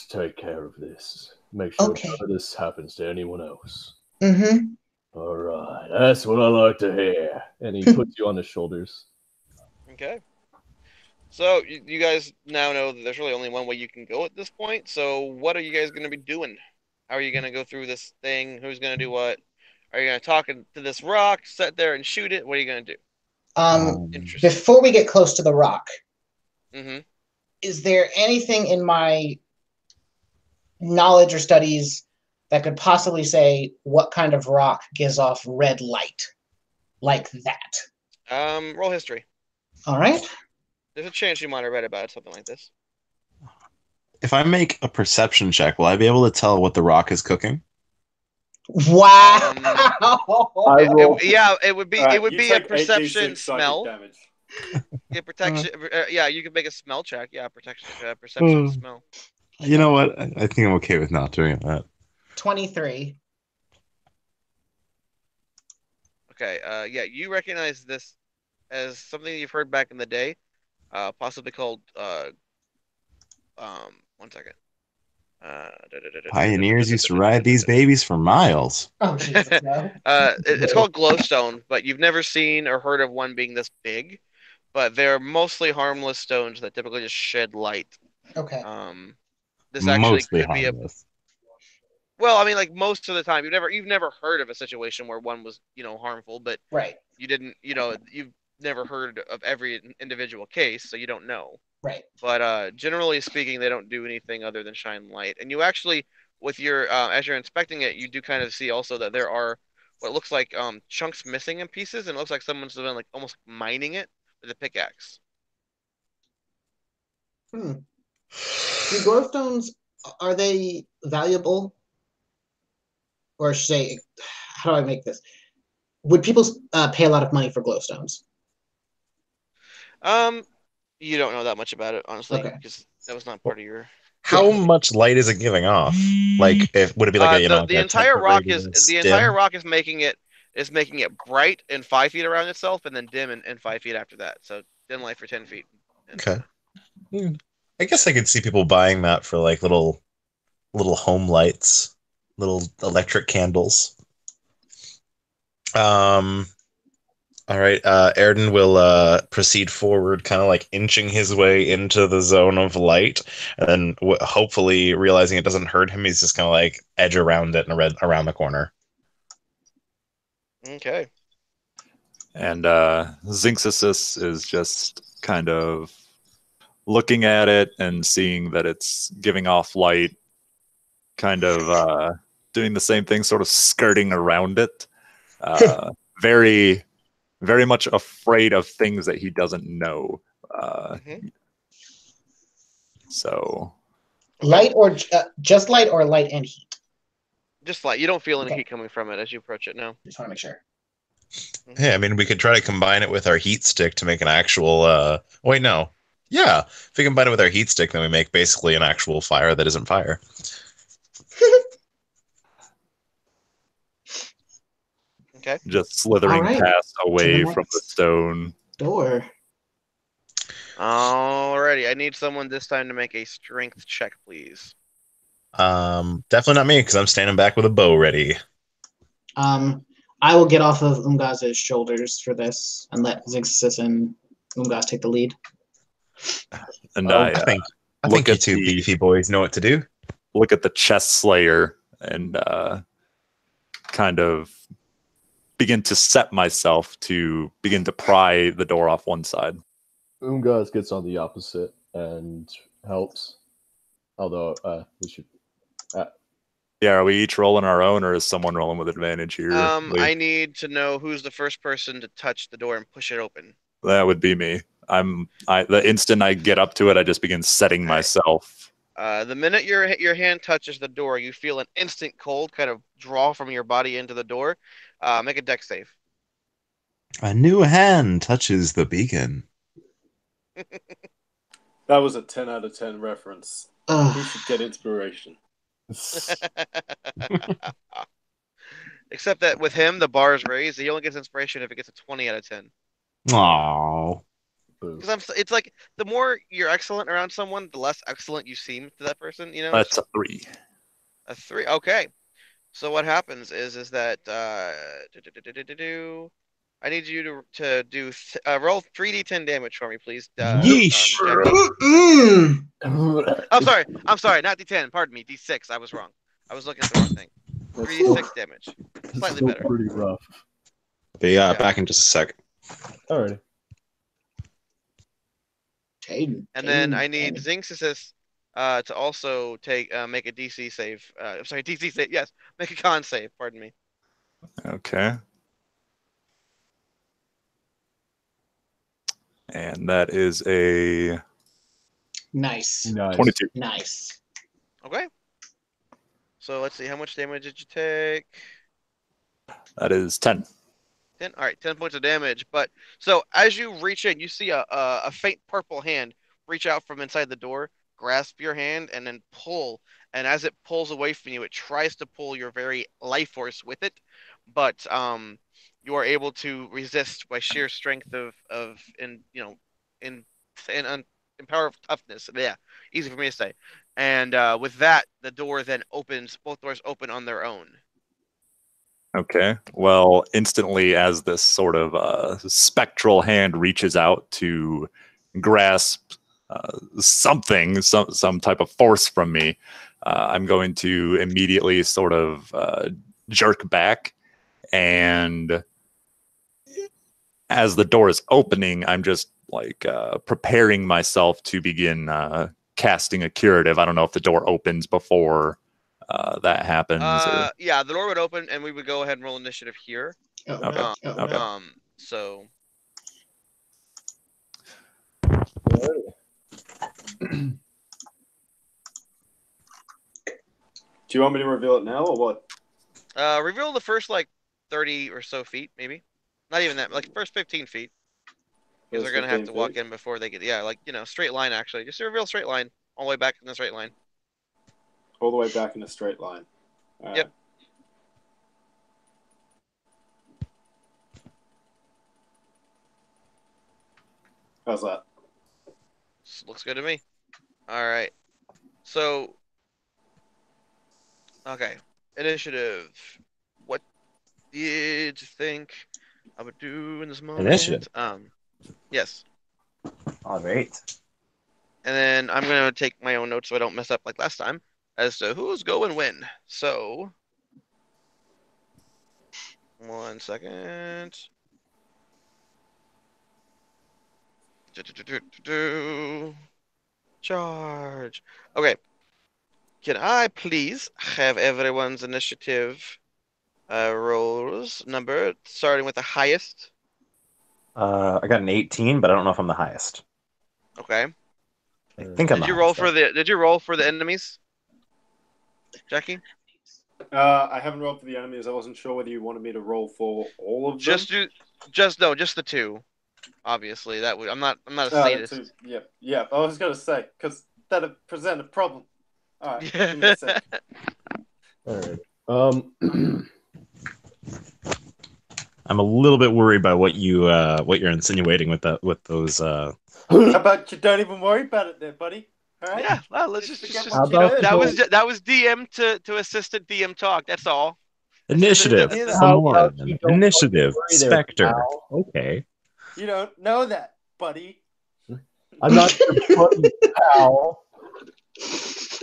take care of this. Make sure none of this happens to anyone else. Mm-hmm. All right, that's what I like to hear. And he puts you on his shoulders. Okay. So you guys now know that there's really only one way you can go at this point. So what are you guys going to be doing? How are you going to go through this thing? Who's going to do what? Are you going to talk to this rock, sit there and shoot it? What are you going to do? Before we get close to the rock, mm-hmm. Is there anything in my knowledge or studies that could possibly say what kind of rock gives off red light like that? Roll history. All right. There's a chance you might have read about something like this. If I make a perception check, will I be able to tell what the rock is cooking? Wow. It would be. It would be a perception smell. Damage. Yeah, protection. Yeah, you can make a smell check. Yeah, perception smell. You know what? I think I'm okay with not doing that. 23. Okay. Yeah, you recognize this as something you've heard back in the day, possibly called. One second. Pioneers used to ride these babies for miles. Oh, Jesus, no. It's called glowstone, but you've never seen or heard of one being this big. But they're mostly harmless stones that typically just shed light. Okay. This actually Mostly could be harmless. Well, I mean, like most of the time, you've never heard of a situation where one was, harmful, but right. You didn't, you've never heard of every individual case, so you don't know. Right. But generally speaking, they don't do anything other than shine light. And you actually, with your as you're inspecting it, you do kind of see also that there are what looks like chunks missing in pieces, and it looks like someone's been like almost mining it with a pickaxe. The glowstones, are they valuable? Or say, how do I make this? Would people pay a lot of money for glowstones? You don't know that much about it, honestly, because that was not part of your. How much light is it giving off? Like, would it be like the entire rock is making it bright and 5 feet around itself, and then dim and 5 feet after that. So dim light for 10 feet. Okay. I guess I could see people buying that for like little home lights, little electric candles. All right, Erden will proceed forward, kind of like inching his way into the zone of light, and then hopefully realizing it doesn't hurt him, he's just kind of like edge around it and around the corner. Okay. And Zinxis is just kind of looking at it and seeing that it's giving off light, kind of doing the same thing, sort of skirting around it. Very, very much afraid of things that he doesn't know. So Light or just light or light and heat? Just light. You don't feel any Okay. heat coming from it as you approach it now. Just want to make sure. Yeah, I mean, we could try to combine it with our heat stick to make an actual. Wait, no. Yeah, if we combine it with our heat stick, then we make basically an actual fire that isn't fire. Okay. just slithering All right. past away the from the next. stone. Door. Alrighty. I need someone this time to make a strength check, please. Definitely not me because I'm standing back with a bow ready. I will get off of Umgaz's shoulders for this and let Zixis and Umgaz take the lead. And Oh, I I think look you at two the beefy boys know what to do. look at the chest slayer and kind of begin to set myself to begin to pry the door off one side. Umgaz gets on the opposite and helps. Although we should. Yeah, are we each rolling our own, or is someone rolling with advantage here? Lee? I need to know who's the first person to touch the door and push it open. That would be me. The instant I get up to it, I just begin setting All right. myself. The minute your hand touches the door, you feel an instant cold kind of draw from your body into the door. Make a dex save. A new hand touches the beacon. That was a 10 out of 10 reference. Who Ugh. should get inspiration? Except that with him, the bar is raised. He only gets inspiration if it gets a 20 out of 10. Aww. Because it's like the more you're excellent around someone, the less excellent you seem to that person. You know, That's a 3. a 3. Okay. So what happens is that I need you to do roll 3d10 damage for me, please. Yeesh. Jackie. Mm. I'm sorry, not d10. Pardon me, d6. I was wrong. I was looking at the wrong thing. 3d6 damage. Slightly Still better. pretty rough. Be back in just a sec. Alrighty. Jaden. And then I Jaden, need Jaden. Zinxis to also make a DC save. Sorry, DC save. Yes, make a con save. Pardon me. Okay. And that is a Nice. Nice. 22. Nice. Okay. So let's see. How much damage did you take? That is 10. 10. All right, 10 points of damage. But so as you reach in, you see a faint purple hand reach out from inside the door, grasp your hand, and then pull. And as it pulls away from you, it tries to pull your very life force with it. But you are able to resist by sheer strength of in power of toughness. Yeah, easy for me to say. And with that, the door then opens. Both doors open on their own. Okay. Well, instantly, as this sort of spectral hand reaches out to grasp something, some type of force from me, I'm going to immediately sort of jerk back. And as the door is opening, I'm just like preparing myself to begin casting a curative. I don't know if the door opens before that happens. Or... Yeah, the door would open, and we would go ahead and roll initiative here. Oh, Okay. no. Oh, Okay. no. So Do you want me to reveal it now or what? reveal the first like 30 or so feet, maybe. Not even that, like first 15 feet. Because they're First gonna have to 15 walk feet? in before they get straight line actually. Just a reveal straight line all the way back in the straight line. All the way back in a straight line. All Yep. right. How's that? Looks good to me. All right. So, okay, initiative. What did you think? I would do in this moment. Initiative. Yes. All right. And then I'm gonna take my own notes so I don't mess up like last time as to who's going when. So, 1 second. Charge. Okay. Can I please have everyone's initiative rolls number starting with the highest? I got an 18, but I don't know if I'm the highest. Okay. I think I'm Did the you roll highest, for the Did you roll for the enemies, Jackie? I haven't rolled for the enemies. I wasn't sure whether you wanted me to roll for all of them. Just the two. Obviously, that would I'm not a sadist. Yeah. I was gonna say because that'd present a problem. All right, give me a sec. All right. I'm a little bit worried by what you're insinuating with those. How about you don't even worry about it, there, buddy? All right. Yeah, well, let's just How about that was DM to assistant DM talk. That's all. Initiative. How about you don't Initiative. worry there, Spectre. pal? Okay. You don't know that, buddy. I'm not your buddy, pal.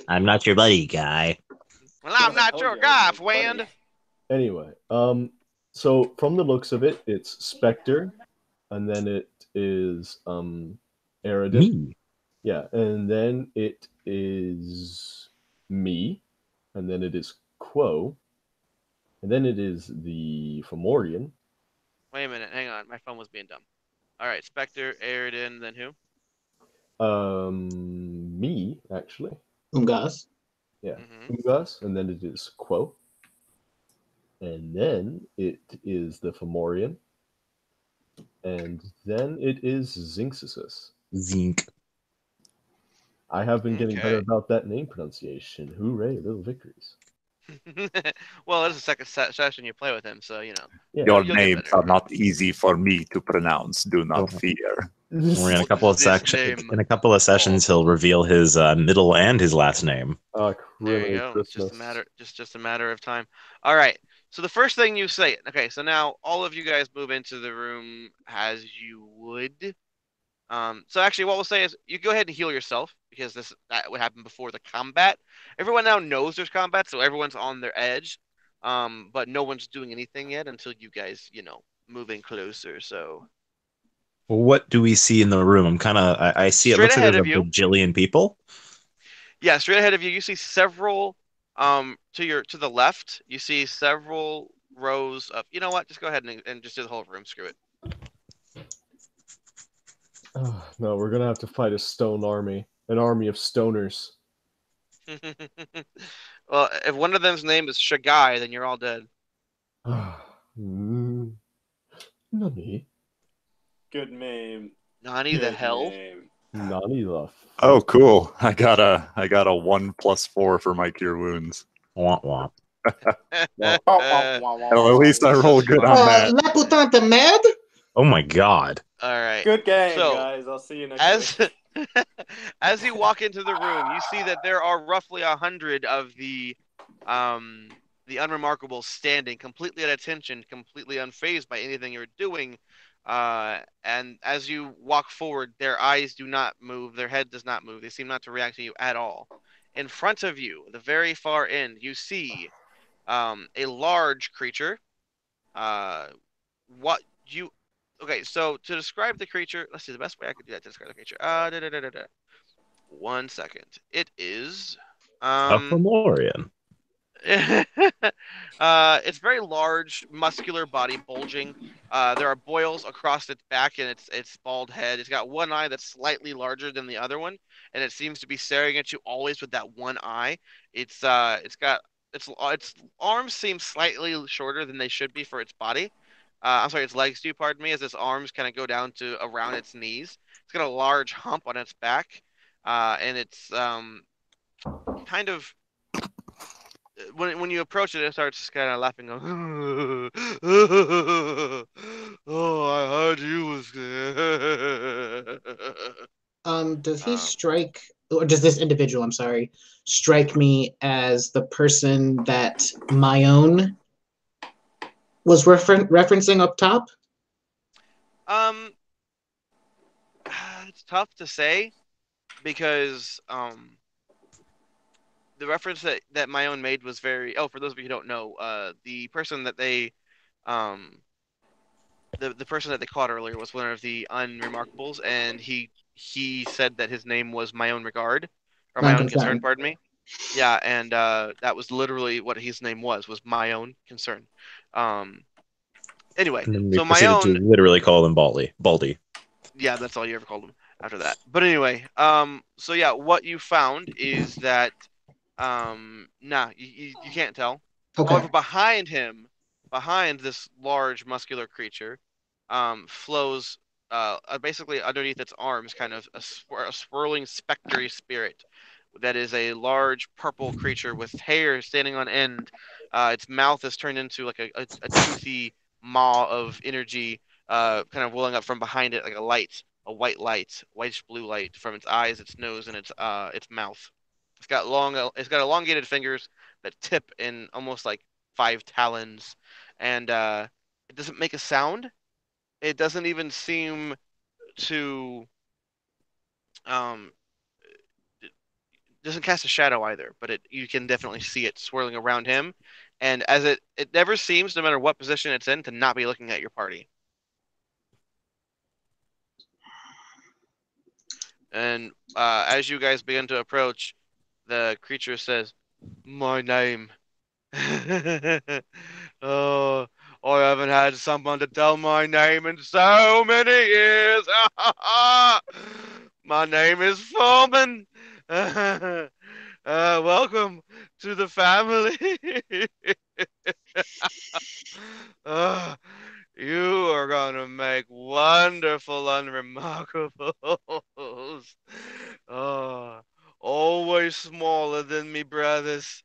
I'm not your buddy, guy. Well, I'm not your guy, friend. Anyway, so from the looks of it, it's Spectre, and then it is Aridin. Me. Yeah, and then it is me, and then it is Quo, and then it is the Fomorian. Wait a minute, hang on. My phone was being dumb. All right, Spectre, Aridin, then who? Me actually. Ungas. Yeah, Mhm. Ugas, and then it is Quo, and then it is the Fomorian, and then it is Zinxusus. Zinc. I have been getting better Okay. about that name pronunciation. Hooray, little victories. Well, it's the second session you play with him, so you know. Yeah. Your You'll get names better. are not easy for me to pronounce. Do not Oh. fear. We're in a couple of This sections. name- In a couple of sessions, he'll reveal his middle and his last name. There Really you go. Christmas. Just a matter of time. All right. So the first thing you say, okay. So now all of you guys move into the room as you would. So actually, what we'll say is you go ahead and heal yourself because that would happen before the combat. Everyone now knows there's combat, so everyone's on their edge. But no one's doing anything yet until you guys, move in closer. So Well, what do we see in the room? I see it Straight looks like ahead there's of a you. bajillion people. yeah, straight ahead of you, you see several. To the left, you see several rows of. You know what? Just go ahead and just do the whole room. Screw it. No, we're gonna have to fight a stone army, an army of stoners. Well, if one of them's name is Shagai, then you're all dead. Nani? Good name. Nani the Good hell? name. Nani the Oh, cool! I got a 1+4 for my cure wounds. Womp womp. Well, at least I roll good on that. La Putante Mad? Oh my god. All right. Good game, So, guys. I'll see you next week. As you walk into the room, you see that there are roughly 100 of the unremarkables standing, completely at attention, completely unfazed by anything you're doing. And as you walk forward, their eyes do not move, their head does not move. They seem not to react to you at all. In front of you, the very far end, you see a large creature. Okay, so to describe the creature, let's see the best way I could do that to describe the creature. 1 second. It is A Fomorian. it's very large, muscular body, bulging. There are boils across its back and its bald head. It's got one eye that's slightly larger than the other one, and it seems to be staring at you always with that one eye. Its arms seem slightly shorter than they should be for its body. I'm sorry, its legs do, pardon me, as its arms kind of go down to around its knees. It's got a large hump on its back, and it's kind of when you approach it, it starts kind of laughing. Going, oh, I heard you was there. Does he strike, or does this individual, I'm sorry, strike me as the person that my own was referencing up top? Um, it's tough to say because the reference that my own made was very. Oh, for those of you who don't know, the person that they um the person that they caught earlier was one of the unremarkables, and he said that his name was my own regard or My my own own concern. concern. Pardon me. Yeah, and that was literally what his name was my own concern. Um, anyway, And then we so my proceeded to own, literally call him Baldy. yeah, that's all you ever called him after that. But anyway, so yeah, what you found is that, nah, you can't tell. Okay. However, behind him, behind this large muscular creature, flows, basically underneath its arms, kind of a swirling spectre spirit that is a large purple creature with hair standing on end. Its mouth is turned into like a toothy maw of energy, kind of welling up from behind it like a light, a white light, whitish blue light from its eyes, its nose, and its mouth. It's got elongated fingers that tip in almost like five talons, and it doesn't make a sound. It doesn't even seem to um it doesn't cast a shadow either, but it you can definitely see it swirling around him, and as it never seems, no matter what position it's in, to not be looking at your party. And as you guys begin to approach, the creature says, "My name." Oh, I haven't had someone to tell my name in so many years. My name is Foreman. Welcome to the family. Uh, you are gonna make wonderful unremarkables. Oh, always smaller than me brothers.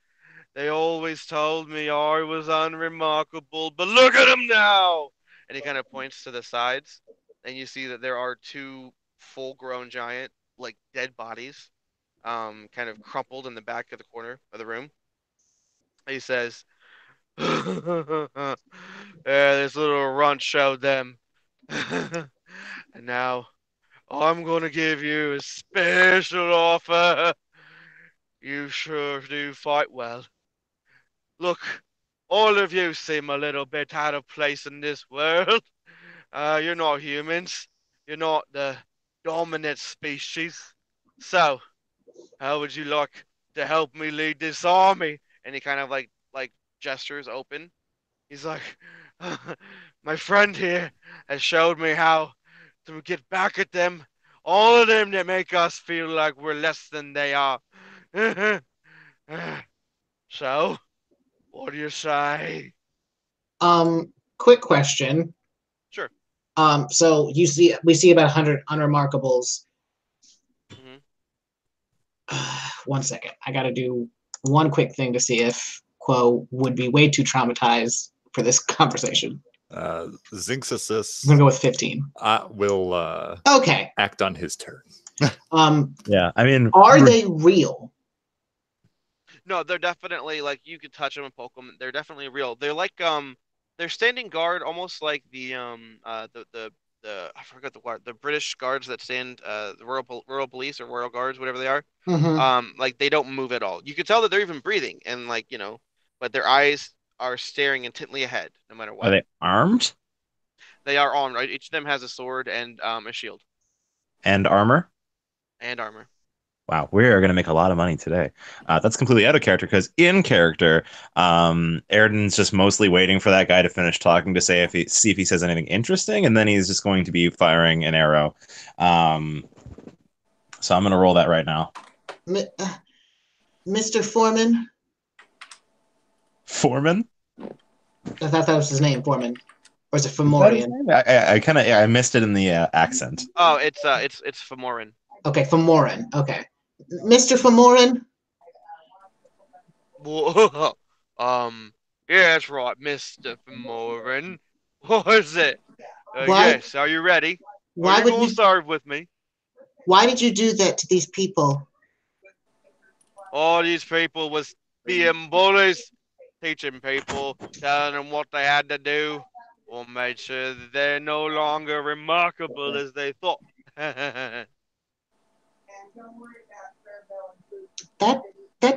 They always told me I was unremarkable, but look at him now! And he kind of points to the sides, and you see that there are two full-grown giant, like dead bodies, kind of crumpled in the back of the corner of the room. He says, "Yeah, this little runt showed them, and now I'm gonna give you a special offer. You sure do fight well. Look, all of you seem a little bit out of place in this world. You're not humans. You're not the dominant species. So, how would you like to help me lead this army?" And he kind of like gestures open. He's like, "My friend here has showed me how to get back at them. All of them that make us feel like we're less than they are." So, what do you say? Quick question. Sure. So we see about 100 unremarkables. Mhm. One second. I got to do one quick thing to see if Quo would be way too traumatized for this conversation. Zinxasis I'm gonna go with 15. will Okay. act on his turn. Yeah, I mean, Are they real? No, they're definitely like you could touch them and poke them. They're definitely real. They're like they're standing guard, almost like the I forgot the word, the British guards that stand the Royal Police or Royal Guards, whatever they are. Mm-hmm. Like they don't move at all. You could tell that they're even breathing, and like but their eyes are staring intently ahead, no matter are what. they armed They are armed, right? Each of them has a sword and a shield and armor? and armor. Wow, we are going to make a lot of money today. That's completely out of character because in character, Airden's just mostly waiting for that guy to finish talking to see if he says anything interesting, and then he's just going to be firing an arrow. So I'm going to roll that right now. Mr. Foreman? Foreman? I thought that was his name, Foreman. Or is it Is that his Fomorian? name? I missed it in the accent. Oh, it's Femoran. Okay, Fomoran. Okay. Mr. Fomoran? Yeah, that's right, Mr. Femoran. What is it? Why- Yes, are you ready? Are Why you would gonna you? serve with me? Why did you do that to these people? All these people was being bullies, teaching people, telling them what they had to do. Or made sure that they're no longer remarkable as they thought. That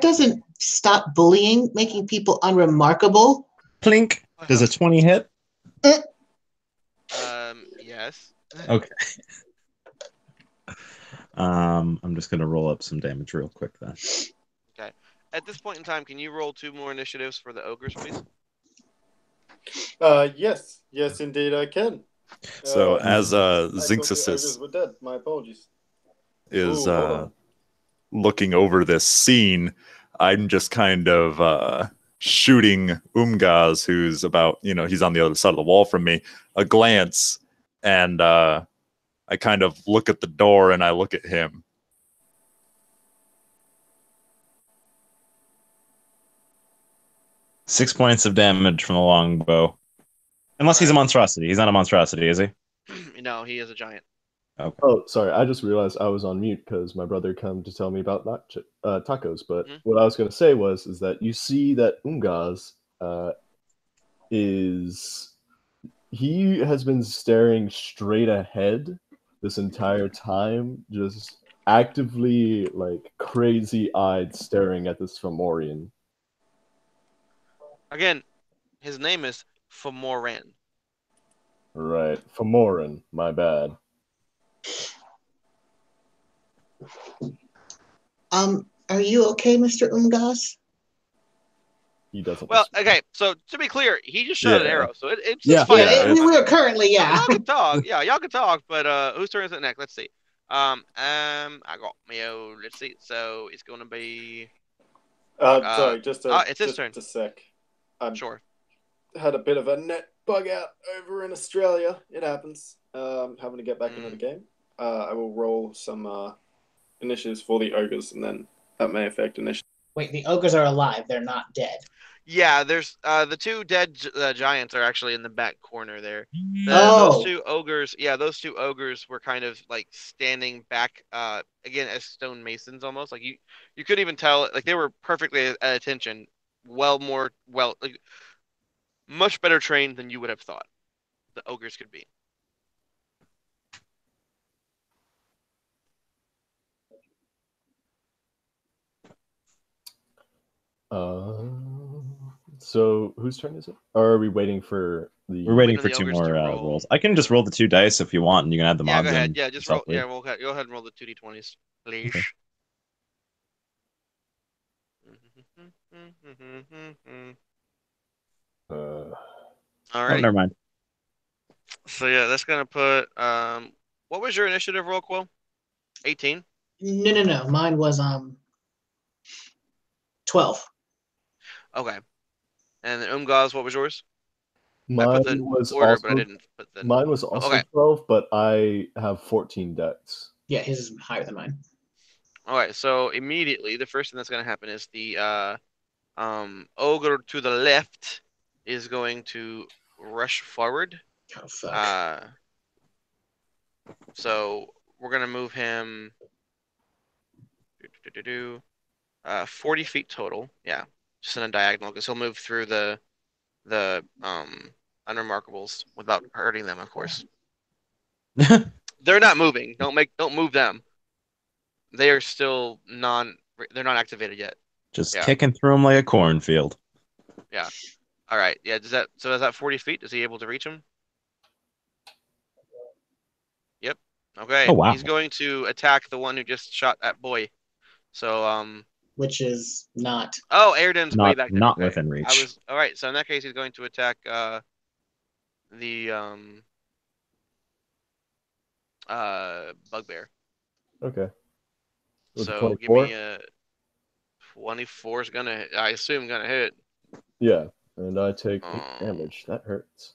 doesn't stop bullying, making people unremarkable. Plink. Does a 20 hit? Yes. Okay. I'm just gonna roll up some damage real quick then. Okay. At this point in time, can you roll 2 more initiatives for the ogres, please? Yes, indeed, I can. So as I thought the Zinxis ogres were dead. My apologies. is Ooh, hold on. looking over this scene, I'm just kind of shooting Umgaz, who's about, he's on the other side of the wall from me, a glance, and I kind of look at the door and I look at him. Six points of damage from the longbow. Unless he's a monstrosity. He's not a monstrosity, is he? No, he is a giant. Okay. Oh, sorry. I just realized I was on mute because my brother come to tell me about tacos. But what I was going to say is that you see that Umgaz he has been staring straight ahead this entire time, just actively, like, crazy-eyed staring at this Fomorian. Again, his name is Fomoran. Right. Fomoran, my bad. Are you okay, Mr. Umgaz? He doesn't. Well, okay, so to be clear, he just shot an Yeah. arrow, so it's Yeah. fine. Yeah, we were currently, yeah. Y'all can talk. Yeah, y'all can talk, but whose turn is it next? Let's see. I got me. Let's see. So it's gonna be. Sorry, it's his turn. Just a sec. Sure. Had a bit of a net bug out over in Australia. It happens. Having to get back into the game. I will roll some initiatives for the ogres, and then that may affect initiative. Wait, the ogres are alive. They're not dead. Yeah, there's the 2 dead giants are actually in the back corner there. Oh. Those 2 ogres, those 2 ogres were kind of like standing back again as stone masons almost. Like you couldn't even tell, like they were perfectly at attention. Like much better trained than you would have thought the ogres could be. So whose turn is it? Or are we waiting for the? We're waiting for the 2 ogres more to roll. rolls. I can just roll the 2 dice if you want, and you can add the Yeah, mods go ahead. in. Yeah, just roll. separately. Yeah, we'll go ahead and roll the 2d20s, please. Okay. All Oh, right. never mind. So yeah, that's gonna put what was your initiative roll, Quill? 18? No. Mine was 12. Okay. And then Umgaz, what was yours? Mine was also, but I didn't put the. Mine was also Okay. 12, but I have 14 decks. Yeah, his is higher than mine. All right, so immediately the first thing that's going to happen is the ogre to the left is going to rush forward. Oh fuck. So we're going to move him 40 feet total. Yeah, just in a diagonal because he'll move through the unremarkables without hurting them, of course. They're not moving. Don't move them. They are still they're not activated yet. Just kicking through them like a cornfield. Yeah. All right. Yeah. Is that 40 feet? Is he able to reach him? Yep. Okay. Oh, wow. He's going to attack the one who just shot that boy. So which is not. Oh, Airden's way back there. Not Okay. within reach. All right. So in that case, he's going to attack the bugbear. Okay. Was it So 24? give me a 24 is gonna, I assume, gonna hit. Yeah, and I take 8 damage. That hurts.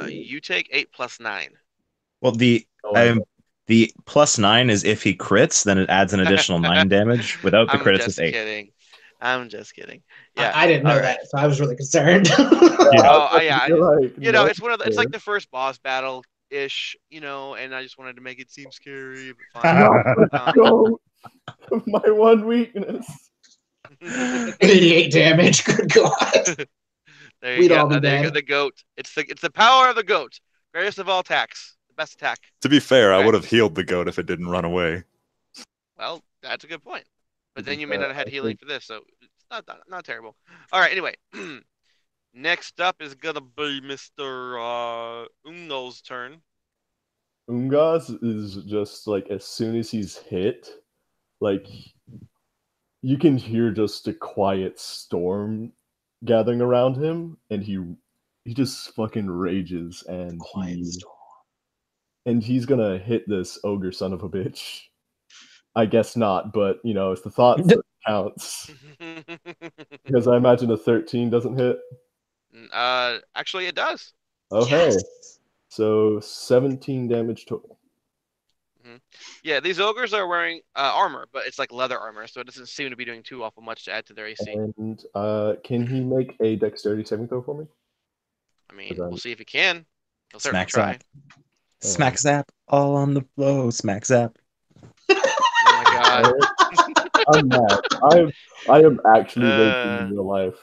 You take 8 plus 9. Well, the +9 is if he crits, then it adds an additional 9 damage. Without the crits, it's 8. I'm just kidding. Yeah, I didn't know that, so I was really concerned. Yeah. Like, It's one of it's like the first boss battle ish, and I just wanted to make it seem scary, but fine. No, my one weakness. 88 damage. Good God. There you We'd go. all be There you go. dead. The goat. It's the power of the goat. Greatest of all attacks. The best attack. To be fair, I Okay. would have healed the goat if it didn't run away. Well, that's a good point. But To then be you may fair, not have had I healing think- for this, so it's not terrible. All right. Anyway, next up is gonna be Mr. Ungo's turn. Ungaz is just like as soon as he's hit, like you can hear just a quiet storm gathering around him, and he just fucking rages, and he's gonna hit this ogre son of a bitch. I guess not, but you know, it's the thought that counts. Because I imagine a 13 doesn't hit. Actually, it does. Oh hey. So 17 damage total. Yeah, these ogres are wearing armor, but it's like leather armor, so it doesn't seem to be doing too awful much to add to their AC. And can he make a dexterity saving throw for me? I mean, we'll see if he can. He'll certainly Smack try. zap. Smack zap. All on the flow. Smack zap. Oh my god. I'm mad. I am actually raging in real life.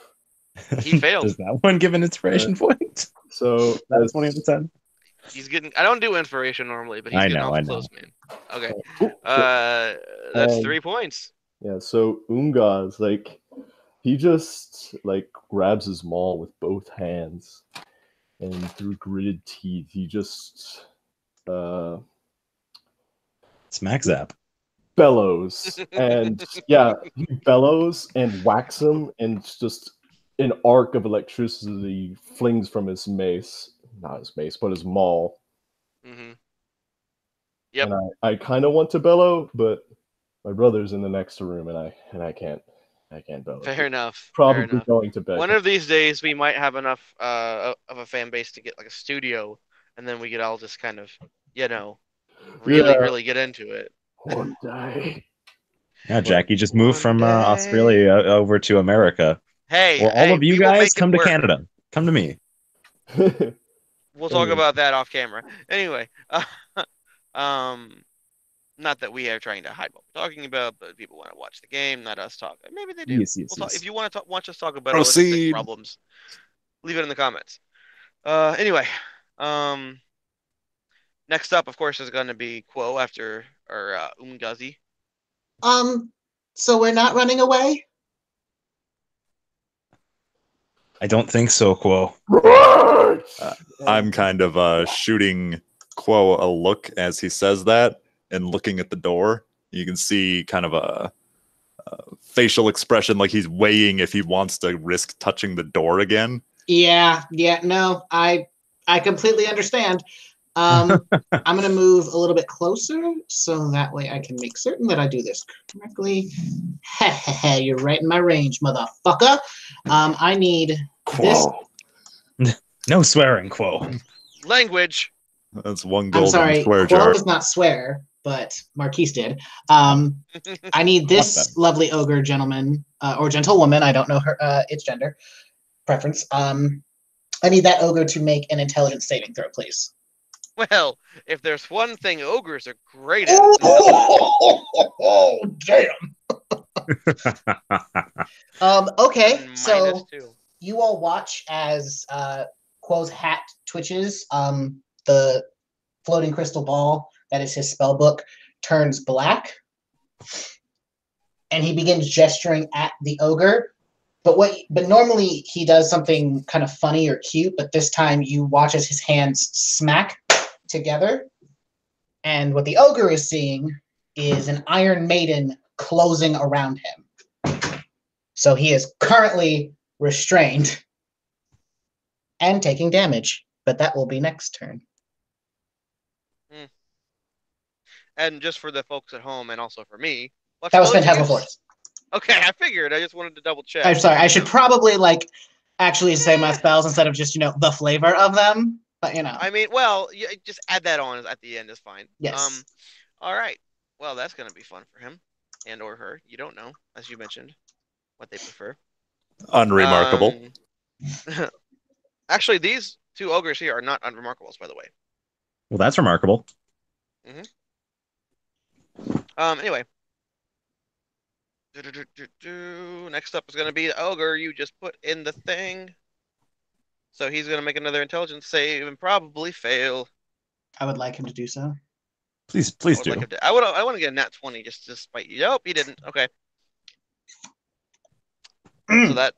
He failed. Does that one give an inspiration point? So That's 20 out of 10. He's getting. I don't do inspiration normally, but he's I getting know, awful I know. close, man. Okay. Oh, That's Um, 3 points. yeah, so Ungaz, like, he just like grabs his maul with both hands, and through gritted teeth, he just Smack zap. bellows, and yeah, he bellows and whacks him, and just an arc of electricity flings from his mace, not his mace, but his maul. Mm-hmm. Yep. And I kind of want to bellow, but my brother's in the next room, and I can't bellow. Fair enough. Probably Fair enough. going to bed. One of these days, we might have enough of a fan base to get like a studio, and then we could all just kind of, really get into it. One day. Yeah, Jackie just moved from One day. Australia over to America. Hey, Well, all of you we will guys make it come to work. Canada. Come to me. We'll talk Anyway. about that off camera. Anyway, not that we are trying to hide what we're talking about, but people want to watch the game, not us talk. Maybe they do. Yes, We'll talk, yes. if you want to watch us talk about logistic Proceed. problems, leave it in the comments. Anyway, next up, of course, is going to be Quo after or Umgazi. So we're not running away? I don't think so, Quo. I'm kind of shooting Quo a look as he says that, and looking at the door. You can see kind of a facial expression like he's weighing if he wants to risk touching the door again. Yeah, no, I completely understand. I'm gonna move a little bit closer so that way I can make certain that I do this correctly. You're right in my range, motherfucker. I need this. No swearing, Quo. Language. That's one I'm golden sorry, swear Quo jar. does not swear, but Marquise did. I need this lovely ogre gentleman or gentlewoman. I don't know her its gender preference. I need that ogre to make an intelligence saving throw, please. Well, if there's one thing ogres are great at, Oh, damn. Okay, -2. so you all watch as Quo's hat twitches. The floating crystal ball that is his spell book turns black, and he begins gesturing at the ogre. But normally he does something kind of funny or cute, but this time you watch as his hands smack together, and what the ogre is seeing is an Iron Maiden closing around him. So he is currently restrained and taking damage, but that will be next turn. And just for the folks at home, and also for me, what That was spell did you Phantasmal use? Force. Okay, I figured. I just wanted to double check. I'm sorry. I should probably actually say my spells instead of just the flavor of them. But I mean, well, just add that on at the end is fine. Yes. All right. Well, that's gonna be fun for him and or her. You don't know, as you mentioned, what they prefer. Unremarkable. Actually, these two ogres here are not unremarkables, by the way. Well, that's remarkable. Anyway. Next up is going to be the ogre you just put in the thing. So he's going to make another intelligence save and probably fail. I would like him to do so. Please I would do. like him to. I want to get a nat 20 just to spite you. Nope, he didn't. Okay. So that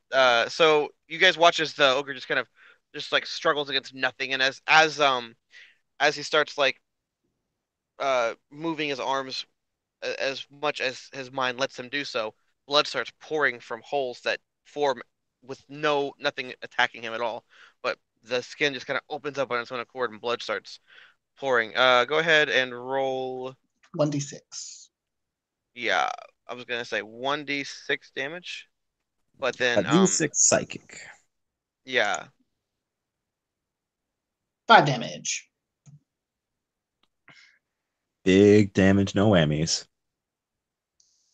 so you guys watch as the ogre just kind of just like struggles against nothing, and as he starts like moving his arms as much as his mind lets him do so, blood starts pouring from holes that form with nothing attacking him at all. But the skin just kind of opens up on its own accord and blood starts pouring. Go ahead and roll 1d6. Yeah, I was gonna say 1d6 damage. But then D6 psychic. yeah. 5 damage. Big damage, no whammies.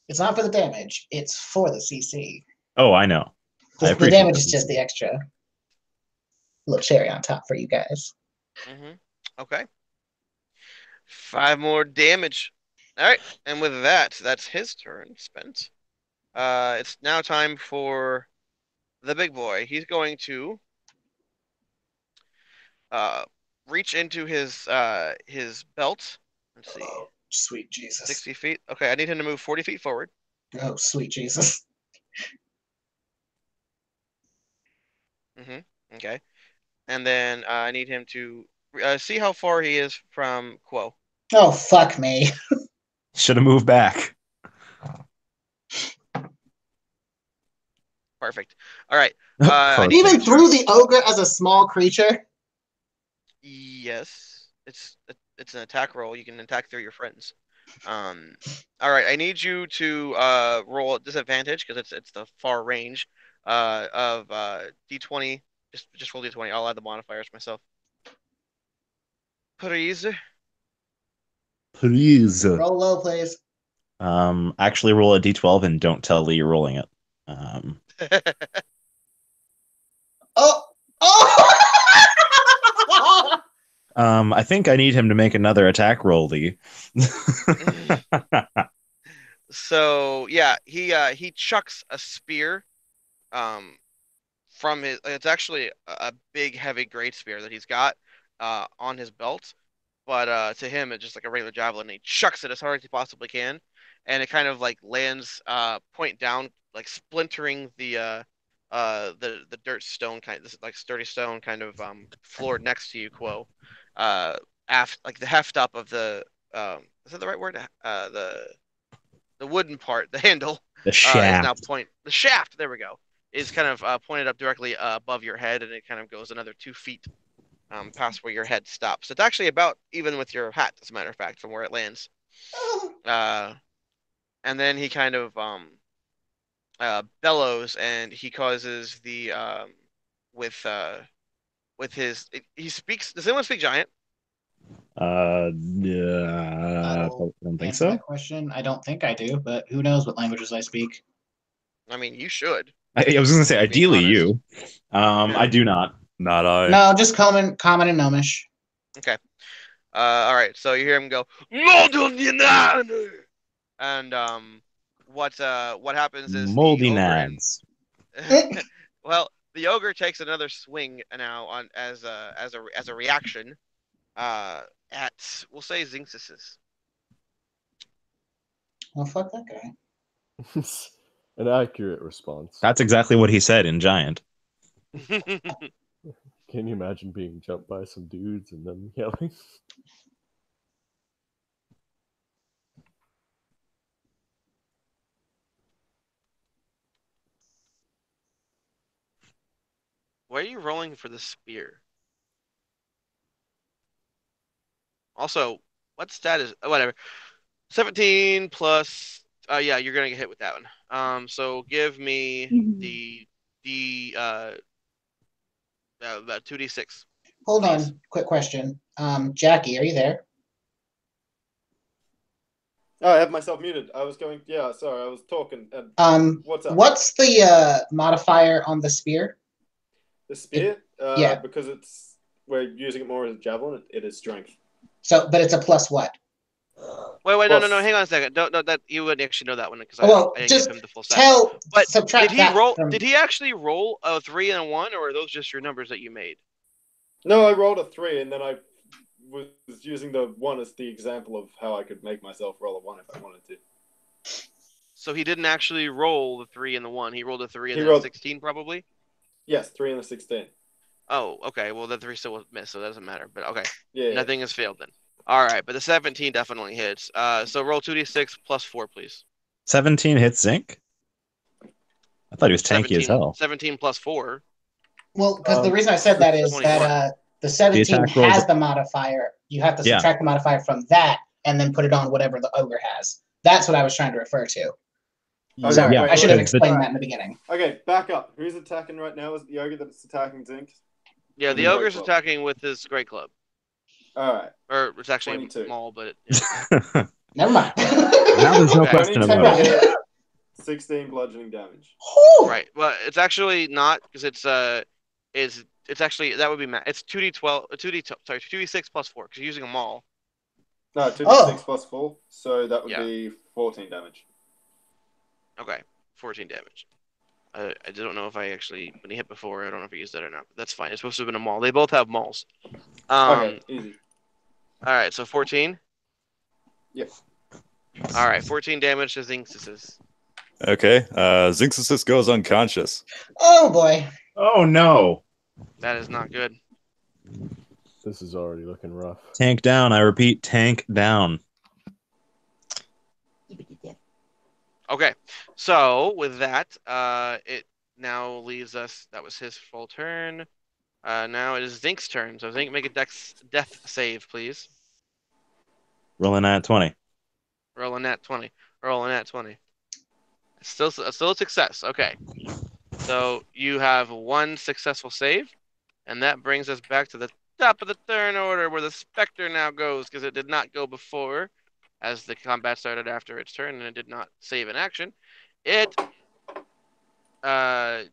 It's not for the damage, it's for the CC. Oh, I know. The damage is just the extra little cherry on top for you guys. Okay. 5 more damage. All right, and with that, that's his turn spent. It's now time for the big boy. He's going to reach into his belt. Let's see. Oh, sweet Jesus. 60 feet. Okay, I need him to move 40 feet forward. Oh, sweet Jesus. Okay. And then I need him to see how far he is from Quo. Oh, fuck me. Should have moved back. Perfect. All right. Even through the ogre as a small creature? Yes. It's an attack roll. You can attack through your friends. All right. I need you to roll at disadvantage because it's the far range of D20. Just roll D20. I'll add the modifiers myself. Please. Roll low, please. Actually roll a D12 and don't tell Lee you're rolling it. Oh! I think I need him to make another attack roll, Lee. So yeah, he chucks a spear from his. It's actually a big, heavy great spear that he's got on his belt, but to him it's just like a regular javelin. And he chucks it as hard as he possibly can, and it kind of like lands point down, like splintering the dirt stone kind, this like sturdy stone kind of floor next to you, Quo. Like the heft up of the is that the right word? The wooden part, the handle, The shaft. is now the shaft. There we go. Is kind of pointed up directly above your head, and it kind of goes another 2 feet past where your head stops. It's actually about even with your hat, as a matter of fact, from where it lands. And then he kind of bellows, and he causes the with his he speaks. Does anyone speak giant? Yeah, I don't think so. That question. I don't think I do, but who knows what languages I speak? I mean, you should. I was going to say, ideally you. I do not. Not I. No, just common and gnomish. Okay. All right. So you hear him go, and what happens is Moldy the ogre nads. well, the ogre takes another swing now on as a reaction at, we'll say, Zinxis's. Well, fuck that guy. An accurate response. That's exactly what he said in Giant. Can you imagine being jumped by some dudes and them yelling? Why are you rolling for the spear? Also, what stat is whatever? 17 plus. Yeah, you're gonna get hit with that one. So give me the 2d6. Hold on. Quick question. Jackie, are you there? Oh, I have myself muted. I was going. Yeah, sorry, I was talking. What's up? What's the modifier on the spear? The spear? Yeah. Because we're using it more as a javelin. It is strength. So, but it's a plus what? Wait, no, Plus- hang on a second. No, that you wouldn't actually know that one because Well, I didn't just give him the full stat. But subtract did he that roll? from- Did he actually roll a 3 and a 1, or are those just your numbers that you made? No, I rolled a 3, and then I was using the 1 as the example of how I could make myself roll a 1 if I wanted to. So he didn't actually roll the 3 and the 1. He rolled a 3 and He then a rolled- 16, probably. Yes, 3 and a 16. Oh, okay. Well, the 3 still was missed, so that doesn't matter. But okay, Yeah. nothing has failed then. All right, but the 17 definitely hits. So roll 2d6 plus 4, please. 17 hits Zinc. I thought he was tanky as hell. 17 plus 4. Well, because the reason I said that is 21. that the 17 attack rolls- has the modifier. You have to Yeah. subtract the modifier from that and then put it on whatever the ogre has. That's what I was trying to refer to. Sorry, Yeah, I should have because the- explained that in the beginning. Okay, back up. Who's attacking right now? Is it the ogre that's attacking Zinc? Yeah, the Great ogre's club. attacking with his great club. All right. Or it's actually 22. small, but Never mind. Now there's no Okay. question 22 about it. hit, 16 bludgeoning damage. Whew. right. Well, it's actually not because it's actually that would be it's 2d12 2d6 plus 4 because you're using them all. No, 2d6 Oh. plus 4, so that would Yeah. be 14 damage. Okay, 14 damage. I don't know if I actually when he hit before. I don't know if he used that or not. But that's fine. It's supposed to have been a maul. They both have mauls. Okay, easy. All right, so 14. Yep. All right, 14 damage to Zinxis. Okay. Zinxis goes unconscious. Oh boy. Oh no. That is not good. This is already looking rough. Tank down. I repeat, tank down. Okay, so with that, it now leaves us. That was his full turn. Now it is Zink's turn. So Zink, make a death save, please. Rolling at 20. Roll a nat 20. Roll a nat 20. Still a success. Okay. So you have one successful save, and that brings us back to the top of the turn order where the Spectre now goes because it did not go before, as the combat started after its turn and it did not save an action. It and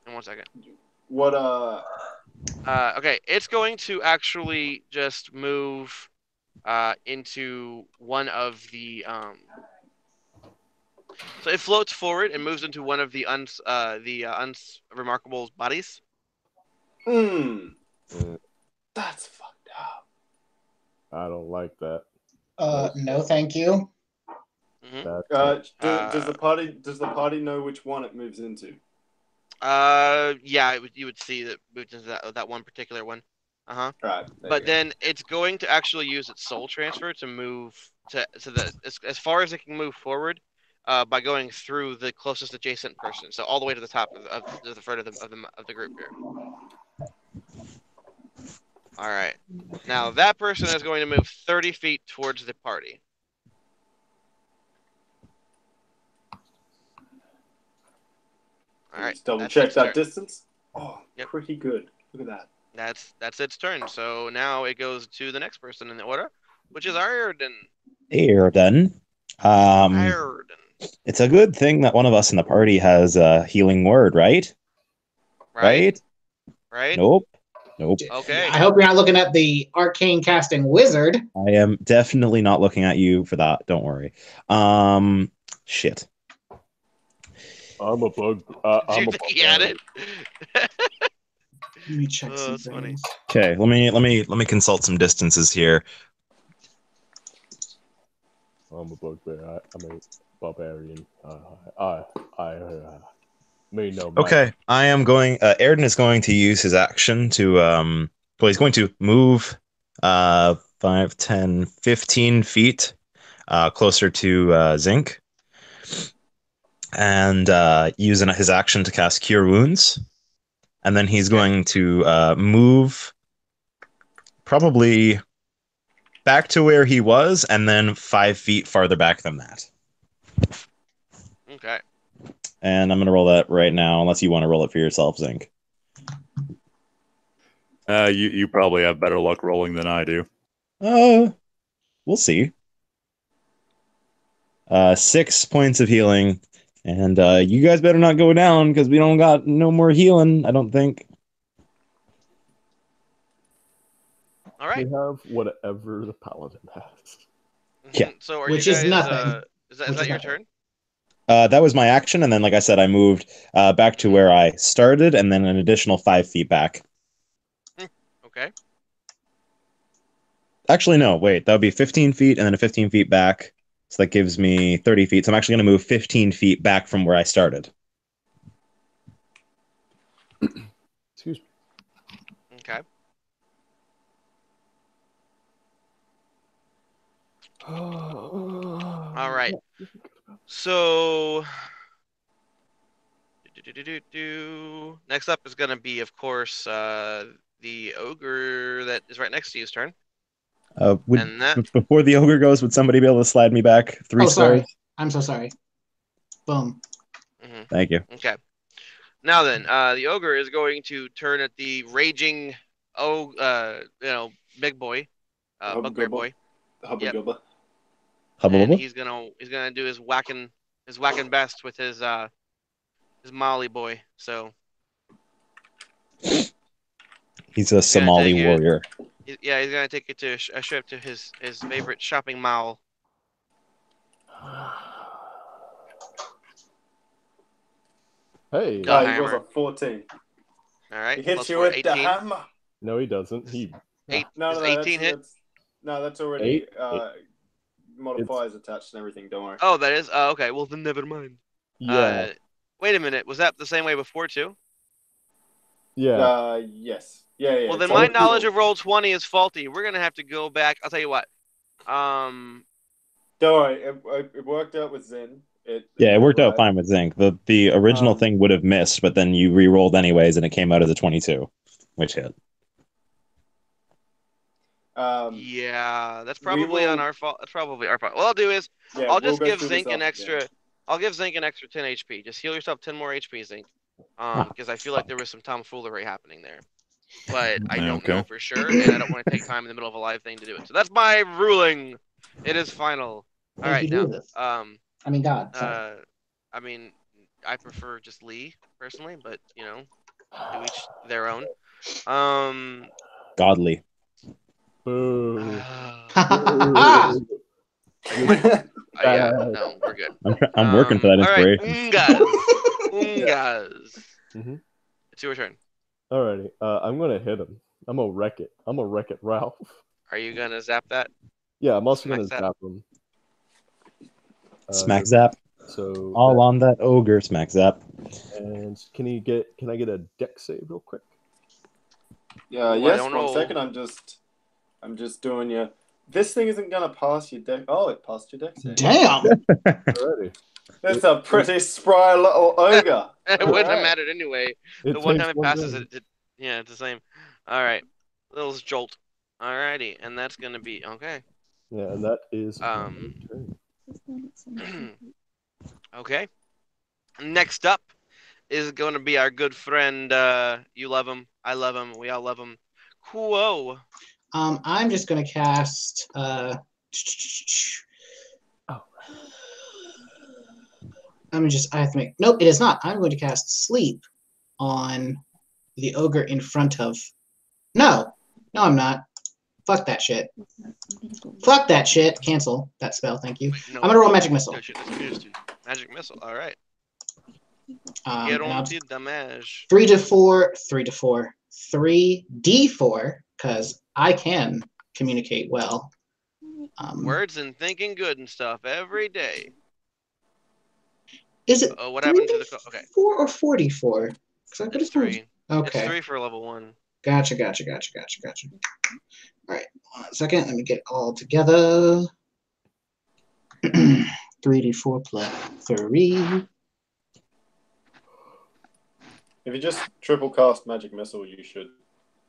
1 second. What, Okay, it's going to actually just move into one of the so it floats forward and moves into one of the unremarkable bodies. That's fucked up. I don't like that. No, thank you. Mhm. Does the party know which one it moves into? Yeah, you would see that moved into that one particular one. Right. But then it's going to actually use its soul transfer to move to the as far as it can move forward, by going through the closest adjacent person, so all the way to the top of the front of the group here. All right. Now that person is going to move 30 feet towards the party. All right. Just double that's check its that turn. distance. Oh, Yep. pretty good. Look at that. That's its turn. So now it goes to the next person in the order, which is Arden. Airden. Arden. It's a good thing that one of us in the party has a healing word, right? Right? Nope. Okay. I hope you're not looking at the arcane casting wizard. I am definitely not looking at you for that. Don't worry. Shit. I'm a bug. Did I'm you a think he had it? Let me check Oh, some that's funny. things. Okay, let me consult some distances here. I'm a bugbear. I'm a barbarian. I may know. Okay, I am going. Airden is going to use his action to. Well, he's going to move 5, 10, 15 feet closer to Zinc, and using his action to cast Cure Wounds, and then he's going to move probably back to where he was, and then 5 feet farther back than that. Okay. And I'm going to roll that right now, unless you want to roll it for yourself, Zinc. You probably have better luck rolling than I do. We'll see. 6 points of healing. And you guys better not go down, because we don't got no more healing, I don't think. All right. We have whatever the paladin has. Yeah. So are Which you is guys? nothing. Is that Which is your nothing. turn? That was my action, and then, like I said, I moved back to where I started, and then an additional 5 feet back. Okay. Actually, no, wait. That would be 15 feet and then a 15 feet back. So that gives me 30 feet. So I'm actually going to move 15 feet back from where I started. Excuse me. Okay. All right. So, next up is going to be, of course, the ogre that is right next to you's turn. And that Before the ogre goes, would somebody be able to slide me back 3 Oh, sorry. stars? I'm so sorry. Boom. Thank you. Okay. Now then, the ogre is going to turn at the raging, big boy, bugbear boy. Hubba Yep. gubba. Hubba And bubba? he's gonna do his whacking best with his Molly boy. So He's a he's gonna Somali take it- warrior. he's gonna take it to a trip to his favorite shopping mall. Hey. Go. He rolls hammer. a 14. All right. He hits plus you four, with the 18. hammer. No, he doesn't. He. Eight. No, Is no, 18 hit? that's already Eight? modifiers attached and everything. Don't worry. Oh, that is. Oh, okay. Well, then never mind. Yeah. Wait a minute. Was that the same way before too? Yeah. Yes. Yeah. Well, then it's my all- knowledge of Roll20 is faulty. We're gonna have to go back. I'll tell you what. Don't worry. It worked out with Zen. It worked out fine with Zinc. The original thing would have missed, but then you re-rolled anyways, and it came out as a 22, which hit. Yeah, that's probably will- on our fault. That's probably our fault. What I'll do is Yeah, I'll we'll just go give through this Zinc an after extra. game. I'll give Zinc an extra 10 HP. Just heal yourself 10 more HP, Zinc. Because I feel like there was some tomfoolery happening there, but I don't know for sure, and I don't want to take time in the middle of a live thing to do it. So that's my ruling. It is final. All right, now. I mean, God. Sorry. I mean, I prefer just Lee personally, but to each their own. Godly. Boo. Yeah, no, we're good. I'm working for that inspiration. All right, Ungas. Mhm. It's your turn. Alrighty. I'm gonna hit him. I'm gonna wreck it. Ralph. Are you gonna zap that? Yeah, I'm also gonna Smack zap him. Smack zap. So All on that ogre. Smack zap. And can I get a deck save real quick? Yeah. Ooh, I Yes. don't 1 know. second. I'm just doing you. This thing isn't gonna pass your deck. Oh, it passed your deck. save. Damn. Alrighty. That's a pretty spry little ogre. It wouldn't have Alright. mattered anyway. It The one takes time it one passes, turn. yeah, it's the same. All right, little jolt. Alrighty, and that's gonna be okay. Yeah, and that is my turn. Okay. Next up is going to be our good friend. You love him. I love him. We all love him. Whoa. I'm just gonna cast. I have to make. Nope, it is not. I'm going to cast Sleep on the ogre in front of. No, I'm not. Fuck that shit. Fuck that shit. Cancel that spell. Thank you. Wait, no. I'm gonna roll Magic Missile. No shit, that's confused, dude. Magic missile. All right. And Get on I'll- the damage. 3 to 4, 3 to 4, 3d4, because I can communicate well. Words and thinking good and stuff every day. Is it Oh, what happened to the? Okay. 4 or 44? Because I could have It's 3. Okay. It's 3 for level 1. Gotcha. All right, 1 second. Let me get it all together. 3d4 plus 3. If you just triple cast magic missile, you should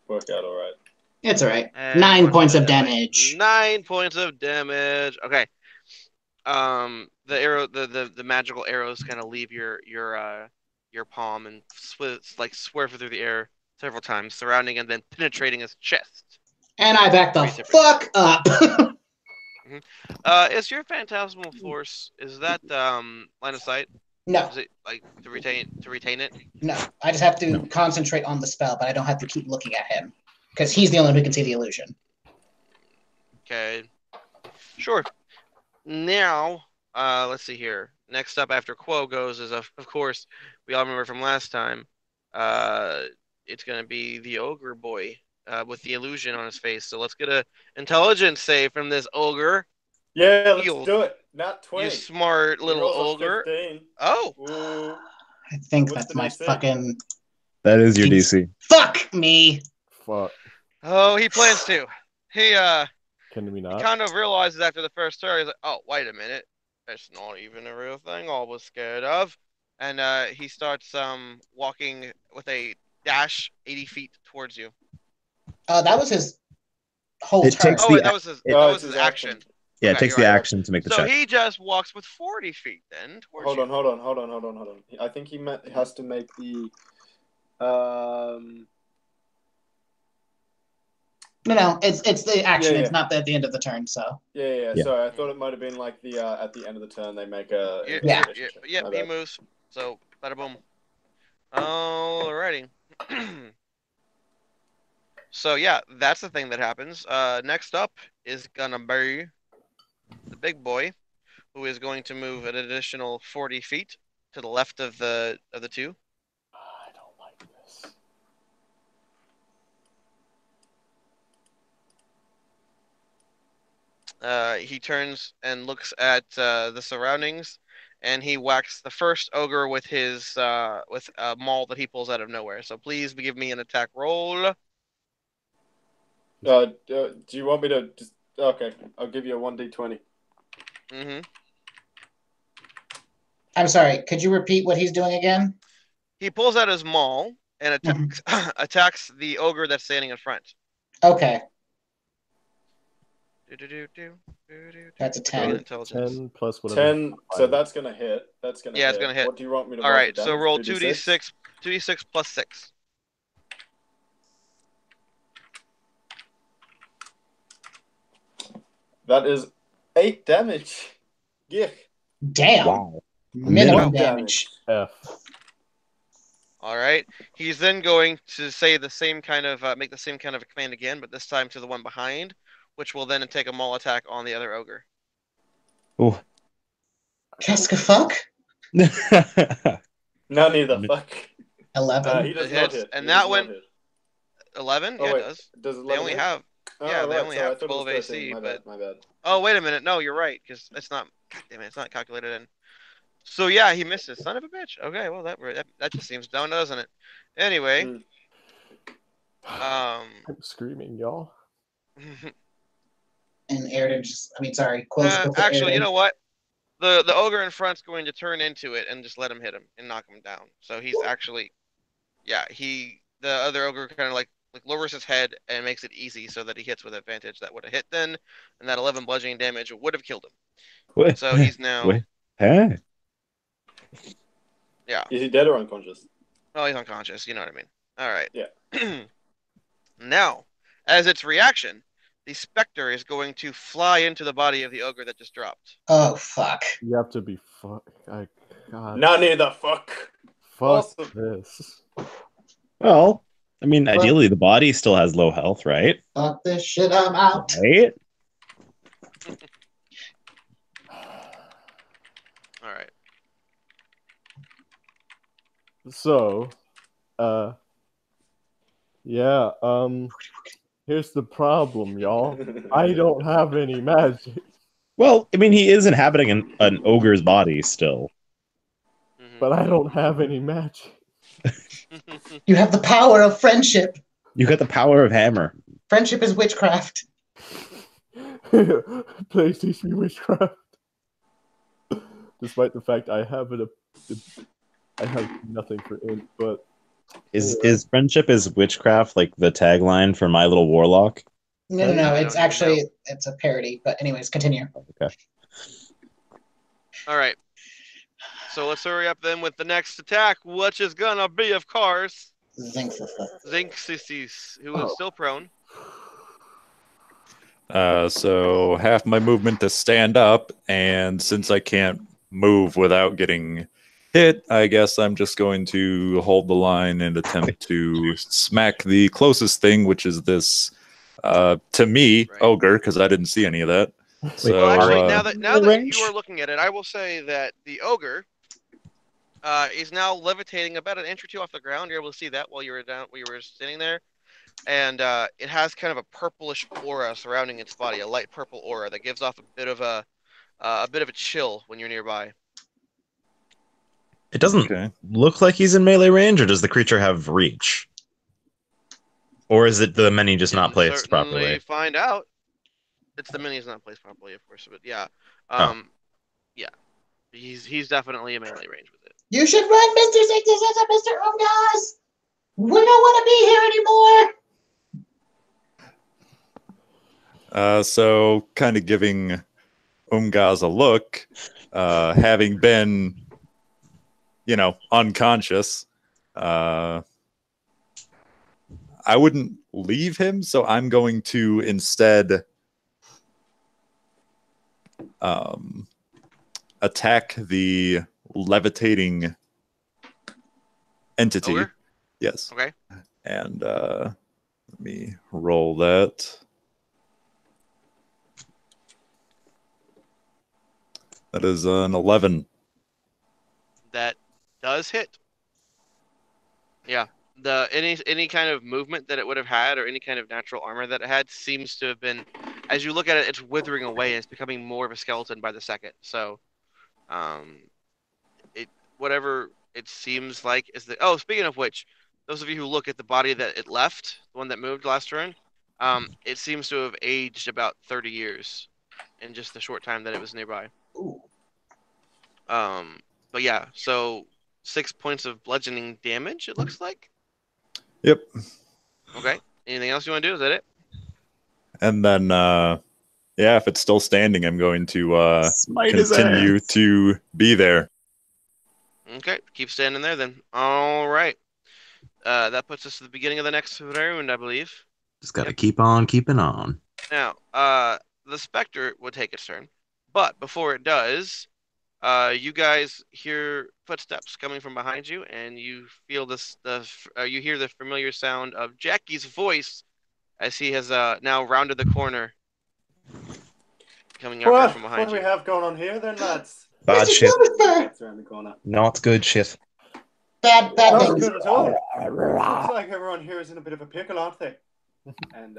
work out all right. It's all right. And 9 points of that way. damage. 9 points of damage. Okay. The arrow, the magical arrows kind of leave your palm and swerve through the air several times, surrounding and then penetrating his chest. And I back the fuck up. Is your phantasmal force, is that line of sight? No. Is it like to retain it? No, I just have to concentrate on the spell, but I don't have to keep looking at him because he's the only one who can see the illusion. Okay. Sure. Now, let's see here. Next up after Quo goes is, of course, we all remember from last time. It's going to be the Ogre Boy with the illusion on his face. So let's get a intelligence save from this Ogre. Yeah, let's do it. Not 20. You smart little Ogre. 15. Oh. Ooh. I think What's that's the my DC? fucking. That is your DC. Fuck me. Fuck. Oh, he plans to. He Can we he not? kind of realizes after the first turn, he's like, oh, wait a minute. It's not even a real thing I was scared of. And he starts walking with a dash 80 feet towards you. That was his whole It turn. takes Oh, the- wait, that was his, it- that Oh, was it's his action. Yeah, Okay, it takes you're the right. action to make the So check. he just walks with 40 feet then towards Hold you. on. I think he has to make the. No, it's the action. Yeah. It's not at the end of the turn. So Yeah. Yeah. Sorry, I thought it might have been like the at the end of the turn they make a. Yeah. investigation check. Yep, My he bad. moves. So, bada boom. Alrighty. So yeah, that's the thing that happens. Next up is gonna be the big boy, who is going to move an additional 40 feet to the left of the two. I don't like this. He turns and looks at the surroundings, and he whacks the first ogre with his with a maul that he pulls out of nowhere. So please give me an attack roll. Do you want me to just? Okay, I'll give you a 1d20. Mm-hmm. I'm sorry. Could you repeat what he's doing again? He pulls out his maul and attacks the ogre that's standing in front. Okay, that's a Roll 10. intelligence. 10 plus whatever. 10. So that's gonna hit. That's gonna. Yeah, hit. it's gonna hit. What do you want me to? All mark right, it down so as? roll 2d6? 2d6 plus 6. That is 8 damage. Yeah. Damn. Wow. Minimum damage. F. All right. He's then going to say the same kind of make the same kind of a command again, but this time to the one behind, which will then take a maul attack on the other ogre. Oh. Jessica, fuck. No, neither. Fuck. 11. He does It not hits, hit. and He that does one- not hit. 11? Oh, Yeah, wait. it does. Does They 11 only hit? have. Oh, Yeah, they right, only sorry, have I thought it 12 was 13. AC, My but bad. My bad. oh, wait a minute. No, you're right, because it's not. God damn it, it's not calculated in. So yeah, he misses. Son of a bitch. Okay, well that just seems dumb, doesn't it? Anyway, Mm. I'm screaming, y'all. And Airden Quill's supposed to actually, you Airden. know what? The ogre in front's going to turn into it and just let him hit him and knock him down. So he's actually, yeah, the other ogre kind of like lowers his head and makes it easy so that he hits with advantage. That would have hit then, and that 11 bludgeoning damage would have killed him. Wait, So he's now, wait. Hey. yeah. Is he dead or unconscious? Oh, he's unconscious. You know what I mean. All right. Yeah. Now, as its reaction, the specter is going to fly into the body of the ogre that just dropped. Oh, fuck. You have to be God. No, neither. Fuck. Fuck Awesome. this. Well, I mean, ideally, the body still has low health, right? Fuck this shit, I'm out. Right? All right. So, yeah, here's the problem, y'all. I don't have any magic. Well, I mean, he is inhabiting an ogre's body still. But I don't have any magic. You have the power of friendship. You got the power of hammer. Friendship is witchcraft. PlayStation Witchcraft. Despite the fact I have nothing for int, but Is friendship is witchcraft like the tagline for My Little Warlock? No. It's actually it's a parody. But anyways, continue. Okay. All right. So let's hurry up then with the next attack, which is gonna be, of course, Zinxis, who is still prone. So half my movement to stand up, and since I can't move without getting hit, I guess I'm just going to hold the line and attempt to smack the closest thing, which is this To me, Right. ogre, because I didn't see any of that. So Well, actually, uh, now that range? you are looking at it, I will say that the ogre is now levitating about an inch or two off the ground. You're able to see that while you were sitting there, and it has kind of a purplish aura surrounding its body, a light purple aura that gives off a bit of a chill when you're nearby. It doesn't okay. look like he's in melee range, or does the creature have reach? Or is it the menu just not Can placed certainly properly? find out. It's the mini's not placed properly, of course, but yeah, yeah, he's definitely in melee range with it. You should run, Mr. 66 and Mr. Umgas! We don't want to be here anymore! So kind of giving Umgaz a look, having been, unconscious. I wouldn't leave him, so I'm going to instead attack the levitating entity. Ogre? Yes. Okay. And let me roll that. That is an 11. That does hit. Yeah. Any kind of movement that it would have had, or any kind of natural armor that it had, seems to have been, as you look at it, it's withering away and it's becoming more of a skeleton by the second. So, whatever it seems like is the. Oh, speaking of which, those of you who look at the body that it left, the one that moved last turn, it seems to have aged about 30 years in just the short time that it was nearby. Ooh. But yeah, so 6 points of bludgeoning damage, it looks like. Yep. Okay. Anything else you want to do? Is that it? And then, if it's still standing, I'm going to Smite his continue ass. to be there. Okay. Keep standing there then. All right. That puts us to the beginning of the next round, I believe. Just gotta keep on keeping on. Now, the Spectre will take its turn. But before it does, you guys hear footsteps coming from behind you, and you feel you hear the familiar sound of Jackie's voice as he has now rounded the corner, coming out from What behind do we you. have going on here then, lads? Bad Mr. shit. Silverfur! That's around the corner. Not good shit. Bad Not things. good at all. Looks like everyone here is in a bit of a pickle, aren't they? And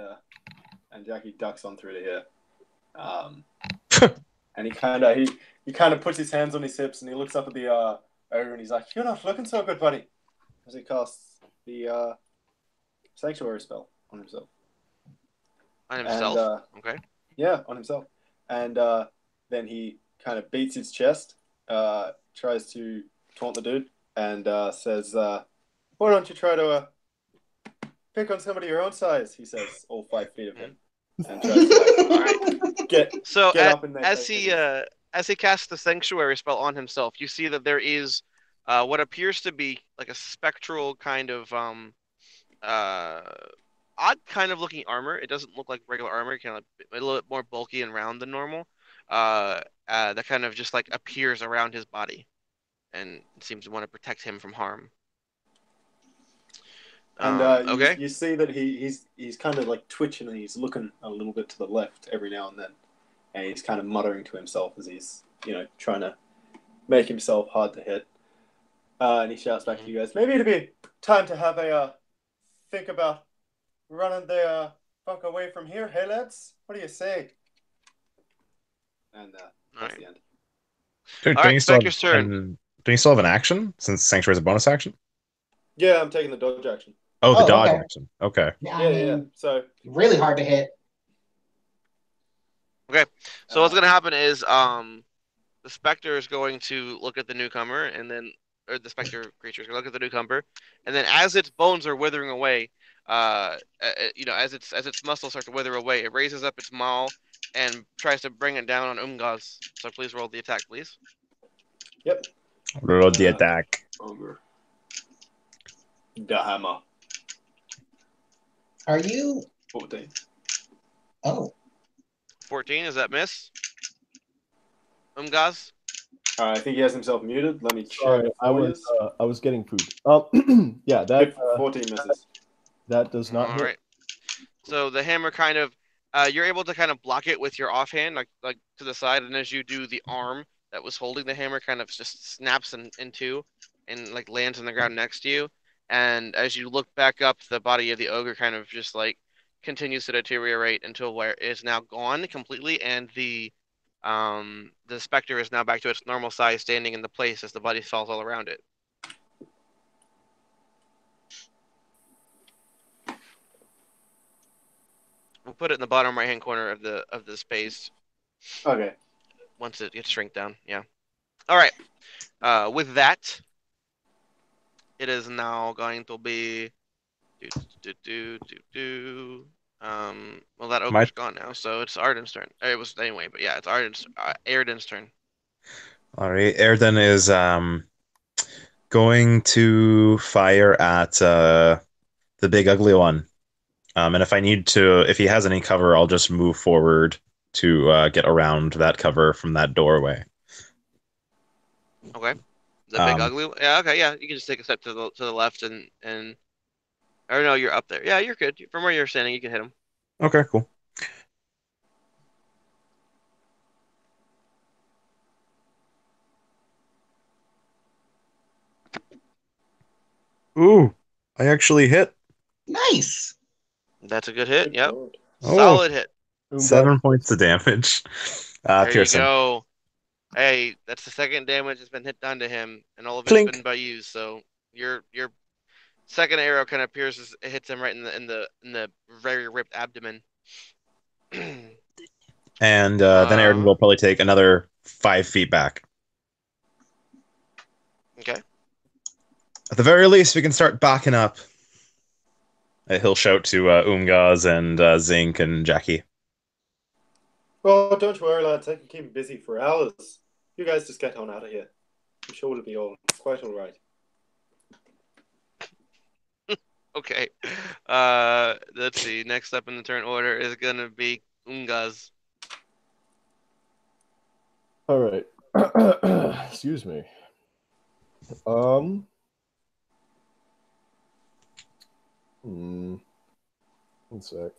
Jackie ducks on through to here. And he kind of puts his hands on his hips and he looks up at the ogre and he's like, "You're not looking so good, buddy." As he casts the sanctuary spell on himself. On himself. And, okay. Yeah, on himself. And then he kind of beats his chest, tries to taunt the dude, and says, "Why don't you try to pick on somebody your own size?" He says, all 5 feet of him. And tries to get up in there. As he casts the sanctuary spell on himself, you see that there is what appears to be like a spectral kind of odd kind of looking armor. It doesn't look like regular armor, kind of a little bit more bulky and round than normal. That kind of just like appears around his body and seems to want to protect him from harm. And okay. you see that he's kind of like twitching and he's looking a little bit to the left every now and then. And he's kind of muttering to himself as he's, trying to make himself hard to hit. And he shouts back to you guys, "Maybe it'd be time to have a think about running the fuck away from here, hey lads? What do you say?" And that's the end. Dude, All right, Spectre's turn. Don't you still have an action since Sanctuary is a bonus action? Yeah, I'm taking the dodge action. Oh, the Oh, dodge okay. action. Okay. Yeah. So Really hard to hit. Okay, so what's going to happen is the Spectre is going to look at the newcomer, or the Spectre creature is going to look at the newcomer, and then as its bones are withering away, as its muscles start to wither away, it raises up its maul and tries to bring it down on Umgaz. So please roll the attack, please. Yep. Roll the attack. Ogre. The hammer. Are you? 14. Oh. 14, is that miss? Umgaz? I think he has himself muted. Let me check. Sorry, it I for was you. getting food. Yeah, that 14 misses. that does not All hit. right. So the hammer kind of, you're able to kind of block it with your offhand, like to the side, and as you do, the arm that was holding the hammer kind of just snaps in two, and like lands on the ground next to you. And as you look back up, the body of the ogre kind of just like continues to deteriorate until where it is now gone completely, and the specter is now back to its normal size, standing in the place as the body falls all around it. We'll put it in the bottom right hand corner of the space Okay. once it gets shrink down. Yeah. All right. With that, it is now going to be well, that ogre's gone now, so it's Arden's turn. It was anyway, but yeah, it's Airden's turn. All right, Airden is going to fire at the big ugly one. And if he has any cover, I'll just move forward to get around that cover from that doorway. Okay. The big ugly one? Yeah, okay, yeah. You can just take a step to the left and or no, you're up there. Yeah, you're good. From where you're standing, you can hit him. Okay, cool. Ooh, I actually hit. Nice. That's a good hit. Yep. Good. Solid hit. 7 points of damage. There Pearson. you go. Hey, that's the second damage that's been hit done to him, and all of it's Clink. been by you. So your second arrow kind of pierces, it hits him right in the very ripped abdomen. And then Airden will probably take another 5 feet back. Okay. At the very least, we can start backing up. He'll shout to Umgaz and Zinc and Jackie. Oh, don't worry, lads. I can keep him busy for hours. You guys just get on out of here. I'm sure it'll be quite all right. Okay. Let's see. Next up in the turn order is gonna be Umgaz. All right. Excuse me. One sec.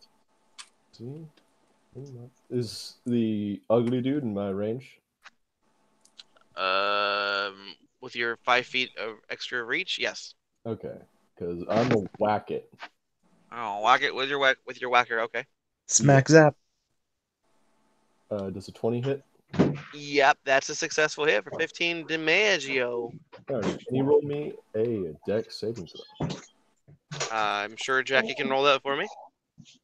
See? Is the ugly dude in my range? With your 5 feet of extra reach, yes. Okay, because I'm gonna whack it. Oh, whack it with your whacker. Okay. Smack zap. Does a 20 hit? Yep, that's a successful hit for 15 damage, yo. All right, can you roll me a dex saving throw? I'm sure Jackie can roll that for me.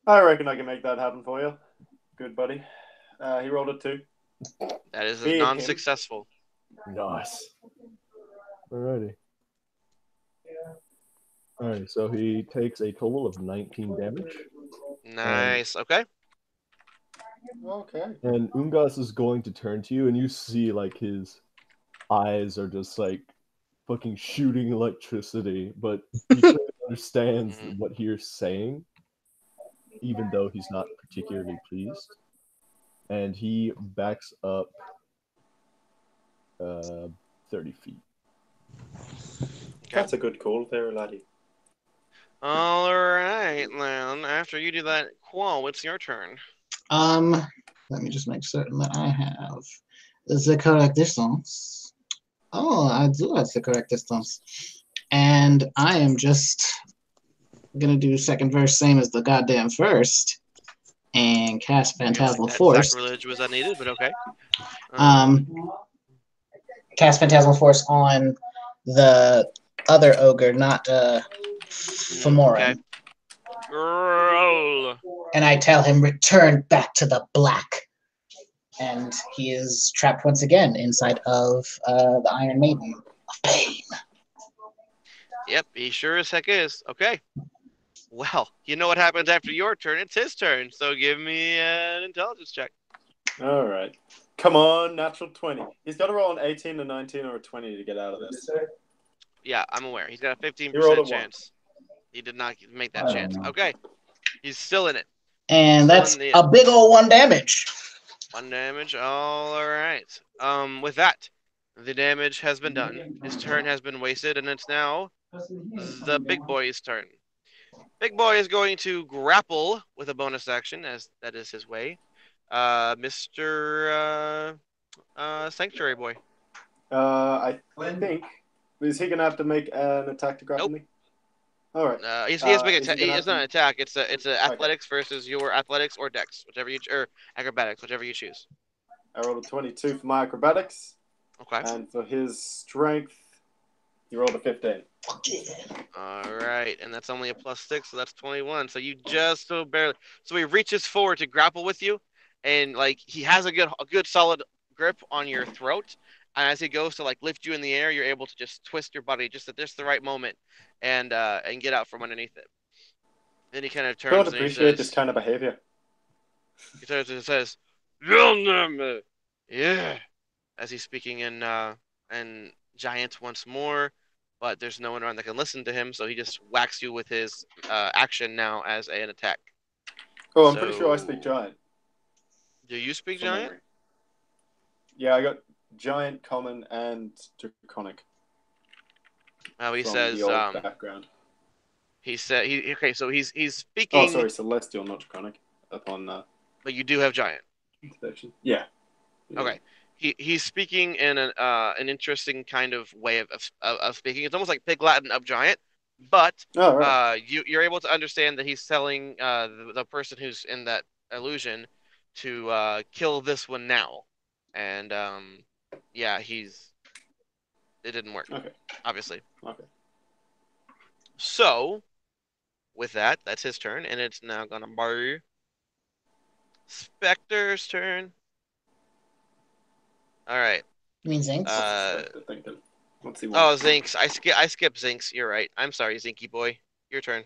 I reckon I can make that happen for you. Good buddy. He rolled a 2. That is Being non-successful. Nice. Alrighty. Alright, so he takes a total of 19 damage. Nice. Okay. Okay. And Umgaz is going to turn to you, and you see like his eyes are just like fucking shooting electricity, but he clearly understands what you're saying, even though he's not particularly pleased. And he backs up 30 feet. Okay. That's a good call there, laddie. All right, then. After you do that, Quo, it's your turn. Let me just make certain that I have the correct distance. Oh, I do have the correct distance. And I am just gonna do second verse same as the goddamn first and cast Phantasmal Force. Sacrilege was unneeded, but okay. Cast Phantasmal Force on the other ogre, not Femoran. Okay. Roll. And I tell him, return back to the black. And he is trapped once again inside of the Iron Maiden of Pain. Yep, he sure as heck is. Okay. Well, you know what happens after your turn. It's his turn, so give me an intelligence check. All right. Come on, natural 20. He's got to roll an 18, a 19, or a 20 to get out of this. Yeah, I'm aware. He's got a 15% rolled a chance. He did not make that chance. Okay. He's still in it. And that's a big old 1 damage. 1 damage. All right. With that, the damage has been done. His turn has been wasted, and it's now the big boy's turn. Big Boy is going to grapple with a bonus action, as that is his way. Mr. Sanctuary Boy. I think is he gonna have to make an attack to grapple me? All right. He has big is he attack. gonna have It's not an to- attack. It's a athletics versus your athletics or dex, or acrobatics, whichever you choose. I rolled a 22 for my acrobatics, Okay. and for his strength, he rolled a 15. All right, and that's only a +6, so that's 21. So you just so barely. So he reaches forward to grapple with you, and like he has a good solid grip on your throat. And as he goes to like lift you in the air, you're able to just twist your body just at just the right moment, and get out from underneath it. Then he kind of Don't turns and he appreciate says, this kind of behavior. he turns and says, "Vilnam, yeah," as he's speaking in giant once more. But there's no one around that can listen to him, so he just whacks you with his action now as an attack. Oh, I'm pretty sure I speak giant. Do you speak from giant? memory. Yeah, I got giant, common, and draconic. He from says, the old background. he said, okay, so he's Oh, speaking, sorry, celestial, not draconic. Upon but you do have giant. inspection. Yeah. Okay. He's speaking in an interesting kind of way of speaking. It's almost like Pig Latin of giant, but Oh, right. you're able to understand that he's telling the person who's in that illusion to kill this one now, and yeah, it didn't work, Okay. obviously. Okay. So with that, that's his turn, and it's now gonna be Spectre's turn. All right. You mean Zinx? What's he Oh, want? Zinx. I skipped Zinx. You're right. I'm sorry, Zinky boy. Your turn.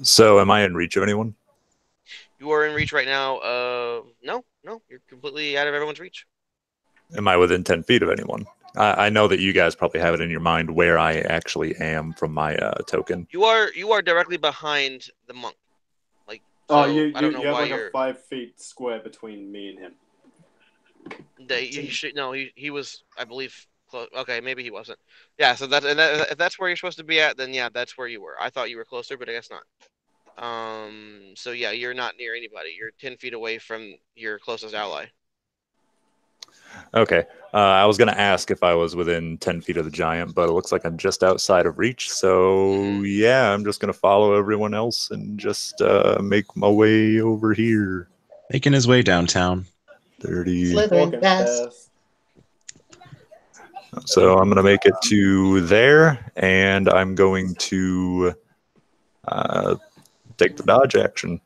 So, am I in reach of anyone? You are in reach right now. No, you're completely out of everyone's reach. Am I within 10 feet of anyone? I know that you guys probably have it in your mind where I actually am from my token. You are directly behind the monk. Like, so Oh, you I don't know have why like you're. a 5 feet square between me and him. You should no. He was, I believe, close. Okay, maybe he wasn't. Yeah. So if that's where you're supposed to be at, then yeah, that's where you were. I thought you were closer, but I guess not. So yeah, you're not near anybody. You're 10 feet away from your closest ally. Okay. I was going to ask if I was within 10 feet of the giant, but it looks like I'm just outside of reach. So, yeah, I'm just going to follow everyone else and just make my way over here. Making his way downtown. 30. Slithering fast. So I'm going to make it to there, and I'm going to take the dodge action.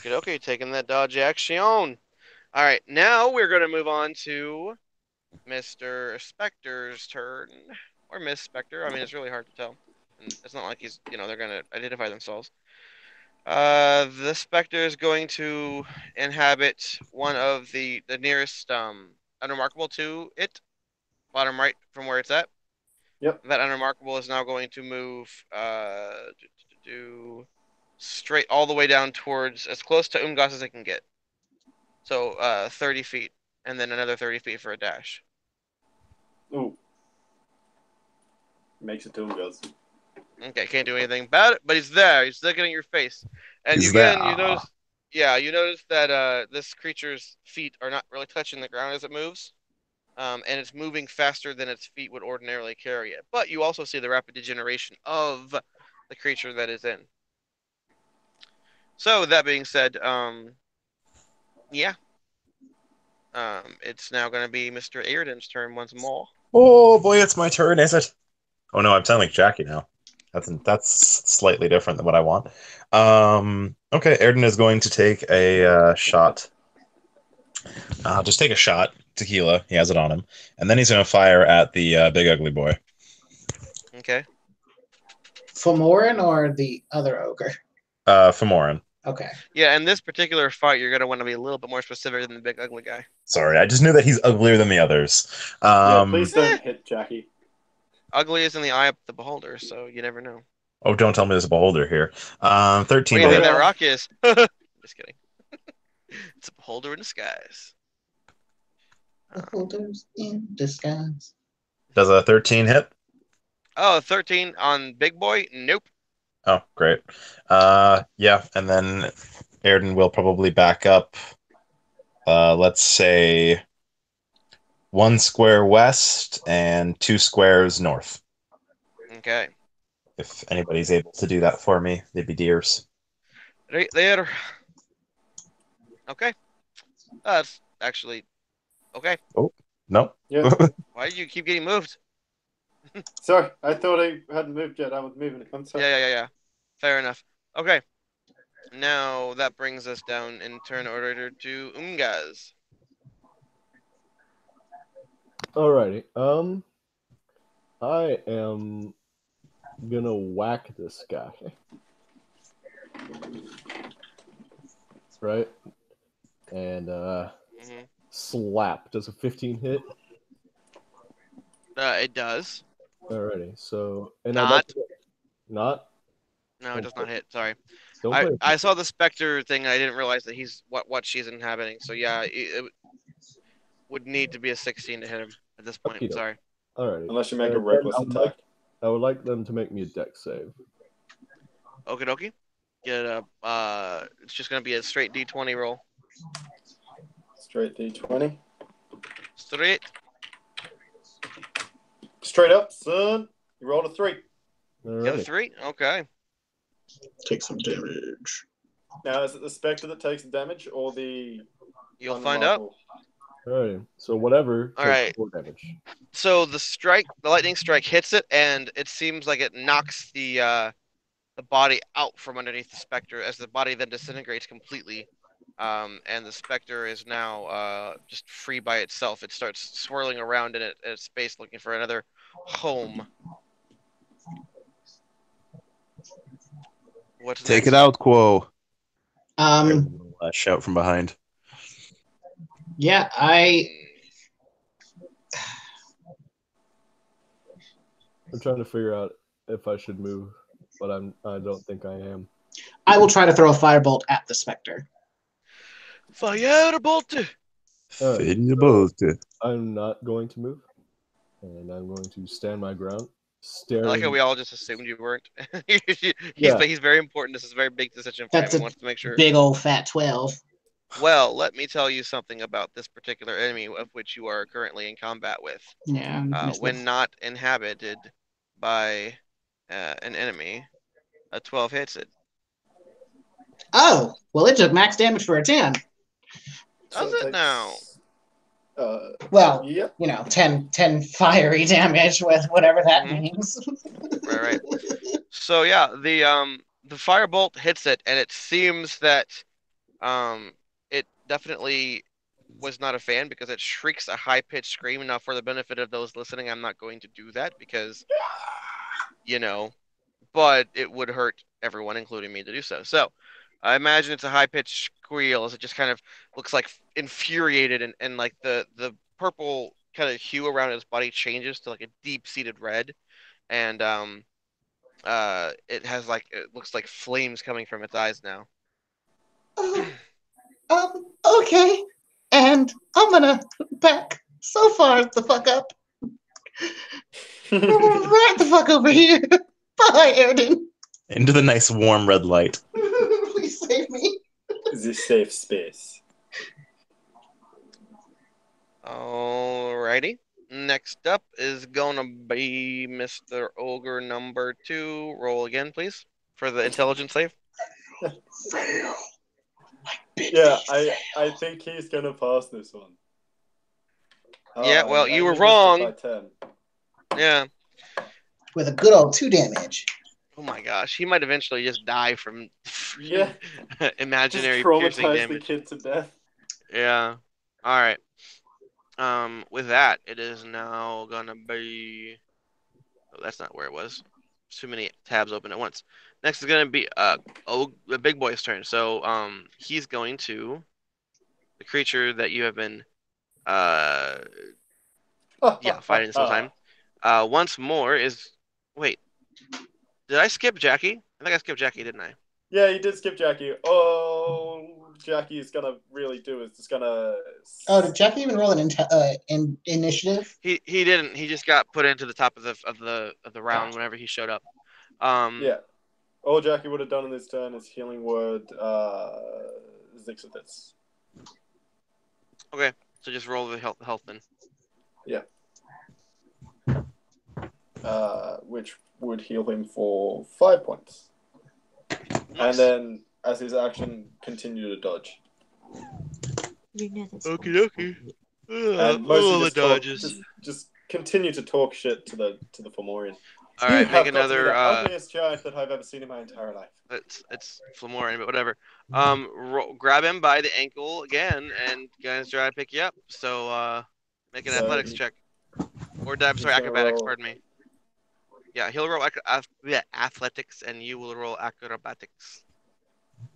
Okay, taking that dodge action. All right, now we're going to move on to Mr. Spectre's turn. Or Miss Spectre. I mean, it's really hard to tell. And it's not like he's, they're going to identify themselves. The Spectre is going to inhabit one of the nearest unremarkable to it. Bottom right from where it's at. Yep. That unremarkable is now going to move straight all the way down towards as close to Umgas as it can get. So 30 feet, and then another 30 feet for a dash. Ooh. Makes it to him goes. Okay, can't do anything about it, but he's there. He's looking at your face. And He's again, there. you notice that this creature's feet are not really touching the ground as it moves. And it's moving faster than its feet would ordinarily carry it. But you also see the rapid degeneration of the creature that is in. So that being said, yeah. It's now going to be Mr. Airden's turn once more. Oh boy, it's my turn, is it? Oh no, I'm sounding like Jackie now. That's slightly different than what I want. Okay, Airden is going to take a shot. Just take a shot. Tequila, he has it on him. And then he's going to fire at the big ugly boy. Okay. Fomorian or the other ogre? Femoran. Okay. Yeah, in this particular fight, you're going to want to be a little bit more specific than the big ugly guy. Sorry, I just knew that he's uglier than the others. Yeah, please don't hit Jackie. Ugly is in the eye of the beholder, so you never know. Oh, don't tell me there's a beholder here. 13 What do you to think hit. that rock is? Just kidding. It's a beholder in disguise. Beholders in disguise. Does a 13 hit? Oh, 13 on Big Boy? Nope. Oh, great. Yeah, and then Airden will probably back up. Let's say 1 square west and 2 squares north. Okay. If anybody's able to do that for me, they'd be dears. Right there. Okay. That's actually okay. No. Yeah. Why do you keep getting moved? Sorry, I thought I hadn't moved yet. I was moving. I'm sorry. Yeah. Fair enough. Okay. Now that brings us down in turn order to Umgaz. Alrighty. I am gonna whack this guy. Right? And Mhm. slap. Does a 15 hit? It does. Alrighty. So and Not. Not? No, it does not hit. Sorry. Don't I, play I saw the Spectre thing. I didn't realize that he's what she's inhabiting. So yeah, it would need to be a 16 to hit him at this point. Okey-doke. Sorry. Alrighty. Unless you make a Then reckless attack. I would like them to make me a dex save. Okie dokie. Get a it's just gonna be a straight D20 roll. Straight D20. Straight. Straight up, son. You rolled a 3. Get a Alrighty. 3. Okay. Take some damage. Now, is it the Spectre that takes the damage or the... You'll find out. Unmarkable? Alrighty. So whatever takes Alright. 4 damage. So the lightning strike hits it, and it seems like it knocks the body out from underneath the Spectre as the body then disintegrates completely. And the Spectre is now just free by itself. It starts swirling around in its space looking for another home. What's Take next? it out, Quo. Shout from behind. Yeah, I'm trying to figure out if I should move, but I don't think I am. I will try to throw a firebolt at the Spectre. Firebolt! I'm not going to move, and I'm going to stand my ground, staring. I like how we all just assumed you weren't. Yeah. He's very important. This is a very big decision for That's him. He a wants to make sure. Big old fat 12. Well, let me tell you something about this particular enemy of which you are currently in combat with. Yeah. When not inhabited by an enemy, a 12 hits it. Oh, well, it took max damage for a 10. Does it now? Well, Yep. 10 fiery damage with whatever that Mhm. means. Right. So yeah, the firebolt hits it, and it seems that it definitely was not a fan because it shrieks a high-pitched scream. Now, for the benefit of those listening, I'm not going to do that because, but it would hurt everyone, including me, to do so. So I imagine it's a high-pitched squeal as it just kind of looks like infuriated, and like the purple kind of hue around its body changes to like a deep-seated red, and it looks like flames coming from its eyes now. Okay. And I'm gonna back so far the fuck up. Right the fuck over here. Bye, Airden. Into the nice warm red light. Please save me. The safe space. Alrighty. Next up is gonna be Mr. Ogre number 2. Roll again, please, for the intelligence save. Fail. Yeah, I think he's gonna pass this one. Yeah, well, you were he missed it wrong. by 10. Yeah. With a good old 2 damage. Oh my gosh, he might eventually just die from Yeah. Just imaginary piercing traumatize the damage. kid to death. Yeah. All right. With that, it is now gonna be. Oh, that's not where it was. Too many tabs open at once. Next is gonna be the big boy's turn. So he's going to the creature that you have been fighting this whole time. Once more is wait. Did I skip Jackie? I think I skipped Jackie, didn't I? Yeah, you did skip Jackie. Oh, Jackie is gonna really do is just gonna. Oh, did Jackie even roll an initiative? He didn't. He just got put into the top of the round whenever he showed up. Yeah. All Jackie would have done in this turn is healing word Zixithis. Okay, so just roll the health then. Which would heal him for 5 points. Nice. And then, as his action, continue to dodge. Okie dokie. And mostly the dodges. just continue to talk shit to the Fomorian. All right, You make have got to be another. the ugliest giant that I've ever seen in my entire life. It's Flamorian, but whatever. Grab him by the ankle again, and guys try to pick you up. So make an So athletics he- check, or he's sorry, gonna acrobatics. roll- Pardon me. Yeah, he'll roll athletics, and you will roll acrobatics.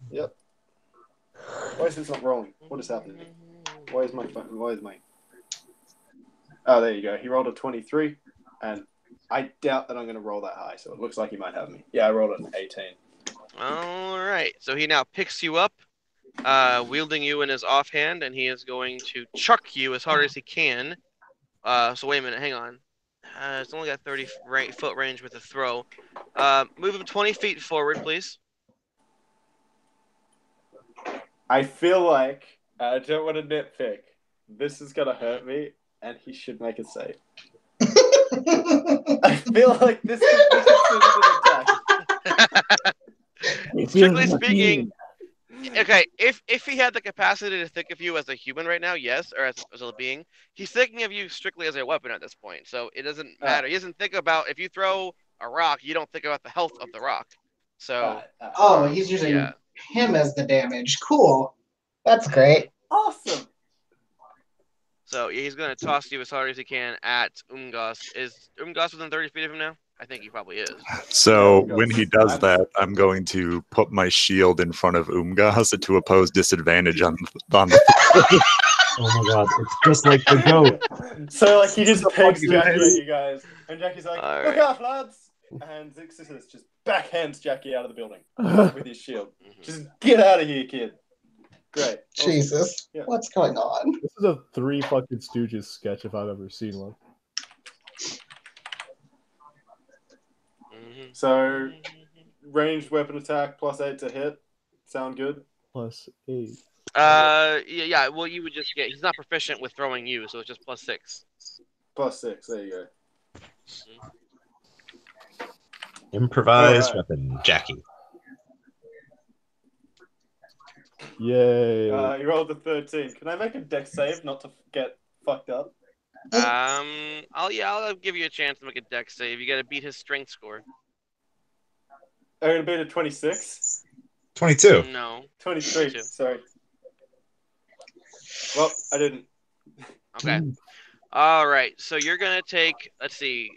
Yep. Why is this not rolling? What is happening? Why is my phone? Why is my? Oh, there you go. He rolled a 23, and I doubt that I'm going to roll that high. So it looks like he might have me. Yeah, I rolled an 18. All right, so he now picks you up, wielding you in his offhand, and he is going to chuck you as hard as he can. So wait a minute, hang on. It's only got 30-foot range with a throw. Move him 20 feet forward, please. I feel like I don't want to nitpick. This is going to hurt me, and he should make a save. I feel like this could be considered an attack. Strictly speaking, okay, if he had the capacity to think of you as a human right now, yes, or as a being, he's thinking of you strictly as a weapon at this point. So it doesn't matter. He doesn't think about if you throw a rock, you don't think about the health of the rock. So Oh, he's using yeah. him as the damage. Cool. That's great. Awesome. So he's going to toss you as hard as he can at Umgos. Is Umgos within 30 feet of him now? I think he probably is. So Yeah, when he does that, I'm going to put my shield in front of Umgas to oppose disadvantage on the. Oh my god, it's just like the goat. So like he just pegs you Jackie guys. at you guys, and Jackie's like, All "Look right. out, lads!" And Zixis just backhands Jackie out of the building with his shield. Just get out of here, kid. Great. Awesome. Jesus. Yeah. What's going on? This is a Three Fucking Stooges sketch if I've ever seen one. Mhm. So ranged weapon attack +8 to hit. Sound good? +8. Yeah. Well, you would just get. He's not proficient with throwing you, so it's just +6. +6. There you go. Improvised Alright. weapon, Jackie. Yay. You rolled a 13. Can I make a dex save not to get fucked up? I'll give you a chance to make a dex save. You got to beat his strength score. I'm gonna beat a 26. 22. No. 23. 22. Sorry. Well, I didn't. Okay. All right. So you're gonna take. Let's see.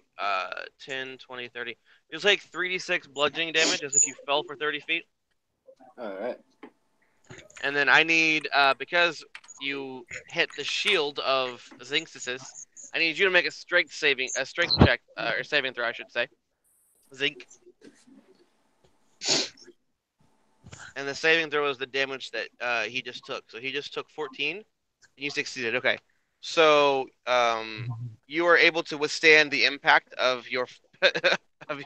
10, 20, 30. You'll take 3d6 bludgeoning damage as if you fell for 30 feet. All right. And then I need, because you hit the shield of Zinxis, I need you to make a strength check, or saving throw, I should say. Zinc. And the saving throw is the damage that he just took. So he just took 14, and you succeeded. Okay. So you are able to withstand the impact of your of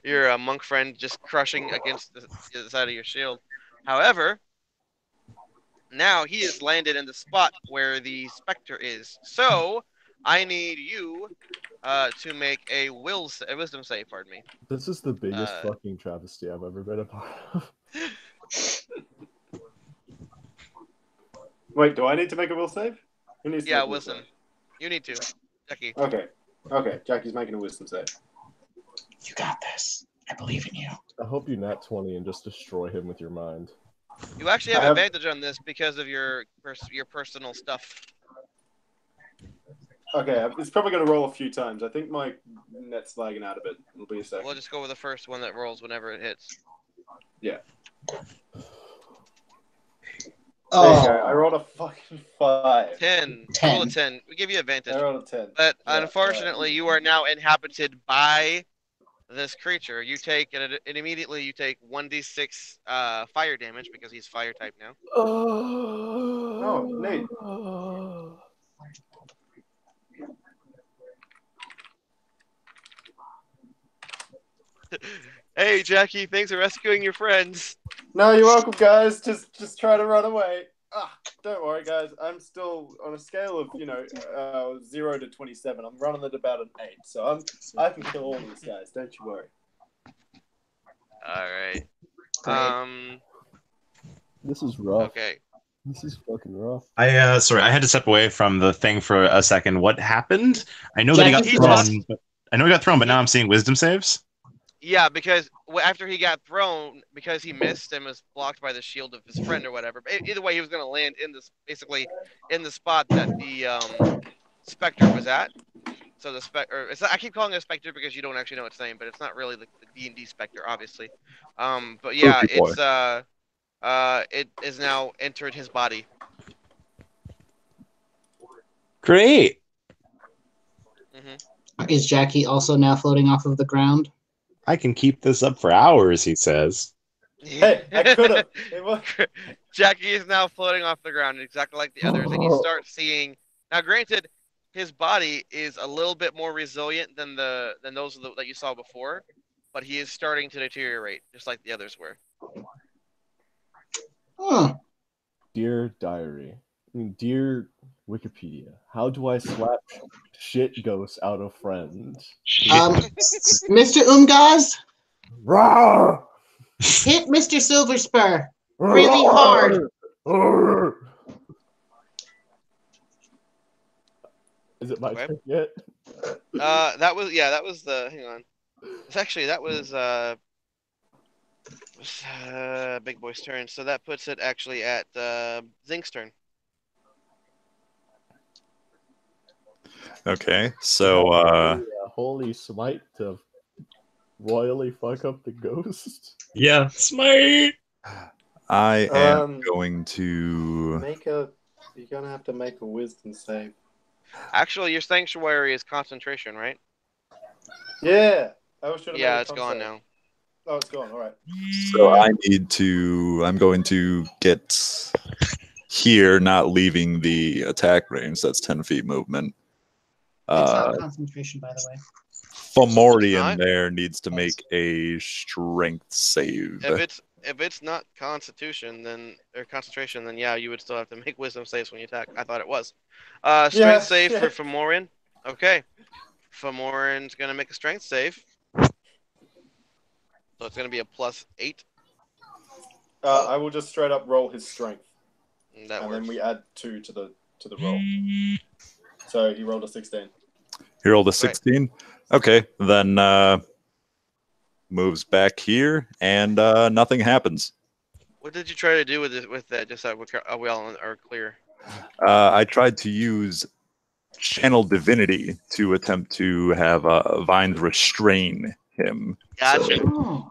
your monk friend just crushing against the side of your shield. However, now he has landed in the spot where the specter is. So I need you to make a wisdom save. Pardon me. This is the biggest fucking travesty I've ever been a part of. Wait, do I need to make a will save? Who needs to Yeah, make a will wisdom. save? You need to, Jackie. Okay. Jackie's making a wisdom save. You got this. I believe in you. I hope you nat 20 and just destroy him with your mind. You actually have I have- advantage on this because of your personal stuff. Okay, it's probably going to roll a few times. I think my net's lagging out a bit. It'll be a second. We'll just go with the first one that rolls whenever it hits. Yeah. Oh, There you go. I rolled a fucking 5. 10. 10. Roll a 10. We give you advantage. I rolled a 10. But Yeah, unfortunately, you are now inhabited by this creature, you take and immediately you take 1d6 fire damage because he's fire type now. Oh, neat. Hey, Jackie, thanks for rescuing your friends. No, you're welcome, guys. Just try to run away. Don't worry, guys. I'm still on a scale of 0 to 27. I'm running at about an 8, so I can kill all these guys. Don't you worry. All right. This is rough. Okay. This is fucking rough. I had to step away from the thing for a second. What happened? I know that he got Jackie thrown. But now I'm seeing wisdom saves. Yeah, because after he got thrown, because he missed and was blocked by the shield of his friend or whatever. But either way, he was going to land in this in the spot that the specter was at. So the specter, I keep calling it a specter because you don't actually know its name, but it's not really the D&D specter, obviously. But yeah, it's it is now entered his body. Great. Is Jackie also now floating off of the ground? I can keep this up for hours, he says. Hey, I could have. Jackie is now floating off the ground, exactly like the others, and you start seeing. Now, granted, his body is a little bit more resilient than those that you saw before, but he is starting to deteriorate, just like the others were. Huh. Dear diary, dear Wikipedia, how do I slap shit ghosts out of friends? Mr. Umgaz, Rawr! hit Mr. Silverspur really hard. Is it my Okay. turn yet? That was the. Hang on. That was Big Boy's turn. So that puts it actually at Zink's turn. Okay, so Holy smite to royally fuck up the ghost. Yeah, smite. I am going to You're gonna have to make a wisdom save. Actually, your sanctuary is concentration, right? Yeah. Yeah, it's gone now. Oh, it's gone. All right. So I'm going to get here, not leaving the attack range. That's 10 feet movement. It's not concentration, by the way. Fomorian there needs to make a strength save. If it's not constitution, or concentration, then yeah, you would still have to make wisdom saves when you attack. I thought it was. Strength save for Fomorian. Okay. Fomorian's gonna make a strength save. So it's gonna be a +8. I will just straight up roll his strength. And then we add 2 to the roll. So he rolled a 16. He rolled a 16? Right. Okay, then moves back here, and nothing happens. What did you try to do with that? Just so we all are clear. I tried to use Channel Divinity to attempt to have Vines restrain him. Gotcha.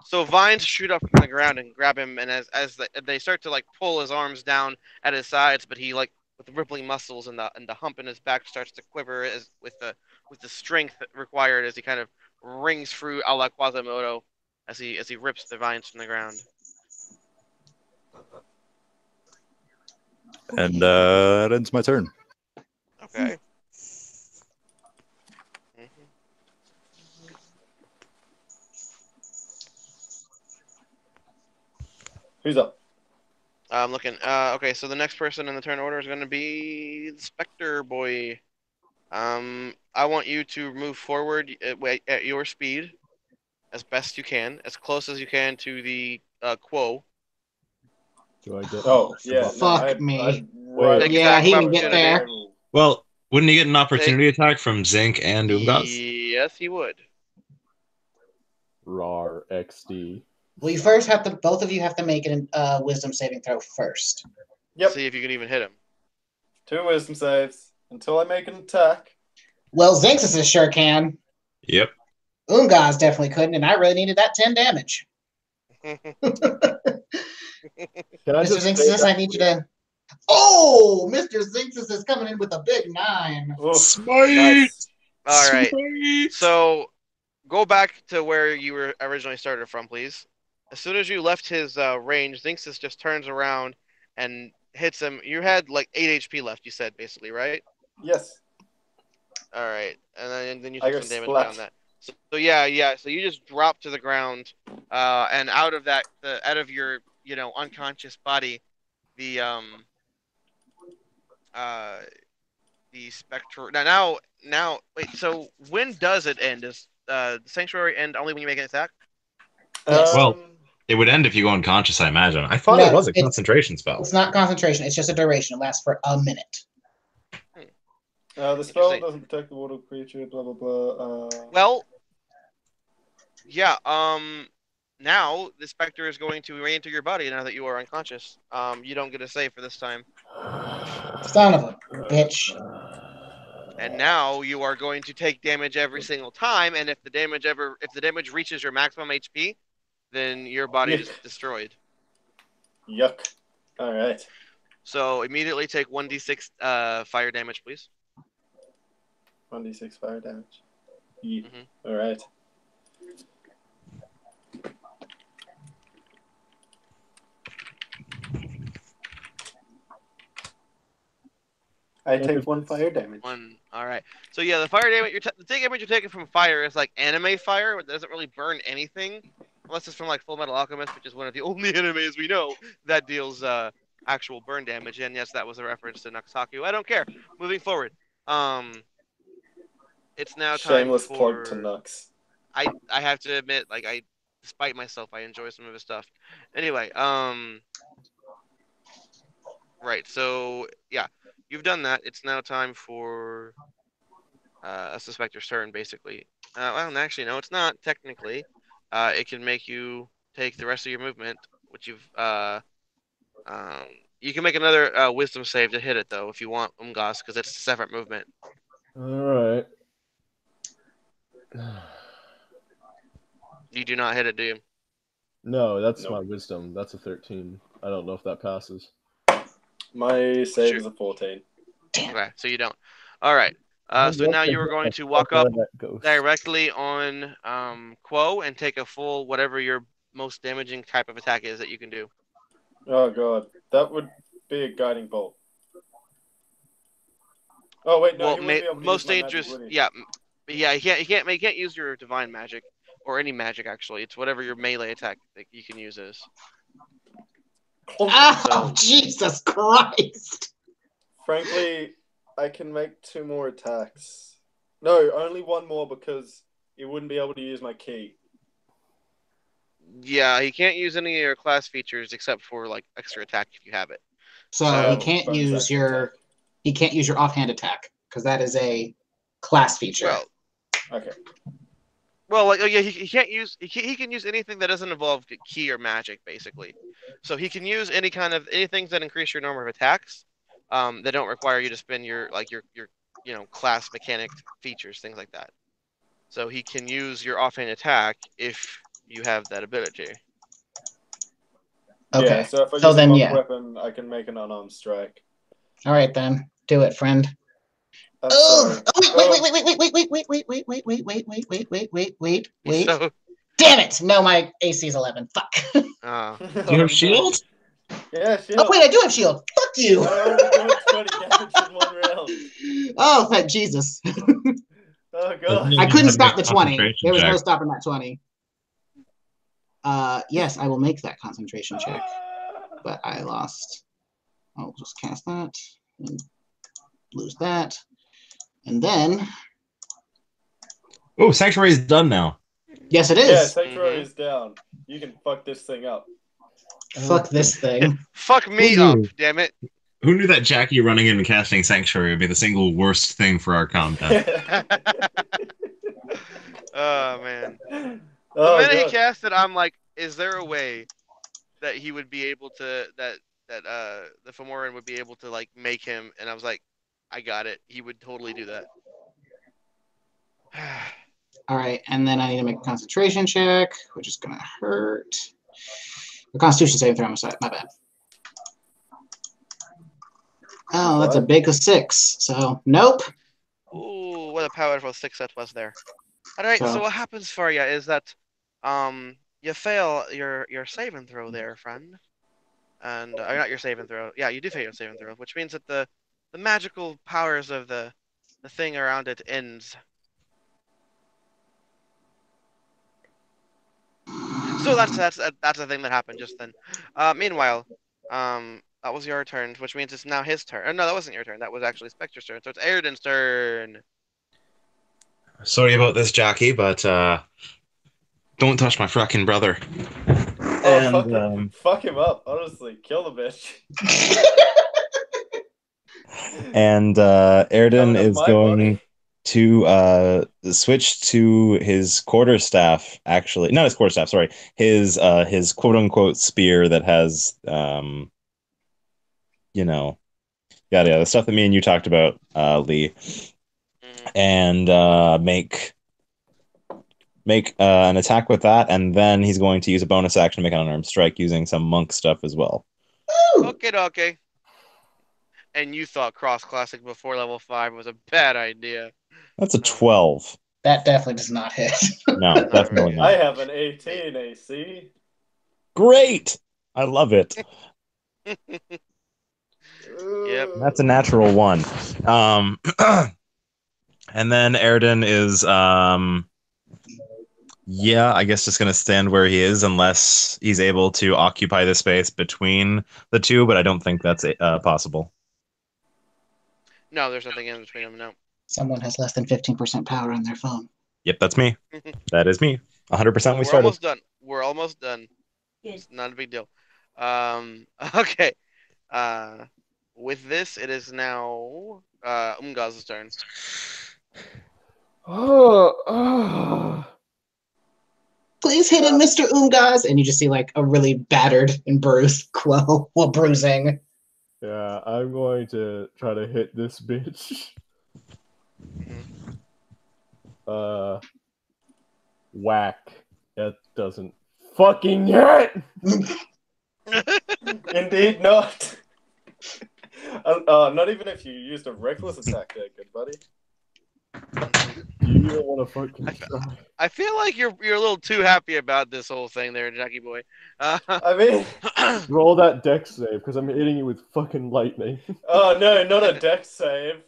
So vines shoot up from the ground and grab him, and as they start to pull his arms down at his sides, but he with the rippling muscles and the hump in his back starts to quiver with the strength required as he kind of rings through a la Quasimodo as he rips the vines from the ground. And that ends my turn. Okay. Who's up? I'm looking. Okay, so the next person in the turn order is going to be the Spectre Boy. I want you to move forward at your speed as best you can, as close as you can to the Quo. Do I get? Oh, yeah. Fuck me. Right. Yeah, he can get there. Well, wouldn't he get an opportunity attack from Zink and Umgaz? Yes, he would. Rar XD. We first have to. Both of you have to make a wisdom saving throw first. Yep. See if you can even hit him. 2 wisdom saves until I make an attack. Well, Zinxis sure can. Yep. Umgaz definitely couldn't, and I really needed that 10 damage. Can Mr. Zinxis, I need you to. Oh, Mr. Zinxis is coming in with a big 9. Oh, Smite! nice. All right. Smite! So go back to where you were originally started from, please. As soon as you left his range, Zinxis just turns around and hits him. You had like 8 HP left, you said, basically, right? Yes. All right, and then you I took go some damage splat. beyond that. So yeah. So you just drop to the ground, and out of that, out of your unconscious body, the uh the spectral. Now wait. So when does it end? Does the sanctuary end only when you make an attack? Yes. Well, it would end if you go unconscious, I imagine. I thought No, it was a it's- concentration spell. It's not concentration. It's just a duration. It lasts for a minute. The spell Interesting. doesn't protect the water creature. Blah blah blah. Well, yeah. Now the specter is going to re-enter your body now that you are unconscious. You don't get a save for this time, Son of a bitch. and now you are going to take damage every single time. And if the damage reaches your maximum HP, then your body is destroyed. Yuck. All right. So immediately take 1d6 fire damage, please. 1d6 fire damage. Yeah. Mhm. All right. I take 1 fire damage. One. All right. So yeah, the fire damage the damage you're taking from fire is like anime fire, which doesn't really burn anything, unless it's from like Full Metal Alchemist, which is one of the only animes we know that deals actual burn damage. And yes, that was a reference to Naxaku. I don't care. Moving forward. It's now time Shameless for. plug to Nux. I have to admit, like despite myself, I enjoy some of his stuff. Anyway, right. So yeah, you've done that. It's now time for a suspector's turn, basically. Well, actually, no, it's not technically. It can make you take the rest of your movement, which you've. You can make another wisdom save to hit it though, if you want, Umgas, because it's a separate movement. All right. You do not hit it, do you? No, that's Nope. my wisdom. That's a 13. I don't know if that passes. My save Sure. is a 14. Okay, so you don't. All right. So now you are going to walk up directly on Quo and take a full whatever your most damaging type of attack is that you can do. Oh god, that would be a guiding bolt. Oh wait, no, Well, he wouldn't be able to most use my magic, dangerous. would he? Yeah. He can't use your divine magic or any magic actually. It's whatever your melee attack that you can use is. Oh, Jesus Christ. Frankly, I can make 2 more attacks. No, only 1 more because he wouldn't be able to use my key. Yeah, he can't use any of your class features except for like extra attack if you have it. So So, he can't bonus use action your attack. he can't use your offhand attack because that is a class feature. Well, Okay. Well, like, yeah, he can't use he can use anything that doesn't involve key or magic, basically. So he can use anything that increase your number of attacks, that don't require you to spend your class mechanic features, things like that. So he can use your offhand attack if you have that ability. Okay. Yeah, so if I So use then, a monk yeah. weapon, I can make an unarmed strike. All right then. Do it, friend. I'm Oh, sorry. wait. So, Damn it! No, my AC is 11. Fuck. uh, Do you have shield? Yeah, shield. Oh, wait, I do have shield. Fuck you. I only doing 20 damage in 1 round. Oh, thank Jesus. Oh god. I couldn't stop the 20. Concentration There was no check. stopping that 20. Yes, I will make that concentration check, but I lost. I'll just cast that and lose that. And then, Oh, Sanctuary is done now. yes, it Yeah, is. Sanctuary Mhm. is down. You can fuck this thing up. Fuck this thing. fuck me Who up, knew? damn it. Who knew that Jackie running in and casting Sanctuary would be the single worst thing for our content? Oh man. The Oh, minute he God. cast it, I'm like, is there a way that he would be able to that the Femoran would be able to like make him? And I was like, I got it. He would totally do that. All right, and then I need to make a concentration check, which is gonna hurt. The Constitution saving throw. My bad. Oh, that's a big 6. So nope. Ooh, what a powerful 6 that was there. All right. So So- what happens for you is that, you fail your saving throw there, friend, and not your saving throw. Yeah, you do fail your saving throw, which means that the magical powers of the thing around it ends. So that's a thing that happened just then. Meanwhile, that was your turn, which means it's now his turn. No, that wasn't your turn. That was actually Spectre's turn. So it's Airden's turn. Sorry about this, Jackie, but don't touch my fracking brother. Oh, fuck him up. Honestly, kill the bitch. And Coming Erden to is my going body. to switch to his quarterstaff. Actually, not his quarterstaff. Sorry, his quote unquote spear that has yada yada, the stuff that me and you talked about, Lee, and make an attack with that, and then he's going to use a bonus action to make an unarmed strike using some monk stuff as well. Okay. And you thought Cross Classic before level 5 was a bad idea. That's a 12. That definitely does not hit. No, definitely I not. have an 18 AC. Great! I love it. Yep. That's a natural 1. And then Erden is I guess just gonna stand where he is unless he's able to occupy the space between the two, but I don't think that's possible. No, there's nothing in between them. No. Someone has less than 15% power on their phone. Yep, that's me. That is me. 100% we We're started. almost done. We're almost done. It's not a big deal. Okay. With this, it is now Umgaz's turn. Please hit him, Mr. Umgaz. And you just see like a really battered and bruised Quo while bruising. Yeah, I'm going to try to hit this bitch. Whack. That doesn't fucking hit! Indeed not. Not even if you used a reckless attack there, good buddy. You don't want to fucking try. I feel like you're a little too happy about this whole thing there, Jackie boy. I mean, roll that dex save because I'm hitting you with fucking lightning. Oh no, not a dex save.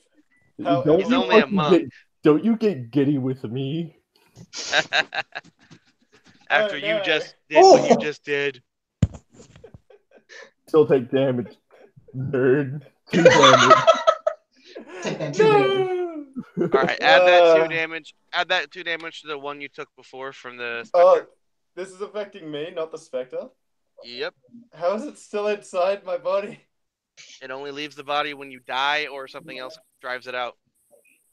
Don't He's you only a fucking monk. don't you get giddy with me? After Oh, you no. just did what you just did. Still take damage, nerd. 2 damage. Take that 2 damage. No. All right, add that 2 damage. Add that 2 damage to the one you took before from the Spectre. Oh, this is affecting me, not the Spectre. Yep. How is it still inside my body? It only leaves the body when you die or something else drives it out.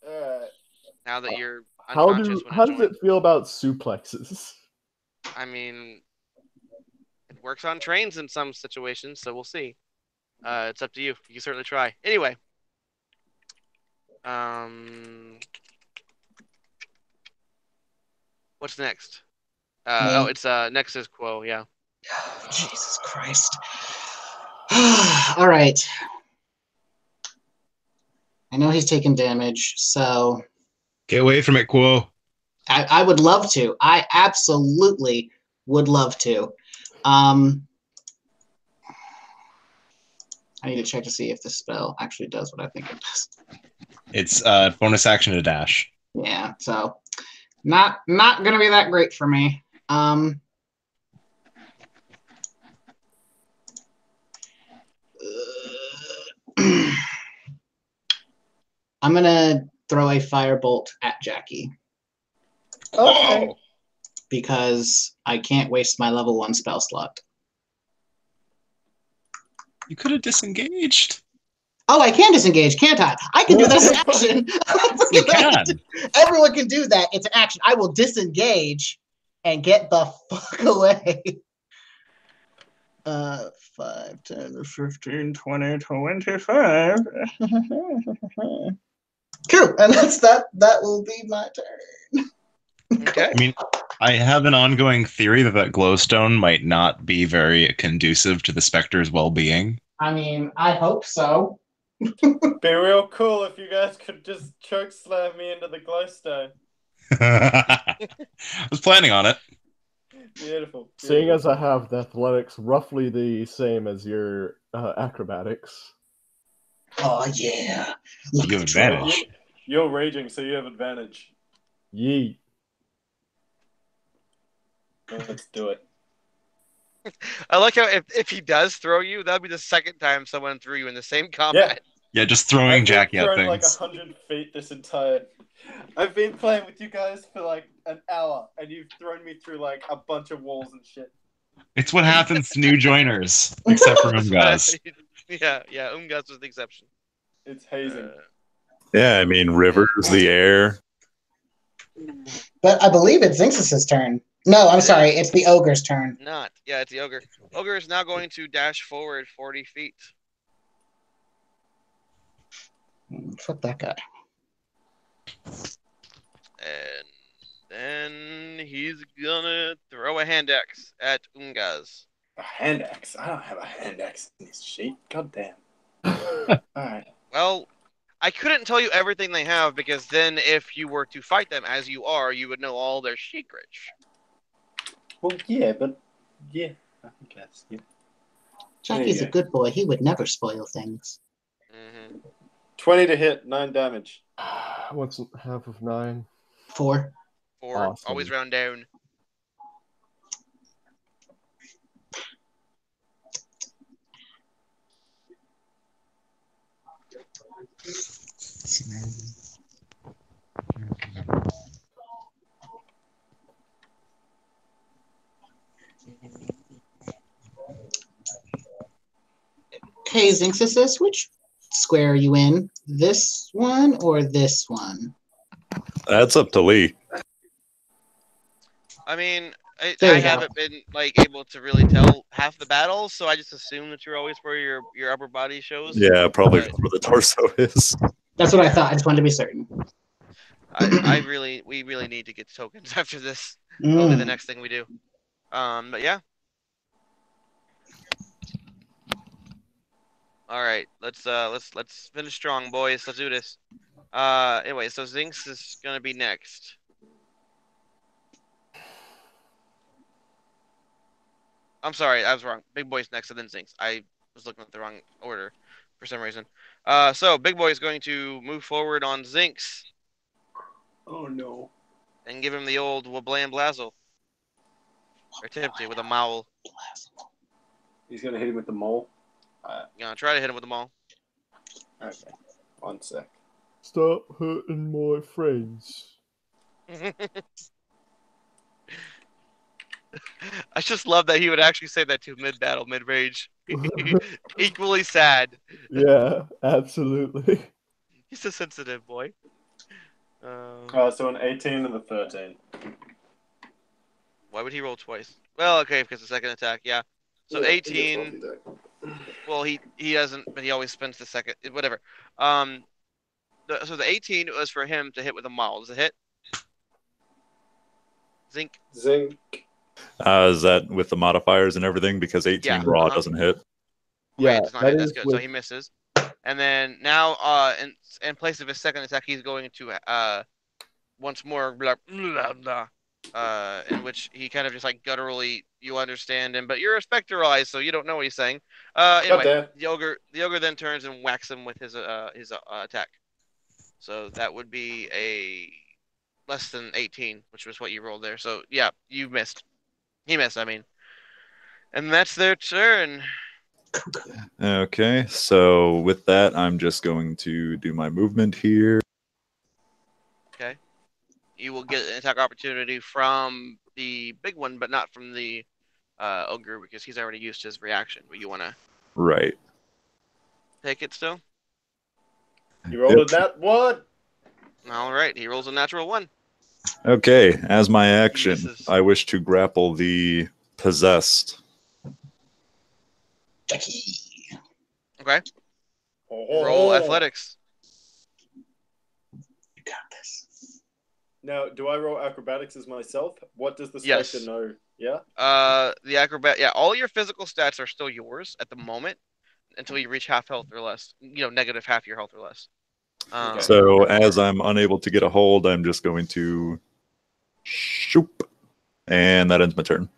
Alright. Now that you're How unconscious when does it joins. it feel about suplexes? I mean, it works on trains in some situations, so we'll see. It's up to you. You can certainly try. Anyway. What's next? It's next is Quo, yeah. Oh, Jesus Christ. All right. I know he's taking damage, so Get away from it, Quo. I would love to. I absolutely would love to. I need to check to see if this spell actually does what I think it does. It's bonus action to dash. Yeah, so not gonna be that great for me. I'm gonna throw a firebolt at Jackie Okay. because I can't waste my level 1 spell slot. You could have disengaged. Oh, I can disengage, can't I? I can do that as an action. You can. Everyone can do that. It's an action. I will disengage and get the fuck away. 5, 10, 15, 20, 25. Cool. And that will be my turn. Okay. I mean, I have an ongoing theory that glowstone might not be very conducive to the Spectre's well-being. I mean, I hope so. Be real cool if you guys could just choke slam me into the glowstone. I was planning on it. Beautiful. Seeing as I have the athletics roughly the same as your acrobatics. Oh yeah. You have advantage. You're raging, so you have advantage. Yeet. Let's do it. I like how if he does throw you, that'd be the second time someone threw you in the same combat. Yeah, just throwing I've Jackie been at thrown like things. 100 feet this entire. I've been playing with you guys for like an hour, and you've thrown me through like a bunch of walls and shit. It's what happens to new joiners, except for Umgaz. Yeah, Umgaz was the exception. It's hazing. Yeah, I mean, rivers, the air. But I believe it's Zinx's turn. No, I'm sorry. It's the ogre's turn. It's the ogre. Ogre is now going to dash forward 40 feet. Fuck that guy. And then he's gonna throw a hand axe at Umgaz. A hand axe? I don't have a hand axe in this sheet. God damn. Alright. Well, I couldn't tell you everything they have because then if you were to fight them as you are, you would know all their secrets. Well, yeah, but yeah, I guess. Yeah. Jackie's a good boy. He would never spoil things. 20 to hit, 9 damage. What's half of 9? 4. 4. Awesome. Always round down. Okay, Zinxis, which square are you in? This one or this one? That's up to Lee. I mean, I There you go. haven't been like able to really tell half the battles, so I just assume that you're always where your upper body shows. Yeah, probably But where the torso is. That's what I thought. I just wanted to be certain. we really need to get tokens after this. That'll be the next thing we do. But yeah. All right, let's finish strong, boys. Let's do this. Anyway, so Zinx is gonna be next. I'm sorry, I was wrong. Big Boy's next, and then Zinx. I was looking at the wrong order for some reason. So Big Boy is going to move forward on Zinx. Oh no. And give him the old Wablam Blazzle. Or attempt to with a maul. He's gonna hit him with the mole. Gonna try to hit him with the maul. Okay. 1 sec. Stop hurting my friends. I just love that he would actually say that to mid-battle, mid-rage. Equally sad. Yeah, absolutely. He's a sensitive boy. So an 18 and a 13. Why would he roll twice? Well, okay, because the second attack, yeah. So Yeah, 18. Well, he doesn't, but he always spends the second. Whatever. So the 18 was for him to hit with a maul. Does it hit? Zinc. Zinc. Is that with the modifiers and everything? Because 18 Yeah, raw doesn't hit. Yeah, Does not that hit. That's is good. with- So he misses. And then now, in place of his second attack, he's going to once more blah, blah, blah, in which he kind of just like gutturally, you understand him, but you're a spectralized, so you don't know what he's saying. Anyway, damn. the ogre then turns and whacks him with his attack. So that would be a less than 18, which was what you rolled there. So yeah, you missed. He missed, I mean. And that's their turn. Okay, so with that, I'm just going to do my movement here. Okay. You will get an attack opportunity from the big one, but not from the ogre because he's already used his reaction. But you want to Right. take it still? You rolled a nat what? All right. He rolls a natural 1. Okay, as my action, misses. I wish to grapple the possessed. Jackie. Okay. Oh. Roll athletics. You got this. Now, do I roll acrobatics as myself? What does the Yes. spectre know? Yeah? The acrobat. Yeah, all your physical stats are still yours at the moment until you reach half health or less. Negative half your health or less. Okay. So as I'm unable to get a hold, I'm just going to Shoop. And that ends my turn.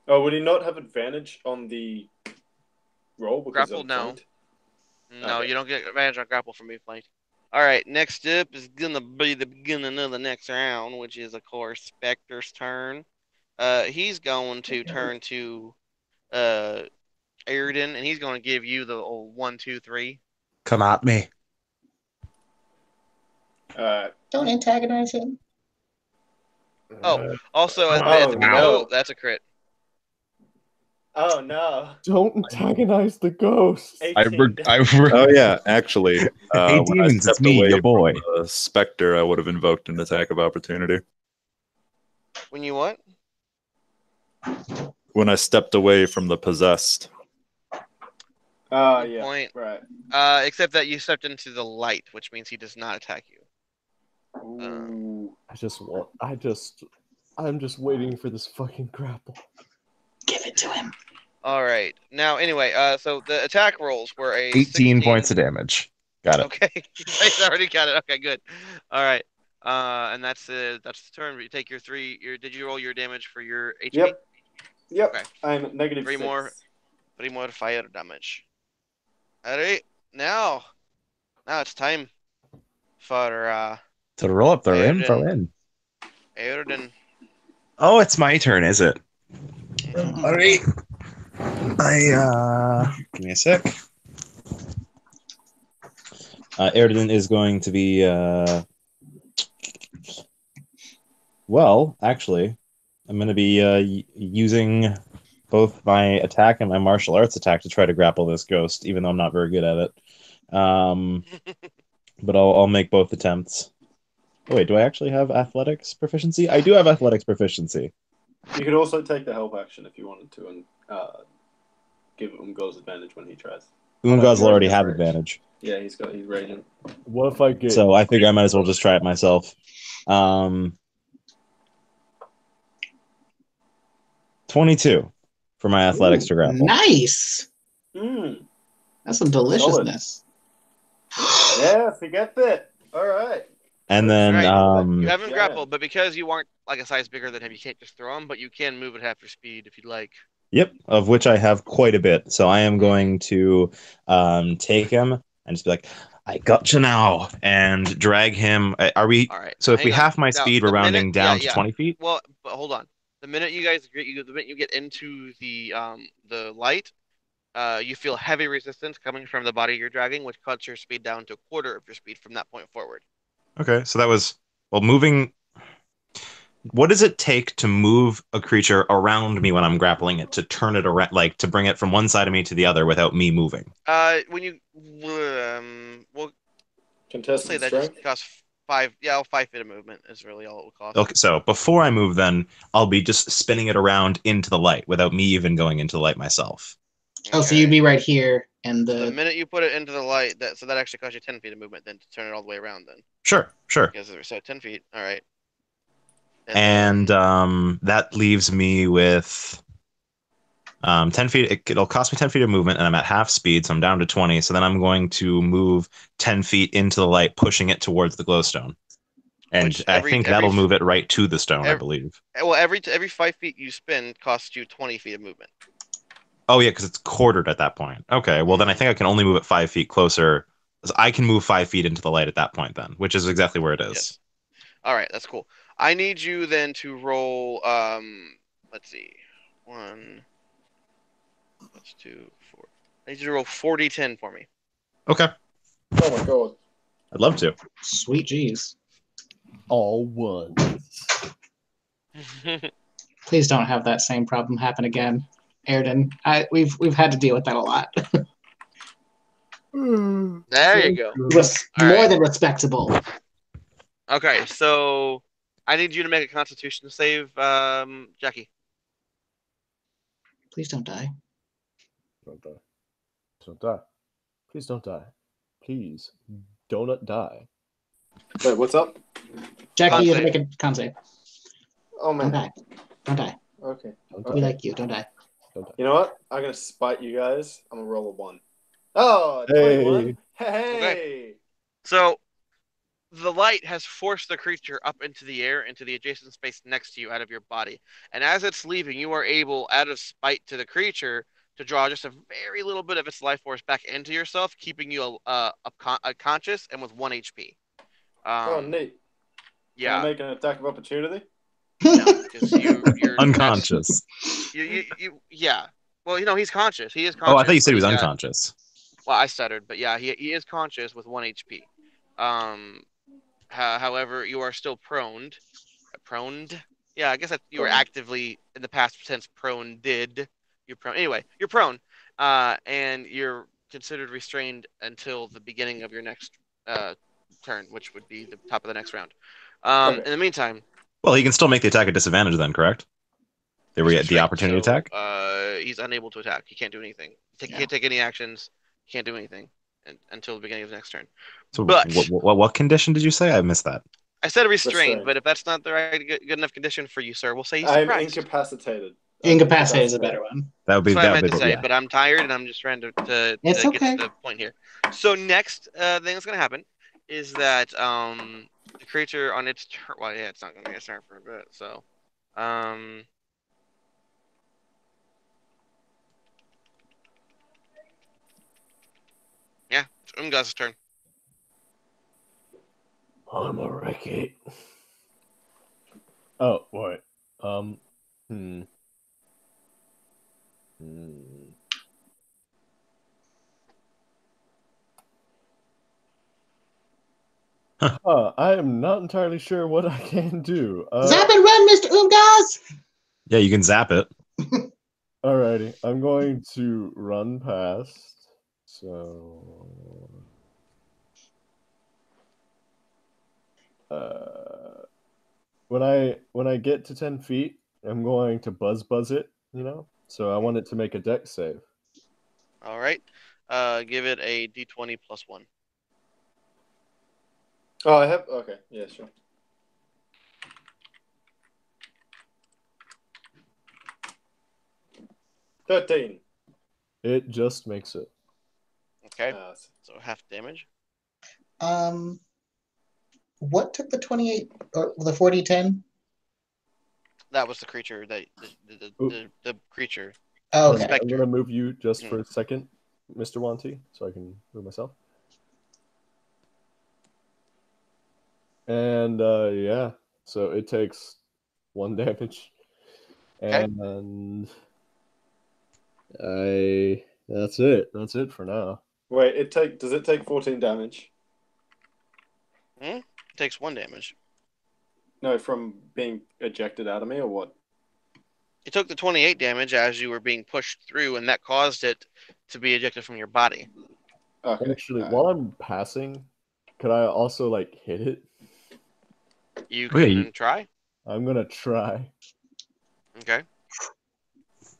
Oh, would he not have advantage on the roll because Grapple, I'm no. flanked? No, Okay. you don't get advantage on grapple from being flanked. All right, next up is gonna be the beginning of the next round, which is of course Spectre's turn. He's going to turn to Aridin, and he's going to give you the old 1, 2, 3. Come at me. Don't antagonize him. Oh, also Oh, no. that's a crit. Oh no. Don't antagonize the ghost. 18. Oh yeah, actually, Hey, when I demons, it's stepped me, away your from boy. the Spectre, I would have invoked an attack of opportunity. When you what? When I stepped away from the possessed. Oh, Good yeah. point. Right. Except that you stepped into the light, which means he does not attack you. Ooh. I'm just waiting for this fucking grapple. Give it to him. All right. Now, anyway, so the attack rolls were a 18 16 points of damage. Got it. Okay, you guys already got it. Okay, good. All right. And that's the turn. You take your 3. Did you roll your damage for your HP? Yep. Okay. I'm at negative 3 6. more. 3 more fire damage. All right. Now it's time for To roll up the rim for Aridin. win. Aridin. Oh, it's my turn, is it? Mhm. All right. Give me a sec. Aridin is going to be well, actually, I'm going to be using both my attack and my martial arts attack to try to grapple this ghost, even though I'm not very good at it. But I'll make both attempts. Oh, wait, do I actually have athletics proficiency? I do have athletics proficiency. You could also take the help action if you wanted to and give Umgoz advantage when he tries. Umgaz will already have Rage. advantage. Yeah, he's raging. What if I get? So I figure I might as well just try it myself. 22 for my athletics to grapple. Nice. Mm. That's some deliciousness. Yeah, forget that. All right. And then You haven't Yeah. grappled, but because you aren't like a size bigger than him, you can't just throw him, but you can move at half your speed if you'd like. Yep, of which I have quite a bit. So I am going to take him and just be like, I got you now, and drag him. Are we? All right. So if we hang on. half my Now, speed, we're the rounding minute- down yeah, to 20 feet? Well, but hold on. The minute you get into the light, you feel heavy resistance coming from the body you're dragging, which cuts your speed down to a quarter of your speed from that point forward. Okay, so that was, well, moving. What does it take to move a creature around me when I'm grappling it, to turn it around, like to bring it from one side of me to the other without me moving? When you we'll say Contested that strength. just costs 5 feet of movement is really all it will cost. Okay, so before I move, then I'll be just spinning it around into the light without me even going into the light myself. Oh, so you'd be right here, and The the minute you put it into the light, that actually costs you 10 feet of movement then to turn it all the way around then. Sure. Because so 10 feet, all right. And that leaves me with 10 feet. It'll cost me 10 feet of movement, and I'm at half speed, so I'm down to 20. So then I'm going to move 10 feet into the light, pushing it towards the glowstone. And Which I think that'll move it right to the stone, I believe. Well, every 5 feet you spin costs you 20 feet of movement. Oh, yeah, because it's quartered at that point. Okay, well, then I think I can only move it 5 feet closer. I can move 5 feet into the light at that point, then, which is exactly where it is. Yes. All right, that's cool. I need you then to roll, let's see, 1, 2, 4. I need you to roll 40-10 for me. Okay. Oh my god. I'd love to. sweet G's. All one. Please don't have that same problem happen again, Airden. We've had to deal with that a lot. There you go. More right. than respectable. Okay, so I need you to make a Constitution save, Jackie. Please don't die. Don't die. Don't die. Please don't die. Please don't die. Wait, what's up? Jackie, you have to save. make a con save. Oh man. Don't die. Don't die. Okay. Don't We die. like you. Don't die. Don't die. You know what? I'm gonna spite you guys. I'm gonna roll a 1. Oh, Hey. 21. Hey. So the light has forced the creature up into the air, into the adjacent space next to you, out of your body. And as it's leaving, you are able, out of spite to the creature, to draw just a very little bit of its life force back into yourself, keeping you conscious and with 1 HP. Neat. Yeah. Can I make an attack of opportunity? No, because you're Unconscious. Yeah. Well, he's conscious. He is conscious. Oh, I thought you said he was but unconscious. Well, I stuttered, but yeah, he is conscious with 1 HP. However, you are still proned. Proned? Yeah, I guess that you were actively, in the past tense, proned. You're prone. Anyway, you're prone. And you're considered restrained until the beginning of your next turn, which would be the top of the next round. In the meantime... Well, he can still make the attack at disadvantage then, correct? Did we get the opportunity attack? He's unable to attack. He can't do anything. He can't take any actions. He can't do anything until the beginning of the next turn. So but what condition did you say? I missed that. I said restrained, but if that's not the right good enough condition for you, sir, we'll say he's I'm surprised. Incapacitated. Incapacitated is a better one. That would be what I meant to say, yeah. but I'm tired and I'm just trying to It's get okay. to the point here. So next thing that's going to happen is that the creature on its turn... Well, yeah, it's not going to be a turn for a bit, so... Yeah, it's Umgaz's turn. I'm a wreck-it. Oh, wait. I am not entirely sure what I can do. Zap and run, Mr. Umgaz! Yeah, you can zap it. Alrighty, I'm going to run past. So, when I get to 10 feet, I'm going to buzz it. So I want it to make a dex save. All right, give it a d20 plus 1. Oh, I have. Okay, yeah, sure. $13. It just makes it. Okay, so half damage. What took the 28 or the 40-10? That was the creature that the creature. Oh, okay. I'm gonna move you just for a second, Mr. Wanty, so I can move myself. And yeah, so it takes 1 damage, and that's it. That's it for now. Wait, does it take 14 damage? It takes 1 damage. No, from being ejected out of me, or what? It took the 28 damage as you were being pushed through, and that caused it to be ejected from your body. Okay. Actually, while I'm passing, could I also hit it? You can try. I'm gonna try. Okay.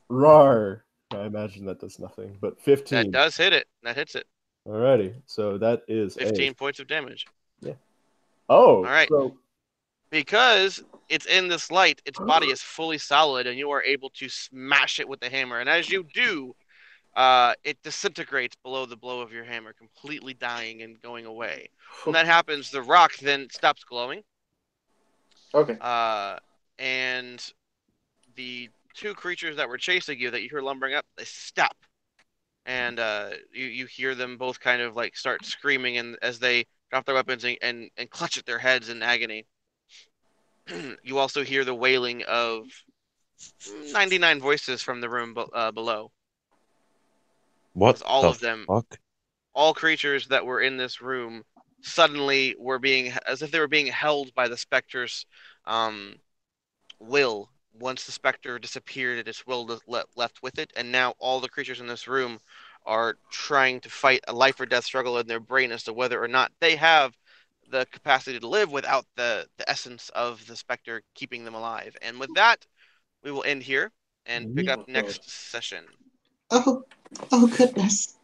Rawr! I imagine that does nothing, but 15. That does hit it. That hits it. Alrighty, so that is 15 points of damage. Yeah. Oh. All right. So... Because it's in this light, its body is fully solid, and you are able to smash it with the hammer. And as you do, it disintegrates below the blow of your hammer, completely dying and going away. When that happens, the rock then stops glowing. Okay. And the 2 creatures that were chasing you, that you hear lumbering up, they stop. And you hear them both kind of start screaming, and as they drop their weapons and clutch at their heads in agony. You also hear the wailing of 99 voices from the room below. What? All of them, fuck? all creatures that were in this room, suddenly were as if they were being held by the Spectre's will. Once the Spectre disappeared, its will left with it, and now all the creatures in this room are trying to fight a life or death struggle in their brain as to whether or not they have the capacity to live without the essence of the Spectre keeping them alive. And with that, we will end here and pick up next session. Oh goodness.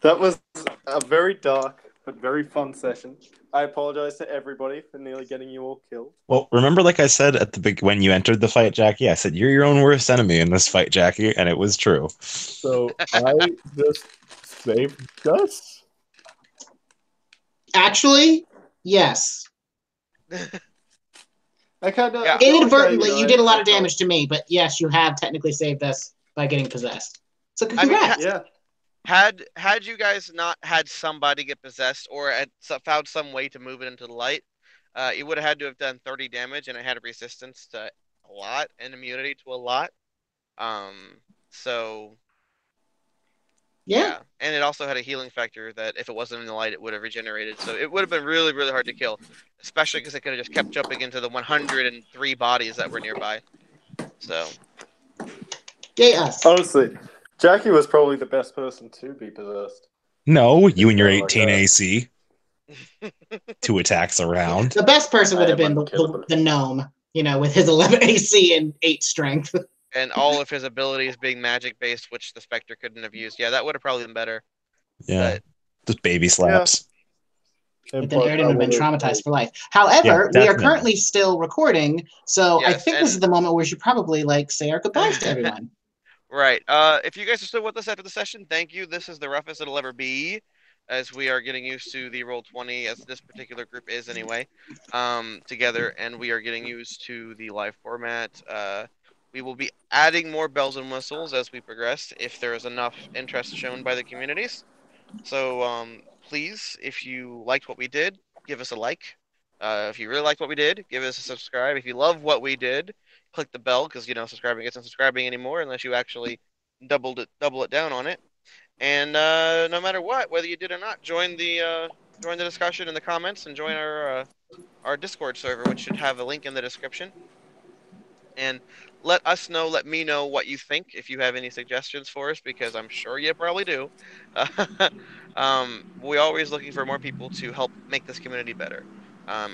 That was a very dark but very fun session. I apologize to everybody for nearly getting you all killed. Well, remember, like I said at the when you entered the fight, Jackie, I said, you're your own worst enemy in this fight, Jackie, and it was true. So I just saved Gus? Actually, yes. Okay, no, Yeah. I feel like, Inadvertently, you did a lot of I- damage to me, but yes, you have technically saved us by getting possessed. So I mean, congrats. Yeah, Had you guys not had somebody get possessed or found some way to move it into the light, you would have had to have done 30 damage, and it had a resistance to a lot and immunity to a lot. So Yeah. and it also had a healing factor that if it wasn't in the light, it would have regenerated. So it would have been really, really hard to kill, especially because it could have just kept jumping into the 103 bodies that were nearby. So Yay us. honestly, Jackie was probably the best person to be possessed. No, you and your Yeah, like 18 that. AC. 2 attacks around. The best person would I have am been unkillable. the gnome, with his 11 AC and 8 strength. and all of his abilities being magic based, which the Spectre couldn't have used. Yeah, that would have probably been better. Yeah. But Just baby slaps. And But then plus, Airden I would have been would've- traumatized for life. However, Yeah, we are definitely. currently still recording, so I Yes, think this is and- the moment where we should probably say our goodbyes to everyone. right. If you guys are still with us after the session, thank you. This is the roughest it'll ever be, as we are getting used to the Roll20, as this particular group is anyway, together, and we are getting used to the live format. We will be adding more bells and whistles as we progress, if there is enough interest shown by the communities. So please, if you liked what we did, give us a like. If you really liked what we did, give us a subscribe. If you love what we did, click the bell, because subscribing isn't subscribing anymore unless you actually double it down on it. And no matter what, whether you did or not, join the discussion in the comments and join our Discord server, which should have a link in the description. And let me know what you think, if you have any suggestions for us, because I'm sure you probably do. We're always looking for more people to help make this community better.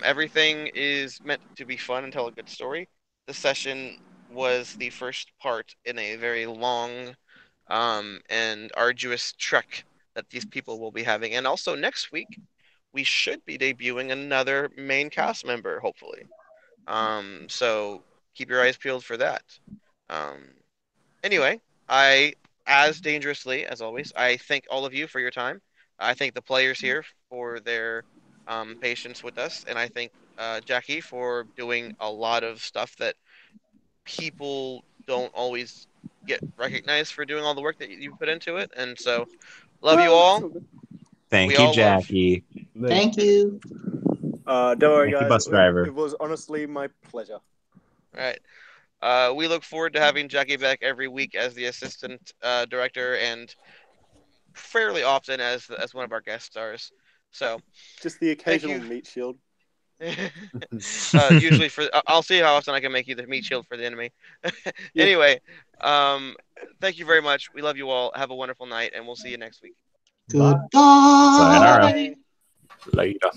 Everything is meant to be fun and tell a good story. This session was the first part in a very long and arduous trek that these people will be having. And also next week, we should be debuting another main cast member, hopefully. So keep your eyes peeled for that. Anyway, as dangerously as always, I thank all of you for your time. I thank the players here for their patience with us, and I thank Jackie for doing a lot of stuff that people don't always get recognized for, doing all the work that you put into it. And so, love you all. Thank We you, all love- Jackie. Thank you. Don't worry, Thank you, guys. bus driver. It was honestly my pleasure. All right. We look forward to having Jackie back every week as the assistant director, and fairly often as one of our guest stars. So Just the occasional you. meat shield. usually I'll see how often I can make you the meat shield for the enemy. Anyway, thank you very much. We love you all. Have a wonderful night, and we'll see you next week. Goodbye. Sayonara. Bye. Later.